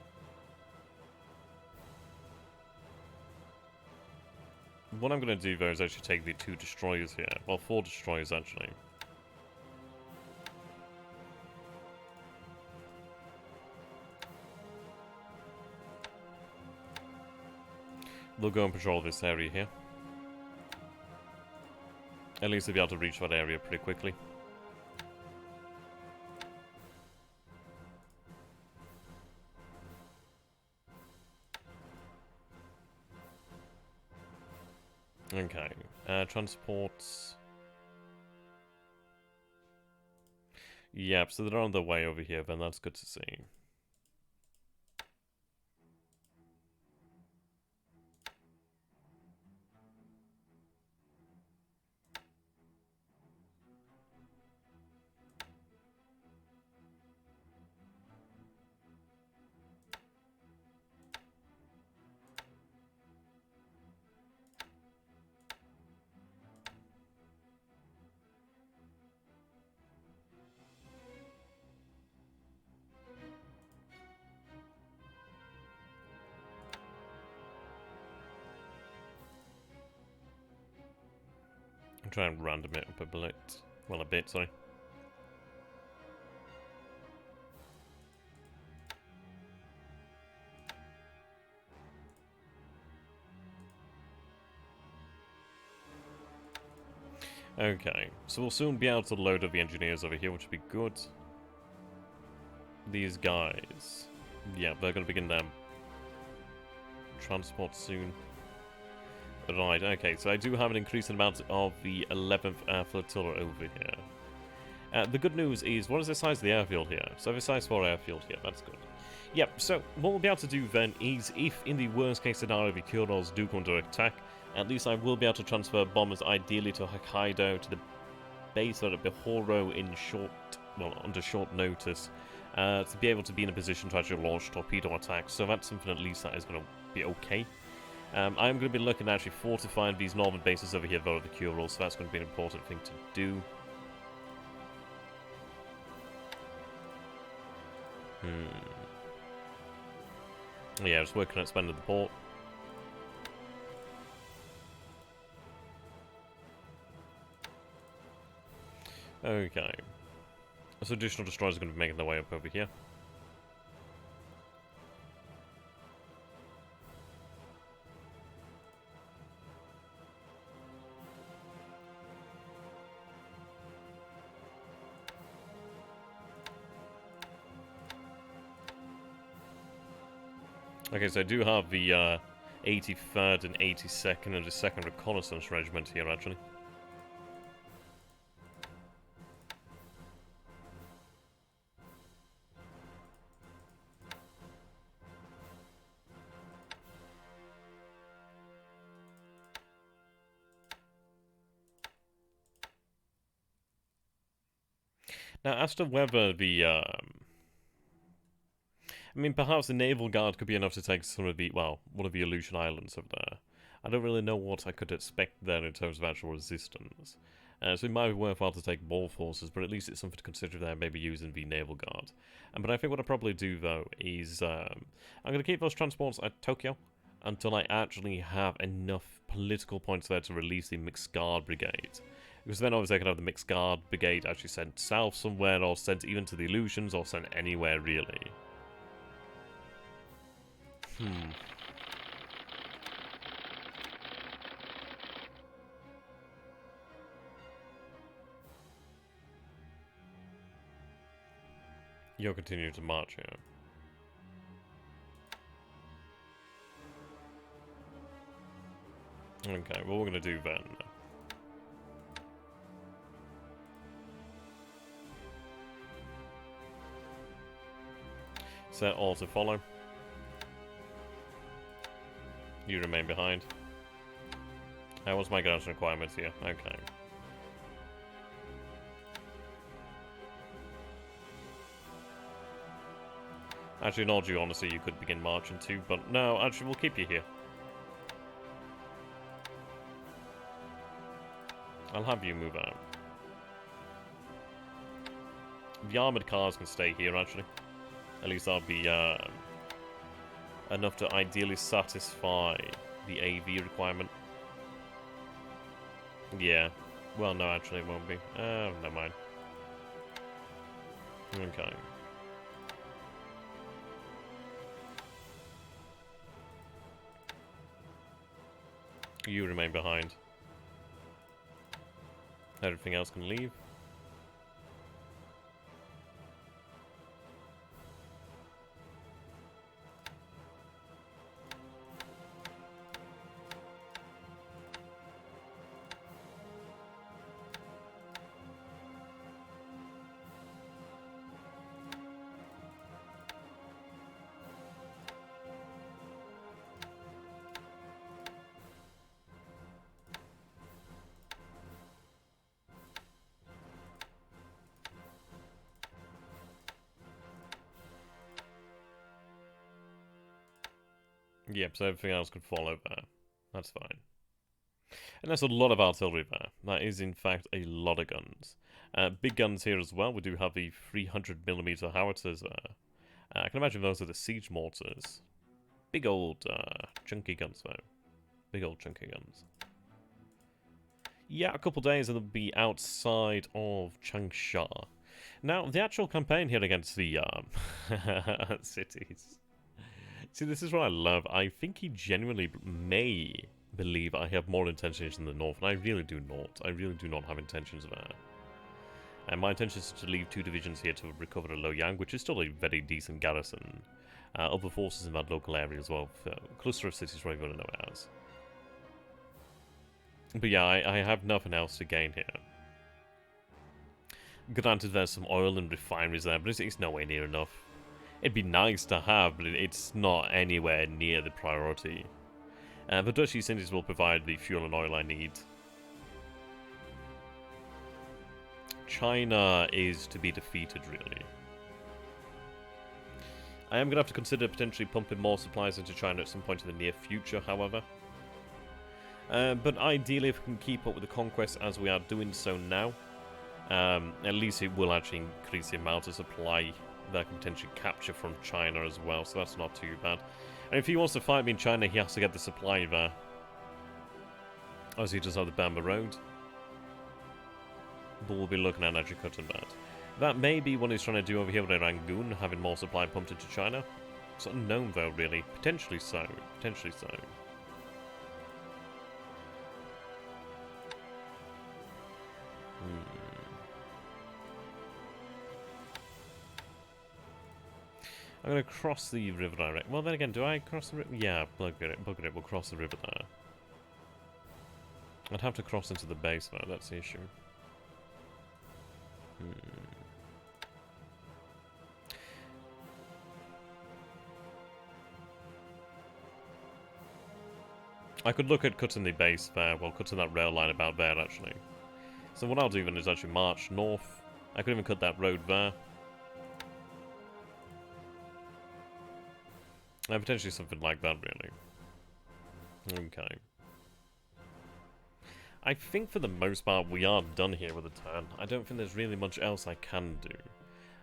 What I'm going to do, though, is actually take the 2 destroyers here. Well, 4 destroyers, actually. They'll go and patrol this area here. At least they'll be able to reach that area pretty quickly. Okay, transports. Yep, so they're on their way over here, then that's good to see. Try and random it up a bit. Well, a bit, sorry. Okay, so we'll soon be able to load up the engineers over here, which will be good. These guys. Yeah, they're going to begin their transport soon. Right, okay, so I do have an increasing amount of the 11th Air Flotilla over here. The good news is, what is the size of the airfield here? So I have a size 4 airfield here, that's good. Yep, so what we'll be able to do then is, if in the worst case scenario the Kurils do come to attack, at least I will be able to transfer bombers ideally to Hokkaido, to the base at Bihoro in under short notice, to be able to be in a position to actually launch torpedo attacks, so that's something at least that is going to be okay. I'm going to be looking at actually fortifying these northern bases over here, though, of the Kurils, so that's going to be an important thing to do. Yeah, just working on expanding the port. Okay. So additional destroyers are going to be making their way up over here. Okay, so I do have the 83rd and 82nd and the 2nd Reconnaissance Regiment here, actually. Now, as to whether the I mean, perhaps the Naval Guard could be enough to take some of the, well, one of the Aleutian Islands over there. I don't really know what I could expect there in terms of actual resistance. So it might be worthwhile to take more forces, but at least it's something to consider there, maybe using the Naval Guard. But I think what I'll probably do, though, is I'm going to keep those transports at Tokyo until I actually have enough political points there to release the Mixed Guard Brigade. Because then obviously I can have the Mixed Guard Brigade actually sent south somewhere, or sent even to the Aleutians, or sent anywhere, really. You'll continue to march here. Okay, what we're going to do then... set all to follow. You remain behind. How was my garrison requirements here? Okay. Actually, in all due honesty, you could begin marching too, but no, actually, we'll keep you here. I'll have you move out. The armoured cars can stay here, actually. At least that'll be enough to ideally satisfy the AV requirement. Yeah. Well, no, actually it won't be. Never mind. Okay. You remain behind. Everything else can leave. Yep, so everything else could follow there. That's fine. And that's a lot of artillery there. That is, in fact, a lot of guns. Big guns here as well. We do have the 300mm howitzers there. I can imagine those are the siege mortars. Big old chunky guns, though. Big old chunky guns. Yeah, a couple days and they'll be outside of Changsha. Now, the actual campaign here against the cities. See, this is what I love. I think he genuinely may believe I have more intentions in the north, and I really do not. I really do not have intentions there. And my intention is to leave 2 divisions here to recover the Loyang, which is still a very decent garrison. Other forces in that local area as well. Cluster of cities where I'm going to know it as. But yeah, I have nothing else to gain here. Granted, there's some oil and refineries there, but it's nowhere near enough. It'd be nice to have, but it's not anywhere near the priority. The Dutch East Indies will provide the fuel and oil I need. China is to be defeated, really. I am going to have to consider potentially pumping more supplies into China at some point in the near future, however. But ideally, if we can keep up with the conquest as we are doing so now, at least it will actually increase the amount of supply that I can potentially capture from China as well, so that's not too bad. And if he wants to fight me in China, he has to get the supply there. Obviously, he does have the Bamba Road. But we'll be looking at actually cutting that. That may be what he's trying to do over here with Rangoon, having more supply pumped into China. It's unknown though, really. Potentially so. Potentially so. I'm going to cross the river direct. Well, then again, do I cross the river? Yeah, bugger it. We'll cross the river there. I'd have to cross into the base though, that's the issue. I could look at cutting the base there, well, cutting that rail line about there, actually. So what I'll do then is actually march north. I could even cut that road there. And potentially something like that, really. Okay. I think for the most part we are done here with the turn. I don't think there's really much else I can do.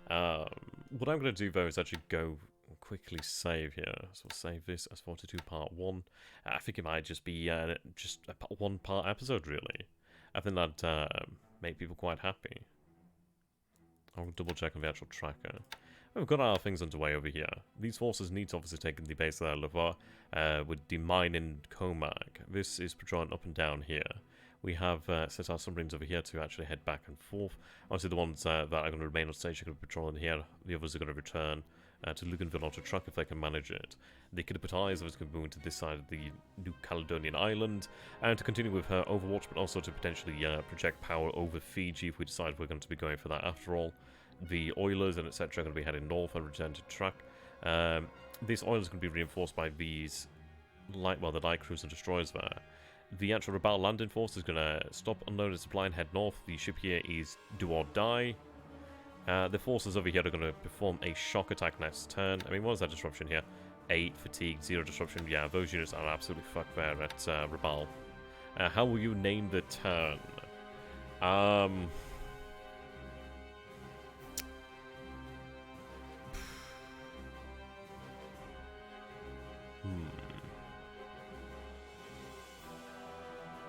What I'm going to do, though, is actually go quickly save here. So we'll save this as 42 part 1. I think it might just be just a one-part episode, really. I think that'd make people quite happy. I'll double check on the actual tracker. We've got our things underway over here. These forces need to obviously take in the base of Lavar with demining Comac. This is patrolling up and down here. We have set our submarines over here to actually head back and forth. Obviously the ones that are going to remain on station are going to patrol in here. The others are going to return to Luganville or to Truck if they can manage it. The Kidapatize is going to move into this side of the New Caledonian island and to continue with her Overwatch, but also to potentially project power over Fiji if we decide we're going to be going for that after all. The Oilers and etc. are going to be heading north and return to Truck. This oil is going to be reinforced by these the light cruiser destroyers there. The actual Rabaul landing force is going to stop unloading supply and head north. The ship here is do or die. The forces over here are going to perform a shock attack next turn. I mean, what is that disruption here? 8 fatigue, 0 disruption. Yeah, those units are absolutely fucked there at Rabaul. How will you name the turn?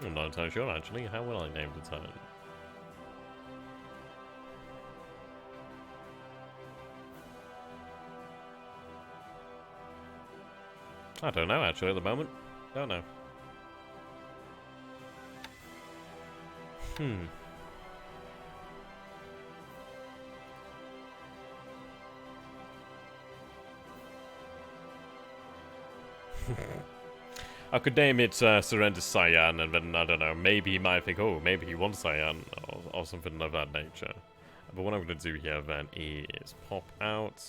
I'm not entirely sure, actually. How will I name the turn? I don't know, actually, at the moment. Don't know. Hmm. I could name it Surrender Cyan, and then, I don't know, maybe he might think, oh, maybe he wants Cyan, or something of that nature. But what I'm going to do here, then, is pop out.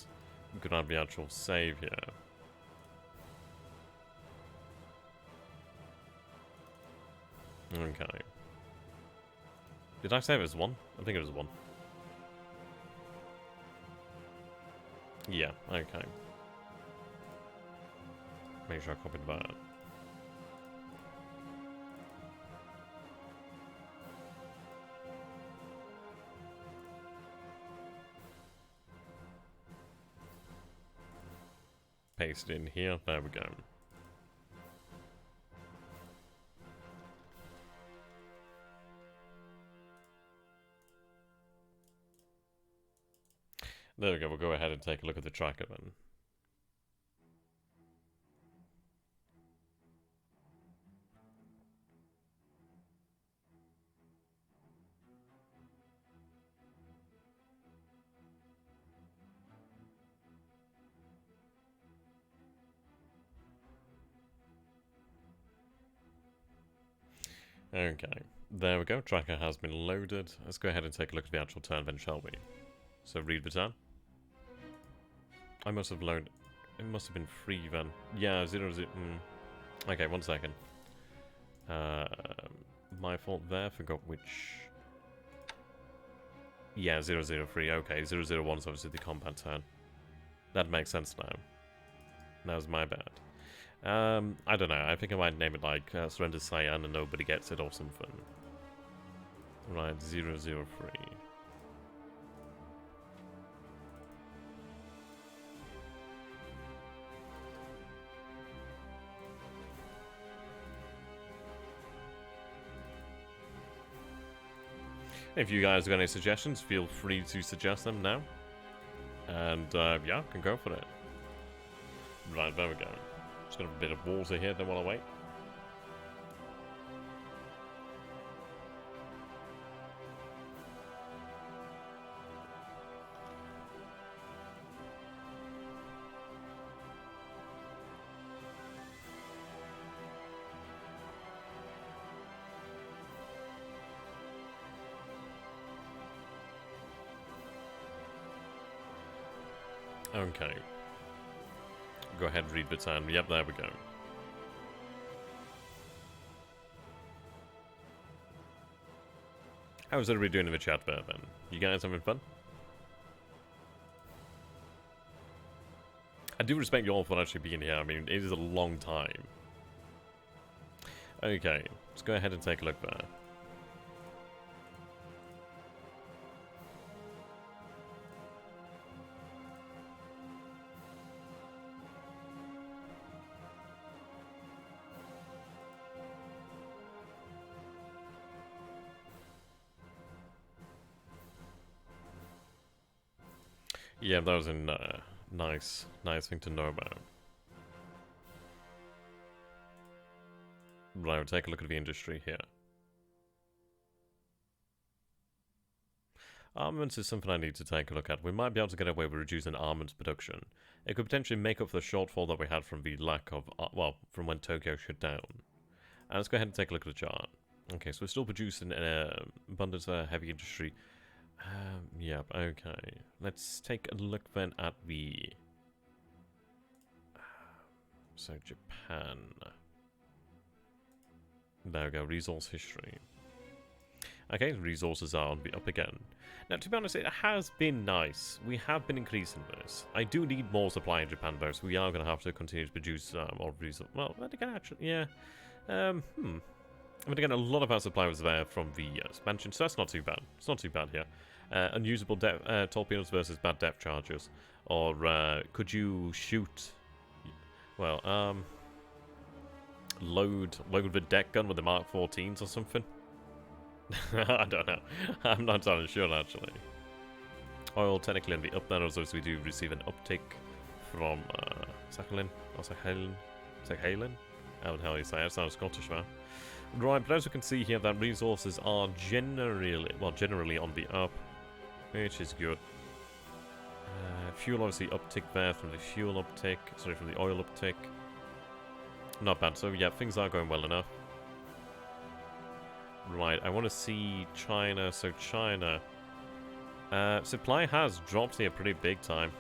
I'm going to have the actual save here. Okay. Did I save it as 1? I think it was 1. Yeah, okay. Make sure I copied that. Paste it in here. There we go. There we go. We'll go ahead and take a look at the tracker then. Okay, there we go. Tracker has been loaded. Let's go ahead and take a look at the actual turn then, shall we? So read the turn. I must have loaded. It must have been free then. Yeah, 0, 0. Okay, 1 second. My fault there. Forgot which. Yeah, 0, 0, 3. Okay, 0, 0, 1 is obviously the combat turn. That makes sense now. That was my bad. I don't know. I think I might name it like Surrender Cyan and nobody gets it or something. Right, 0, 0, 3. If you guys got any suggestions, feel free to suggest them now. And yeah, can go for it. Right, there we go. Just got a bit of water here, don't want to wait. Okay. Go ahead and read the turn. Yep, there we go. How's everybody doing in the chat there, then? You guys having fun? I do respect you all for actually being here. I mean, it is a long time. Okay, let's go ahead and take a look there. Yeah, that was a nice thing to know about. Right, we'll take a look at the industry here. Armaments is something I need to take a look at. We might be able to get away with reducing armaments production. It could potentially make up for the shortfall that we had from the lack of, well, from when Tokyo shut down. And let's go ahead and take a look at the chart. Okay, so we're still producing abundance of heavy industry. Yep, okay. Let's take a look then at the... So, Japan. There we go, resource history. Okay, resources are on the up again. Now, to be honest, it has been nice. We have been increasing this. I do need more supply in Japan, though, so we are going to have to continue to produce more resources. Well, again, actually, yeah. I mean, again, a lot of our supply was there from the expansion, so that's not too bad. It's not too bad here. Unusable torpedoes versus bad depth charges. Or could you shoot... Well, load the deck gun with the Mark 14s or something? I don't know. I'm not entirely sure, actually. Oil, technically, in the up there, also we do receive an uptick from Sakhalin, or Sakhalin? Sakhalin? How the hell you say it? It sounds Scottish, man. Right, but as we can see here, that resources are generally on the up, which is good. Fuel obviously uptick there from the fuel uptick, sorry, from the oil uptick. Not bad, so yeah, things are going well enough. Right, I want to see China, so China. Supply has dropped here pretty big time.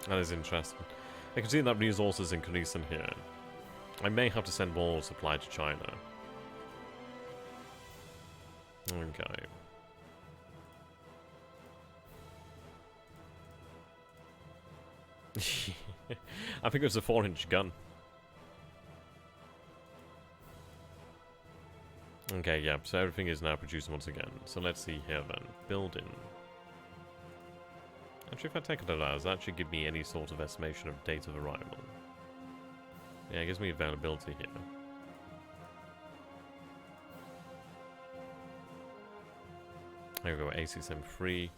That is interesting. I can see that resources increasing here. I may have to send more supply to China. Okay. I think it was a 4-inch gun. Okay, yeah, so everything is now producing once again. So let's see here then. Building. Actually, if I take it out, does that actually give me any sort of estimation of date of arrival? Yeah, it gives me availability here. There we go, A6M3.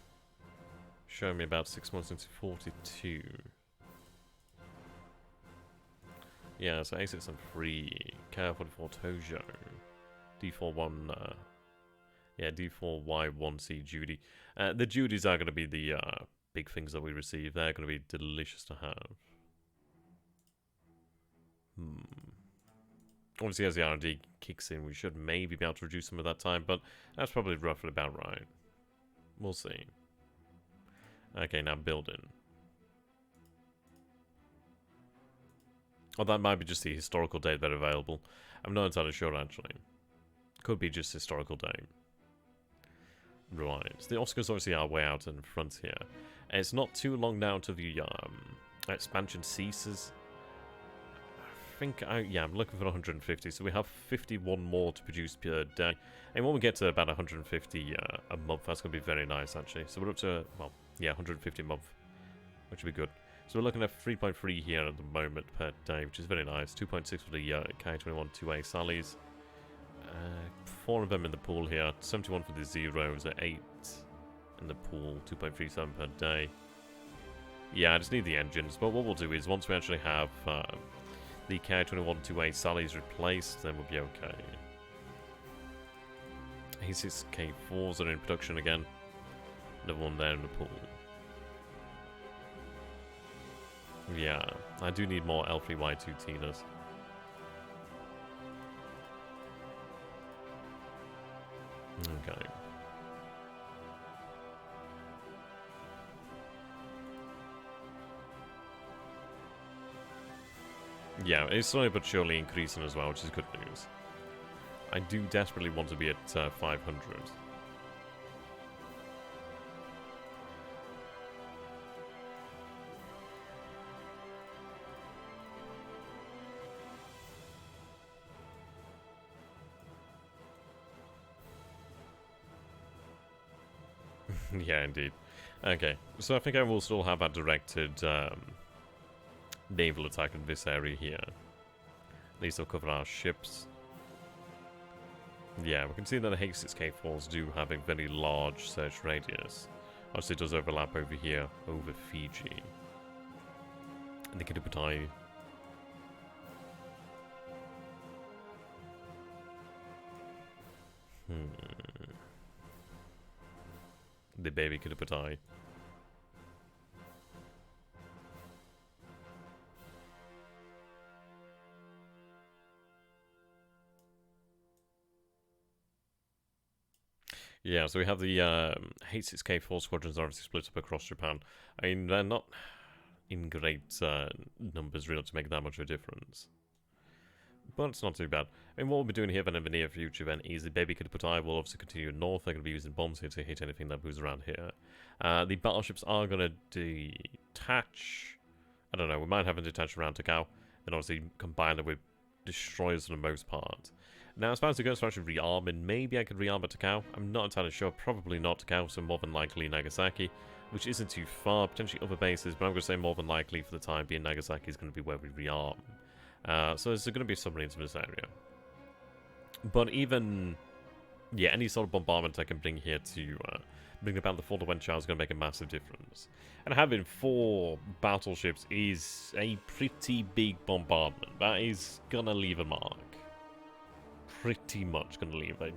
Showing me about 6 months into 42. Yeah, so A6M3, K44 Tojo, D41, yeah, D4Y1C Judy. The Judys are going to be the big things that we receive. They're going to be delicious to have. Obviously, as the R&D kicks in, we should maybe be able to reduce some of that time, but that's probably roughly about right. We'll see. Okay, now building. Oh, that might be just the historical date that are available. I'm not entirely sure, actually. Could be just historical date. Right. So the Oscars obviously are way out in front here. And it's not too long now to the expansion ceases. I think, yeah, I'm looking for 150. So we have 51 more to produce per day. And when we get to about 150 a month, that's going to be very nice, actually. So we're up to, well, yeah, 150 a month, which would be good. So we're looking at 3.3 here at the moment per day, which is very nice. 2.6 for the K21 2A Sallies. 4 of them in the pool here. 71 for the Zeros, 8 in the pool. 2.37 per day. Yeah, I just need the engines. But what we'll do is, once we actually have the K21 2A Sallies replaced, then we'll be okay. A6K4s are in production again. Another one there in the pool. Yeah, I do need more L3Y2 Tinas. Okay. Yeah, it's slowly but surely increasing as well, which is good news. I do desperately want to be at 500. Yeah, indeed. Okay, so I think I will still have that directed naval attack in this area here. At least I'll cover our ships. Yeah, we can see that the H6K4s do have a very large search radius. Obviously it does overlap over here, over Fiji. And the Kiribatai. The baby Kiribatai. Yeah, so we have the H6K4 squadrons are obviously split up across Japan. I mean, they're not in great numbers really to make that much of a difference. But it's not too bad. I mean, what we'll be doing here then in the near future then is the baby Kiribatai will obviously continue north. They're going to be using bombs here to hit anything that moves around here. The battleships are going to detach. I don't know, we might have them detach around Takao. Then obviously combine it with destroyers for the most part. Now, as far as it goes for actually rearming, maybe I could rearm at Takao. I'm not entirely sure. Probably not Takao, so more than likely Nagasaki, which isn't too far. Potentially other bases, but I'm going to say more than likely for the time being Nagasaki is going to be where we rearm. So there's going to be submarines in this area. But even, yeah, any sort of bombardment I can bring here to bringing about the fall of Wenchao is going to make a massive difference. And having 4 battleships is a pretty big bombardment. That is going to leave a mark. Pretty much going to leave a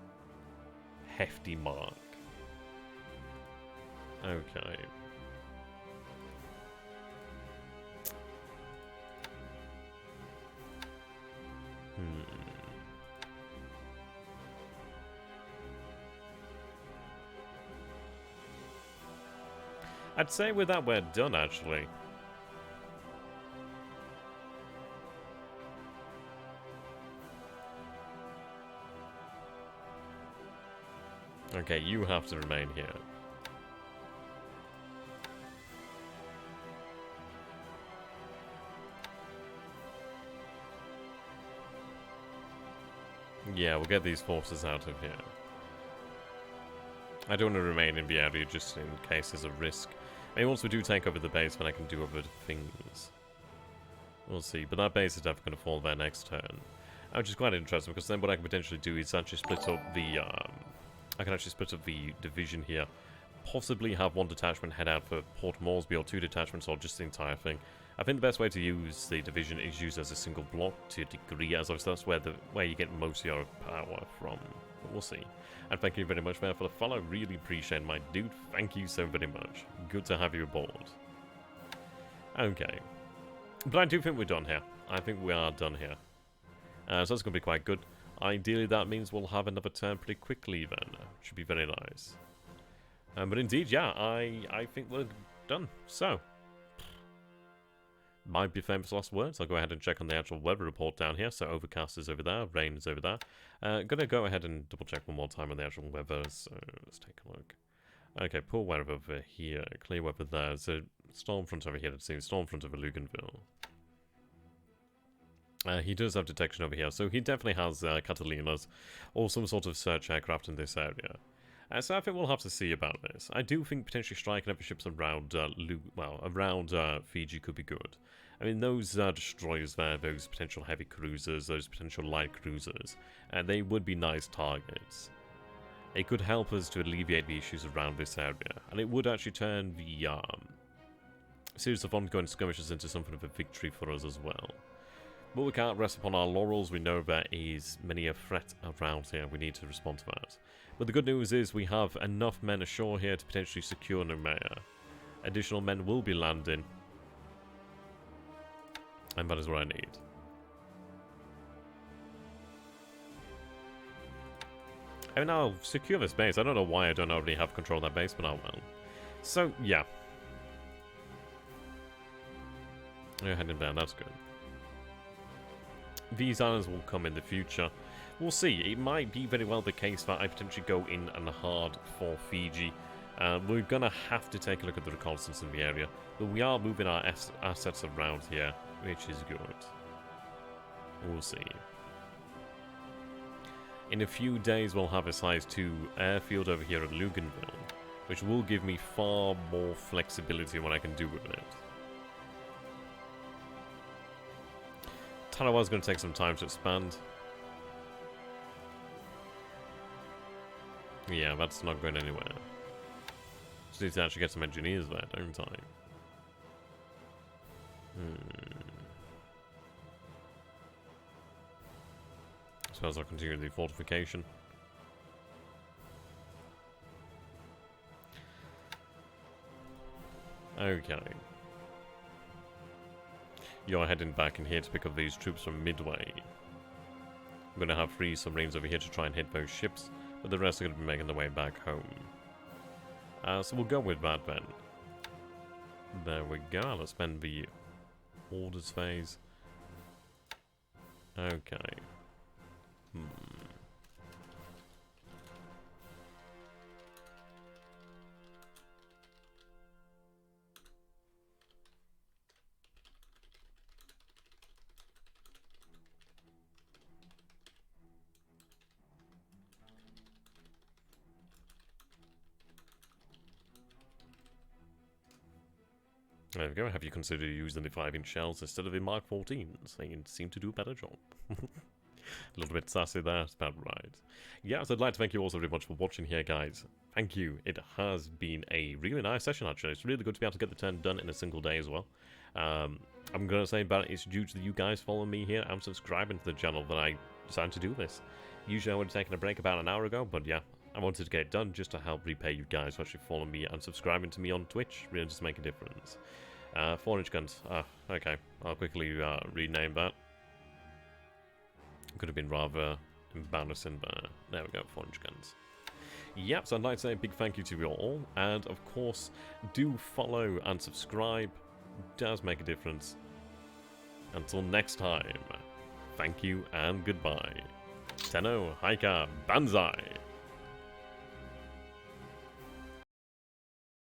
hefty mark. Okay. I'd say with that we're done, actually. Okay, you have to remain here. Yeah, we'll get these forces out of here. I don't want to remain in the area just in case there's a risk. Maybe once we do take over the base, then I can do other things. We'll see, but that base is definitely going to fall there next turn. Which is quite interesting, because then what I can potentially do is actually split up the... I can actually split up the division here. Possibly have 1 detachment head out for Port Moresby, or 2 detachments, or just the entire thing. I think the best way to use the division is use as a single block to a degree, as obviously that's where you get most of your power from. But we'll see. And thank you very much for the follow. Really appreciate it, my dude. Thank you so very much. Good to have you aboard. Okay. But I do think we're done here. I think we are done here. So that's going to be quite good. Ideally, that means we'll have another turn pretty quickly then. Should be very nice. But indeed, yeah, I think we're done. So, might be famous last words. I'll go ahead and check on the actual weather report down here. So overcast is over there, rain is over there. Gonna go ahead and double check one more time on the actual weather. So let's take a look. Okay, poor weather over here, clear weather there. There's a storm front over here. Let's see, storm front over Luganville. He does have detection over here, so he definitely has Catalinas or some sort of search aircraft in this area. So I think we'll have to see about this. I do think potentially striking other ships around, Fiji could be good. I mean, those destroyers there, those potential heavy cruisers, those potential light cruisers, they would be nice targets. It could help us to alleviate the issues around this area, and it would actually turn the series of ongoing skirmishes into something of a victory for us as well. But we can't rest upon our laurels. We know there is many a threat around here. We need to respond to that. But the good news is we have enough men ashore here to potentially secure Noumea. Additional men will be landing. And that is what I need. I mean, I'll secure this base. I don't know why I don't already have control of that base, but I will. So, yeah. You're heading down. That's good. These islands will come in the future. We'll see. It might be very well the case that I potentially go in and hard for Fiji. We're going to have to take a look at the reconnaissance in the area. But we are moving our assets around here, which is good. We'll see. In a few days, we'll have a size 2 airfield over here at Luganville, which will give me far more flexibility in what I can do with it. Tarawa's going to take some time to expand. Yeah, that's not going anywhere. Just need to actually get some engineers there, don't I? I suppose I'll continue the fortification. Okay. You're heading back in here to pick up these troops from Midway. I'm going to have 3 submarines over here to try and hit those ships, but the rest are going to be making their way back home. So we'll go with that then. There we go. Let's spend the orders phase. Okay. There we go. Have you considered using the 5-inch shells instead of the Mark 14s? They seem to do a better job. A little bit sassy there, that's about right. Yeah, so I'd like to thank you all so very much for watching here, guys. Thank you. It has been a really nice session, actually. It's really good to be able to get the turn done in a single day as well. I'm going to say about it, it's due to you guys following me here and subscribing to the channel that I decided to do this. Usually I would have taken a break about an hour ago, but yeah, I wanted to get it done just to help repay you guys for actually following me and subscribing to me on Twitch. Really just make a difference. 4-inch guns. Okay. I'll quickly rename that. Could have been rather embarrassing, but there we go, 4-inch guns. Yep, so I'd like to say a big thank you to you all, and of course, do follow and subscribe. It does make a difference. Until next time, thank you and goodbye. Tenno, Haika, Banzai!